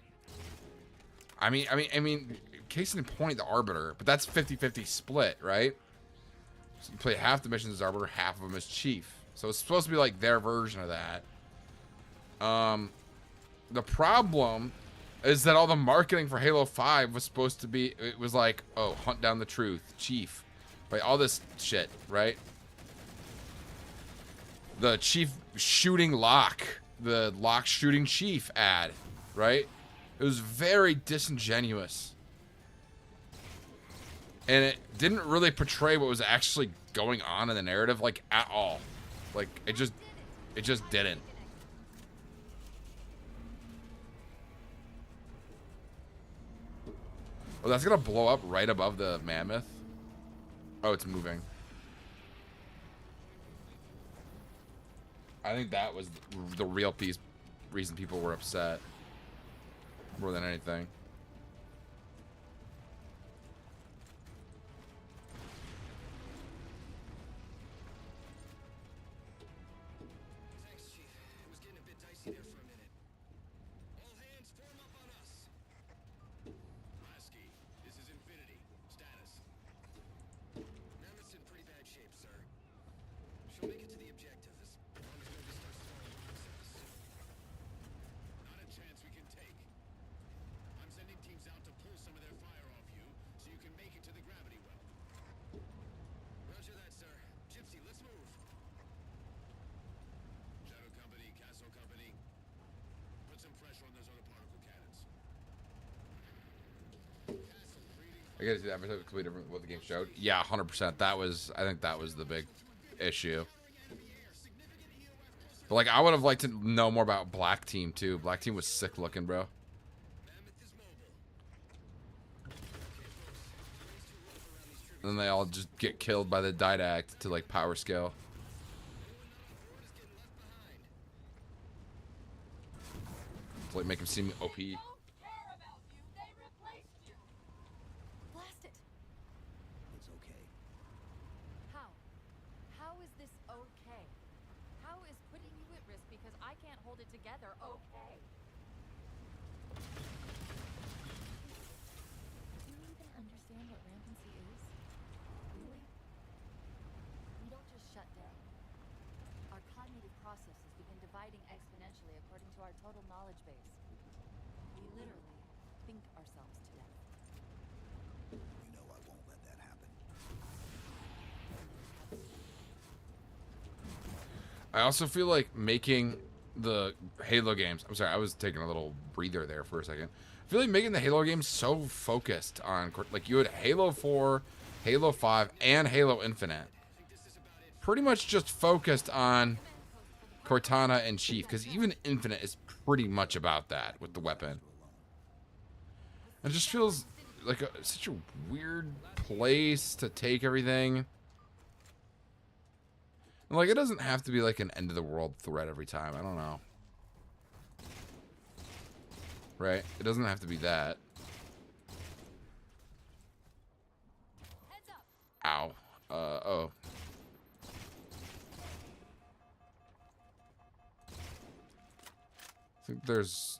I mean, case in point, the Arbiter, but that's 50-50 split, right? So you play half the missions as Arbiter, half of them as Chief. So it's supposed to be like their version of that. The problem is that all the marketing for Halo 5 was supposed to be, it was like, oh, hunt down the truth, Chief. Right, all this shit, right? The Chief shooting Locke, the Locke shooting Chief ad, right? It was very disingenuous. And it didn't really portray what was actually going on in the narrative, like, at all. Like, it just didn't. Oh, that's gonna blow up right above the Mammoth. Oh, it's moving. I think that was the real reason people were upset. more than anything. Thanks, Chief. It was getting a bit dicey there for a minute. All hands form up on us. Lasky, this is Infinity. Status. Mammoth's in pretty bad shape, sir. She'll make it to the objective as long as nobody starts throwing rocks at us. Not a chance we can take. I'm sending teams out to pull some of their fire off you so you can make it to the gravity well. Roger that, sir. Gypsy, let's move. Shadow Company, Castle Company, put some pressure on those other particle cannons. Castle, reading. I gotta see that episode completely different what the game showed. Yeah, 100%. That was, I think that was the big issue. But like, I would have liked to know more about Black Team too. Black Team was sick looking, bro. Mammoth is mobile. And then they all just get killed by the Didact to like power scale. To like make him seem OP. They don't care about you. They replaced you. Blast it. It's okay. How? How is this okay? How is putting you at risk because I can't hold it together okay? Do you even understand what rampancy is? Really? We don't just shut down. Our cognitive processes begin dividing exponentially according to our total knowledge base. We literally think ourselves to death. You know I won't let that happen. I also feel like making the Halo games. I'm sorry, I was taking a little breather there for a second. I feel like making the Halo games so focused on, like, you had Halo 4, Halo 5, and Halo Infinite. Pretty much just focused on Cortana and Chief, because even Infinite is pretty much about that with the weapon. It just feels like such a weird place to take everything. And like, it doesn't have to be like an end of the world threat every time. I don't know. Right? It doesn't have to be that. Heads up. Ow. Oh. I think there's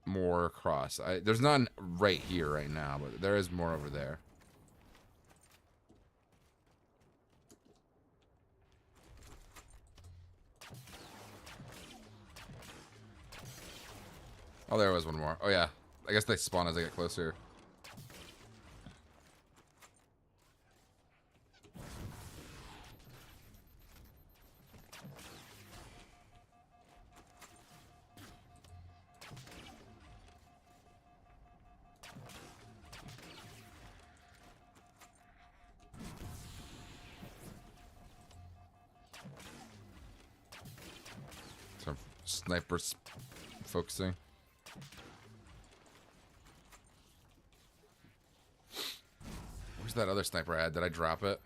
more across. There's none right here right now, but there is more over there. Oh, there was one more. Oh, yeah. I guess they spawn as I get closer. Some snipers focusing. Where's that other sniper I had? Did I drop it?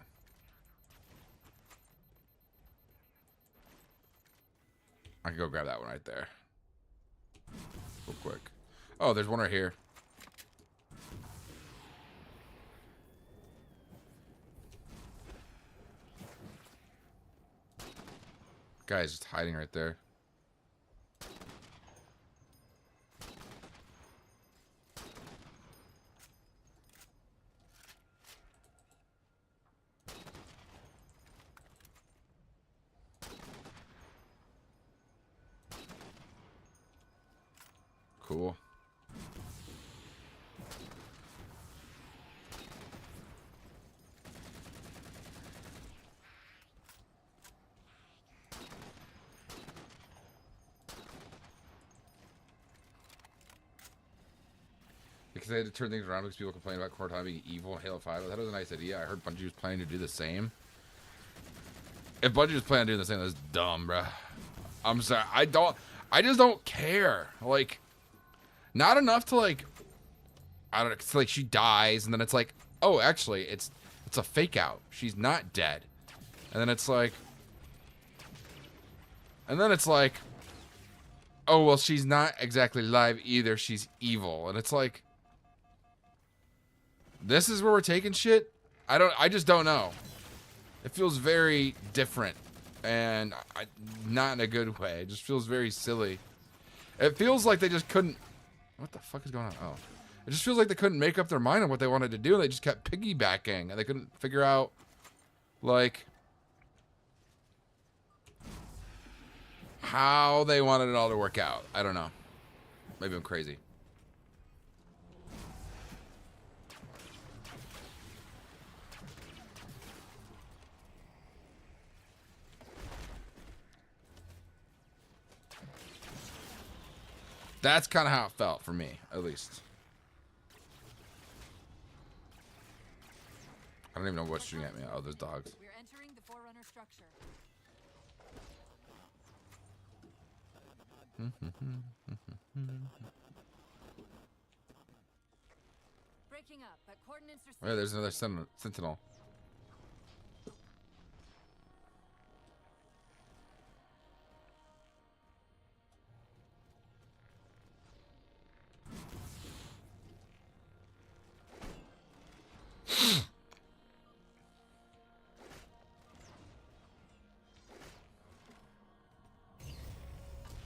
I can go grab that one right there. Real quick. Oh, there's one right here. Guy's just hiding right there. Cool. Because they had to turn things around because people complain about Cortana being evil in Halo 5. That was a nice idea. I heard Bungie was planning to do the same. If Bungie was planning on doing the same, that's dumb, bruh. I'm sorry. I just don't care. Like, not enough to, like, I don't know, it's like she dies, and then it's like, oh, actually, it's a fake out. She's not dead. And then it's like, oh, well, she's not exactly live either. She's evil. And it's like, this is where we're taking shit? I just don't know. It feels very different and not in a good way. It just feels very silly. It feels like they just couldn't, what the fuck is going on? Oh, it just feels like they couldn't make up their mind on what they wanted to do. They just kept piggybacking and they couldn't figure out, like, how they wanted it all to work out. I don't know. Maybe I'm crazy. That's kind of how it felt for me, at least. I don't even know what's shooting at me. Oh, there's dogs. We're entering the Forerunner structure. Breaking up, but coordinates received. Oh, yeah, there's another sentinel.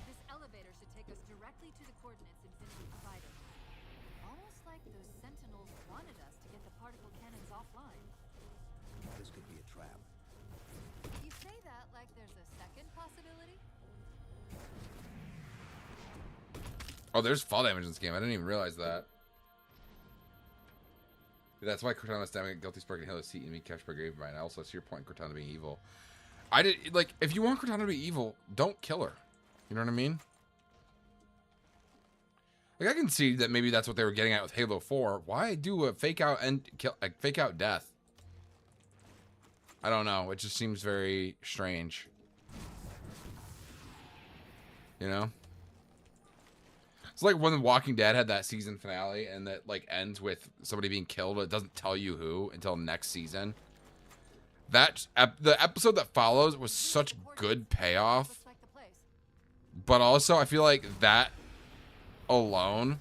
This elevator should take us directly to the coordinates Infinity provided. Almost like those sentinels wanted us to get the particle cannons offline. This could be a trap. You say that like there's a second possibility? Oh, there's fall damage in this game. I didn't even realize that. That's why Cortana's stabbing at guilty spark and Halo seat and me captured by Gravemind. I also see your point, Cortana being evil. I did, like, if you want Cortana to be evil, don't kill her. You know what I mean? Like, I can see that maybe that's what they were getting at with Halo 4. Why do a fake out and kill, like, fake out death? I don't know. It just seems very strange. You know? It's like when The Walking Dead had that season finale and that like ends with somebody being killed, but it doesn't tell you who until next season. The episode that follows was such good payoff. But also I feel like that alone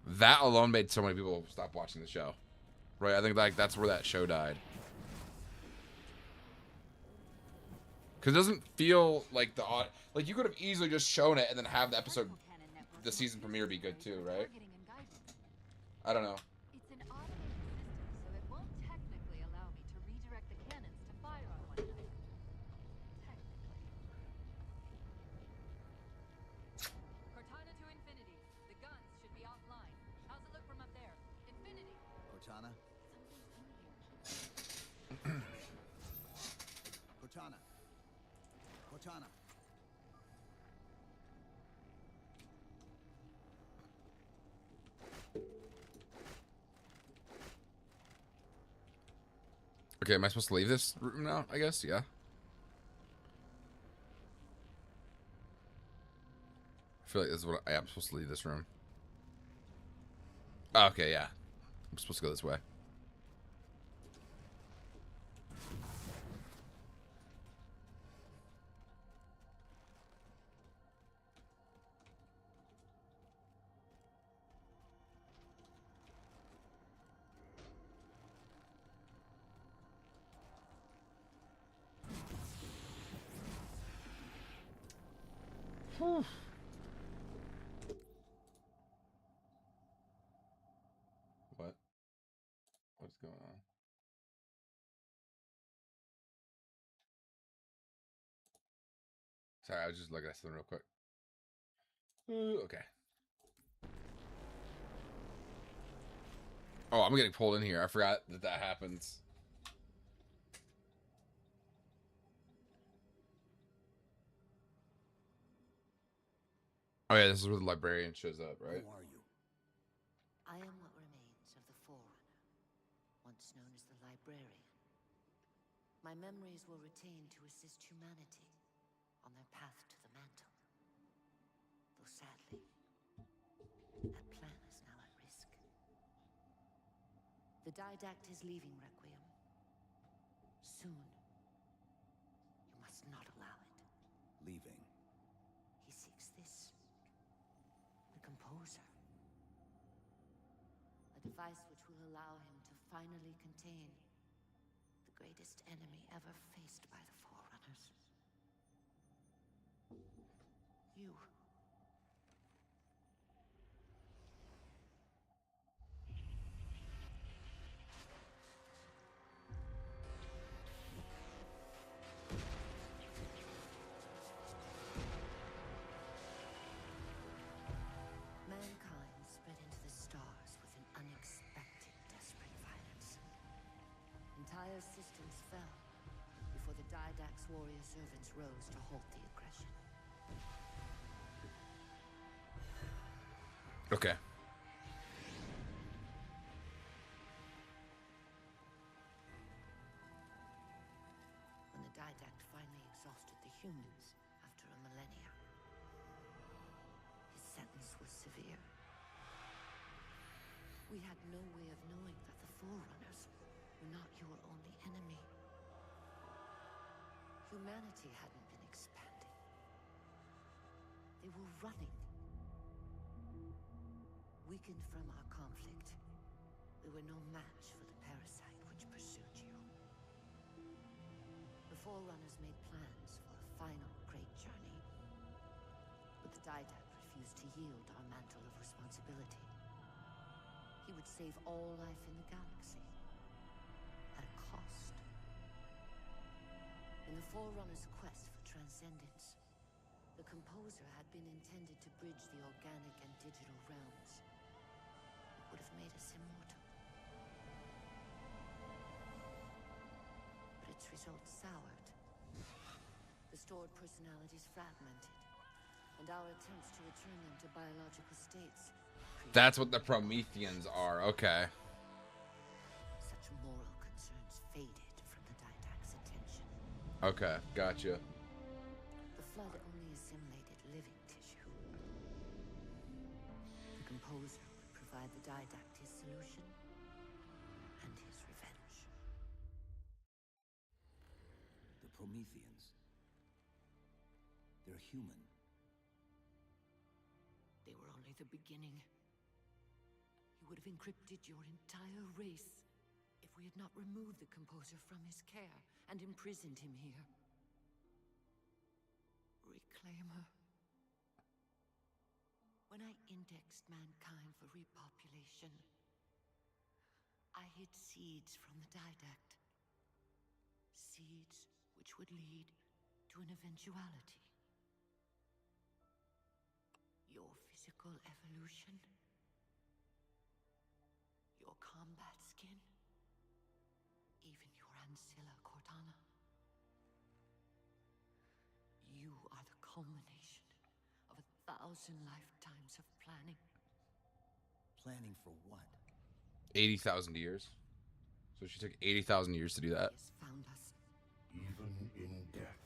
made so many people stop watching the show. Right? I think like that's where that show died. Cuz it doesn't feel like like you could have easily just shown it and then have the episode, the season premiere be good too, right? I don't know. It's an automated system, so it won't technically allow me to redirect the cannons to fire on one another. Technically. Cortana to Infinity. The guns should be offline. How's it look from up there? Infinity. Cortana? Something's in here. Cortana. Cortana. Okay, am I supposed to leave this room now? I guess, yeah. I feel like this is what I am supposed to leave this room. Oh, okay, yeah. I'm supposed to go this way. What? What's going on? Sorry, I was just looking at something real quick. Okay. Oh, I'm getting pulled in here. I forgot that happens. Oh yeah, this is where the librarian shows up, right? Who are you? I am what remains of the Forerunner, once known as the Librarian. My memories were retained to assist humanity on their path to the mantle. Though sadly, that plan is now at risk. The Didact is leaving Requiem. Soon. You must not allow it. Leaving. He seeks device which will allow him to finally contain the greatest enemy ever faced by the Forerunners. You. Mankind spread into the stars with an unexpected, desperate violence. Entire systems fell before the Didact's warrior servants rose to halt the aggression. Okay. When the Didact finally exhausted the humans after a millennia, his sentence was severe. We had no way of knowing that the Forerunners were not your only enemy. Humanity hadn't been expanding. They were running. Weakened from our conflict, we were no match for the parasite which pursued you. The Forerunners made plans for a final great journey, but the Didact refused to yield our mantle of responsibility. He would save all life in the galaxy, at a cost. In the Forerunners' quest for transcendence, the Composer had been intended to bridge the organic and digital realms. It would have made us immortal. But its results soured. The stored personalities fragmented, and our attempts to return them to biological states. That's what the Prometheans are. Okay. Such moral concerns faded from the Didact's attention. Okay, gotcha. The flood only assimilated living tissue. The Composer would provide the Didact his solution and his revenge. The Prometheans. They're human. They were only the beginning. He would have encrypted your entire race if we had not removed the Composer from his care and imprisoned him here. Reclaimer. When I indexed mankind for repopulation, I hid seeds from the Didact. Seeds which would lead to an eventuality. Your physical evolution. Your combat skin. Even your ancilla Cortana. You are the culmination of 1,000 lifetimes of planning. Planning for what? 80,000 years. So she took 80,000 years to do that. He has found us. Even in death,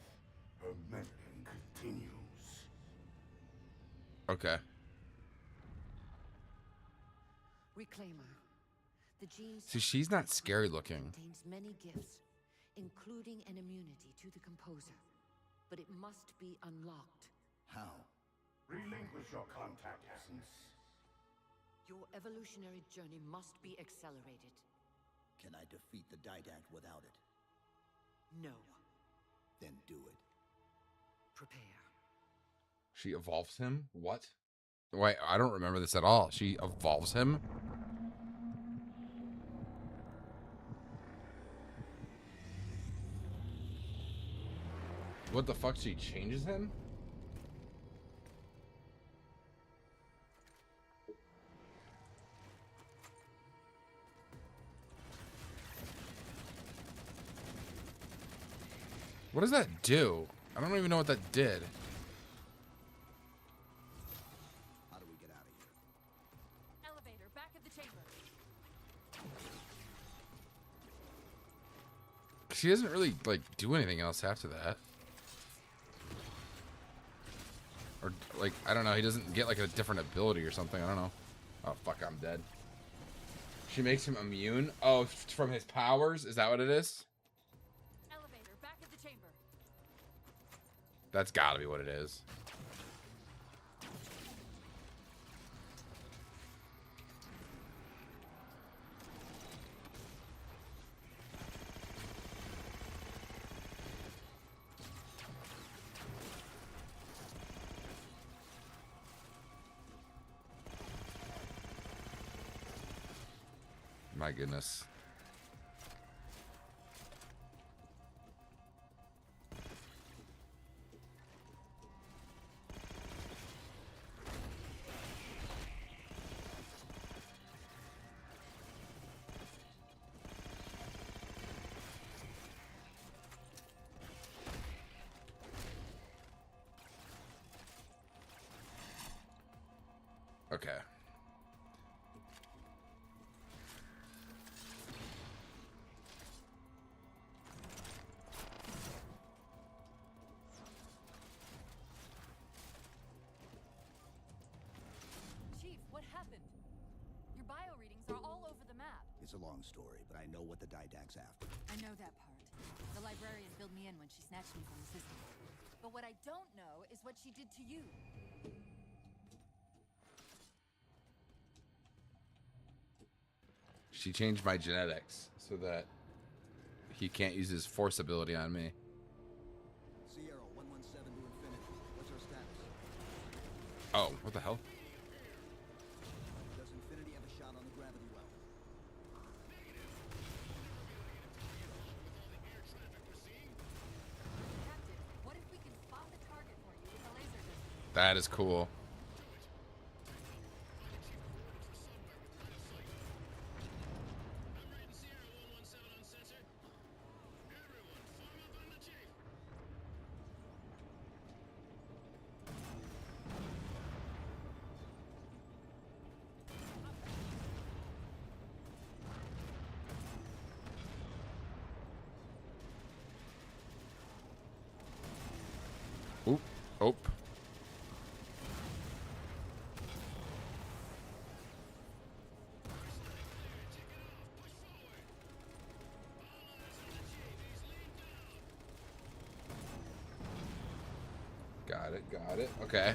her meddling continues. Okay. Reclaimer. The genes. See, she's not scary looking. Contains many gifts, including an immunity to the Composer. But it must be unlocked. How? Relinquish your contact essence. Your evolutionary journey must be accelerated. Can I defeat the Didact without it? No. Then do it. Prepare. She evolves him? What? Wait, I don't remember this at all. She evolves him? What the fuck? She changes him? What does that do? I don't even know what that did. How do we get out of here? Elevator, back of the chamber. She doesn't really, like, do anything else after that. Or, like, I don't know. He doesn't get, like, a different ability or something. I don't know. Oh, fuck, I'm dead. She makes him immune? Oh, from his powers? Is that what it is? Elevator, back of the chamber. That's gotta be what it is. My goodness. Okay. Chief, what happened? Your bio readings are all over the map. It's a long story, but I know what the Didact's after. I know that part. The librarian filled me in when she snatched me from the system. But what I don't know is what she did to you. She changed my genetics so that he can't use his force ability on me. Sierra 117 to infinity. What's our status? Oh, what the hell? Does Infinity have a shot on the gravity well? Captain, what if we can spot the target for you with a laser distance? That is cool. Oop. Oop. Got it, got it. Okay.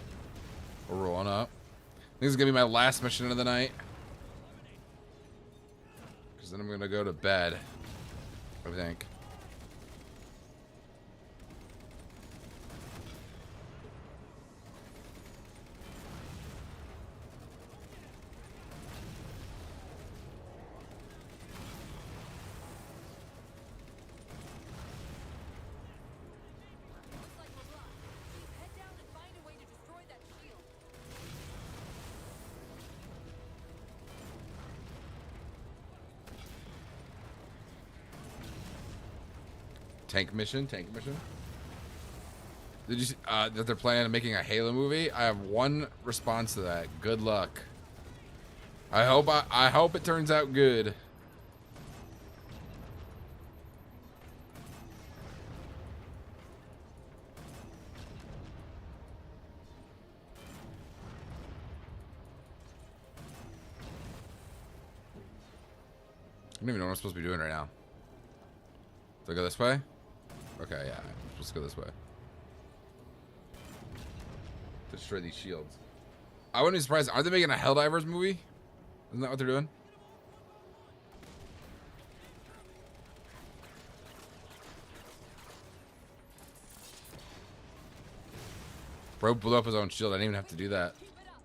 We're rolling up. This is gonna be my last mission of the night. Because then I'm gonna go to bed, I think. Looks like we're blocked. Chief, head down and find a way to destroy that shield. Tank mission, tank mission. Did you see that they're planning on making a Halo movie? I have one response to that. Good luck. I hope it turns out good. I don't even know what I'm supposed to be doing right now. Do I go this way? Okay, yeah, I'm supposed to go this way. Destroy these shields. I wouldn't be surprised. Aren't they making a Helldivers movie? Isn't that what they're doing? Bro blew up his own shield. I didn't even have to do that. Keep it up.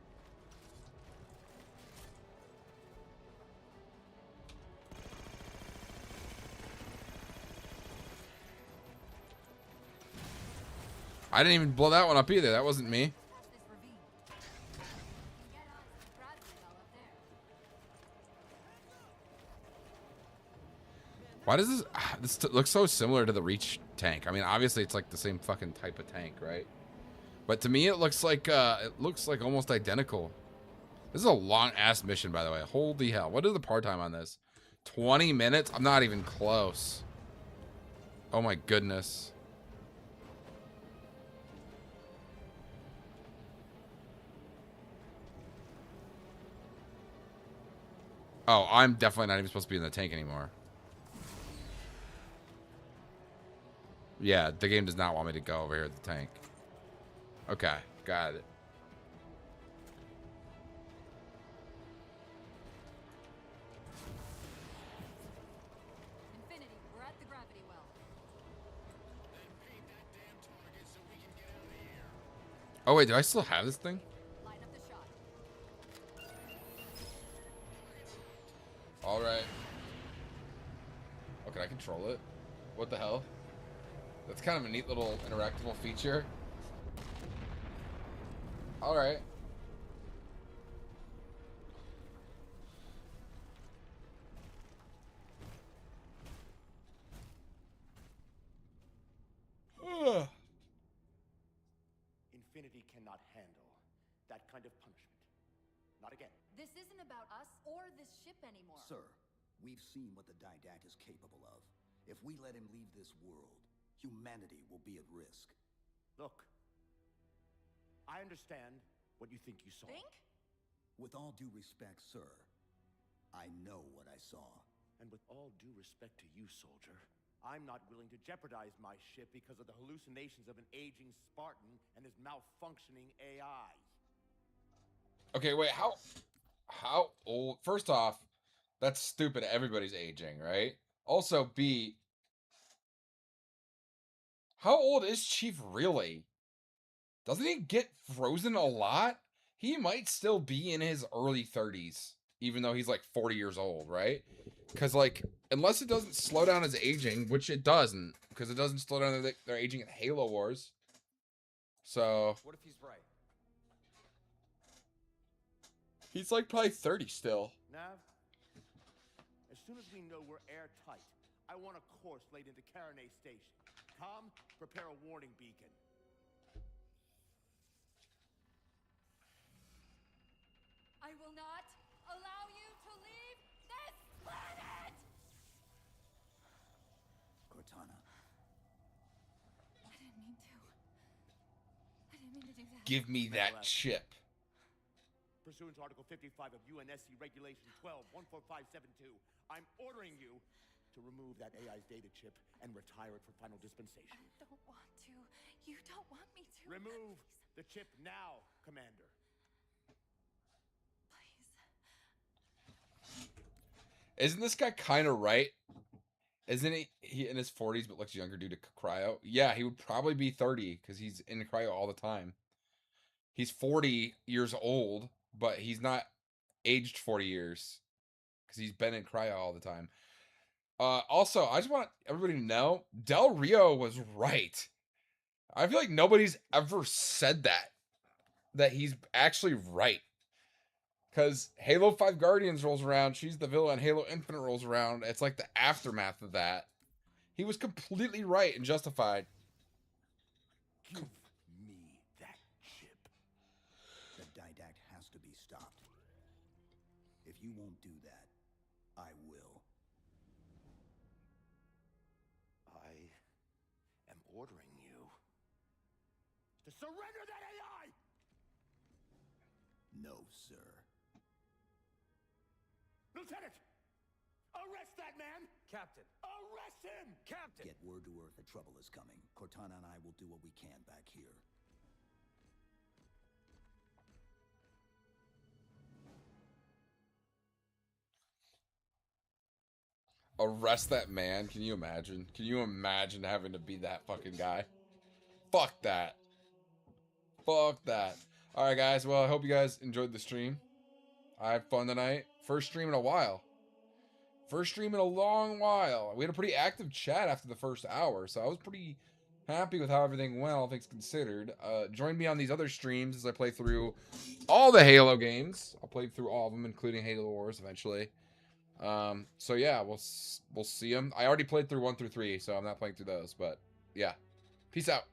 I didn't even blow that one up either. That wasn't me. Catch this ravine. You can get onto the gravity well up there. Why does this... This looks so similar to the Reach tank. I mean, obviously it's like the same fucking type of tank, right? But to me, it looks like almost identical. This is a long-ass mission, by the way. Holy hell. What is the part time on this? 20 minutes? I'm not even close. Oh my goodness. Oh, I'm definitely not even supposed to be in the tank anymore. Yeah, the game does not want me to go over here at the tank. Okay, got it. Infinity, we're at the gravity well. Oh wait, do I still have this thing? Line up the shot. All right. Oh, can I control it? What the hell? That's kind of a neat little interactable feature. Alright. Infinity cannot handle that kind of punishment. Not again. This isn't about us or this ship anymore. Sir, we've seen what the Didact is capable of. If we let him leave this world, humanity will be at risk. Look, I understand what you think you saw. Think? With all due respect, sir, I know what I saw. And with all due respect to you, soldier, I'm not willing to jeopardize my ship because of the hallucinations of an aging Spartan and his malfunctioning AI. Okay, wait, how old? First off, that's stupid. Everybody's aging, right? Also, B, how old is Chief really? Doesn't he get frozen a lot? He might still be in his early 30s, even though he's like 40 years old, right? Because, like, unless it doesn't slow down his aging, which it doesn't, because it doesn't slow down their aging in Halo Wars. So, What if he's right? he's like probably 30 still. Nav, as soon as we know we're airtight, I want a course laid into Caranay Station. Com, prepare a warning beacon. I will not allow you to leave this planet! Cortana, I didn't mean to. I didn't mean to do that. Give me that chip. Pursuant to Article 55 of UNSC Regulation 12-14572, I'm ordering you to remove that AI's data chip and retire it for final dispensation. I don't want to. You don't want me to. Remove the chip now, Commander. Isn't this guy kind of right? Isn't he in his 40s but looks younger due to cryo? Yeah, he would probably be 30 because he's in cryo all the time. He's 40 years old, but he's not aged 40 years because he's been in cryo all the time. Also, I just want everybody to know, Del Rio was right. I feel like nobody's ever said that he's actually right. Because Halo 5 Guardians rolls around, she's the villain, Halo Infinite rolls around, it's like the aftermath of that. He was completely right and justified. Give me that chip. the Didact has to be stopped. If you won't do that, I will. I am ordering you to surrender that AI! No, sir. Lieutenant! Arrest that man! Captain! Arrest him! Captain! Get word to Earth that trouble is coming. Cortana and I will do what we can back here. Arrest that man. Can you imagine? Can you imagine having to be that fucking guy? Fuck that. Fuck that. Alright, guys. Well, I hope you guys enjoyed the stream. I had fun tonight. First stream in a while. First stream in a long while. We had a pretty active chat after the first hour, so I was pretty happy with how everything went, all things considered. Join me on these other streams as I play through all the Halo games. I'll play through all of them, including Halo Wars eventually. So yeah, we'll see them. I already played through 1 through 3, so I'm not playing through those, but yeah. Peace out.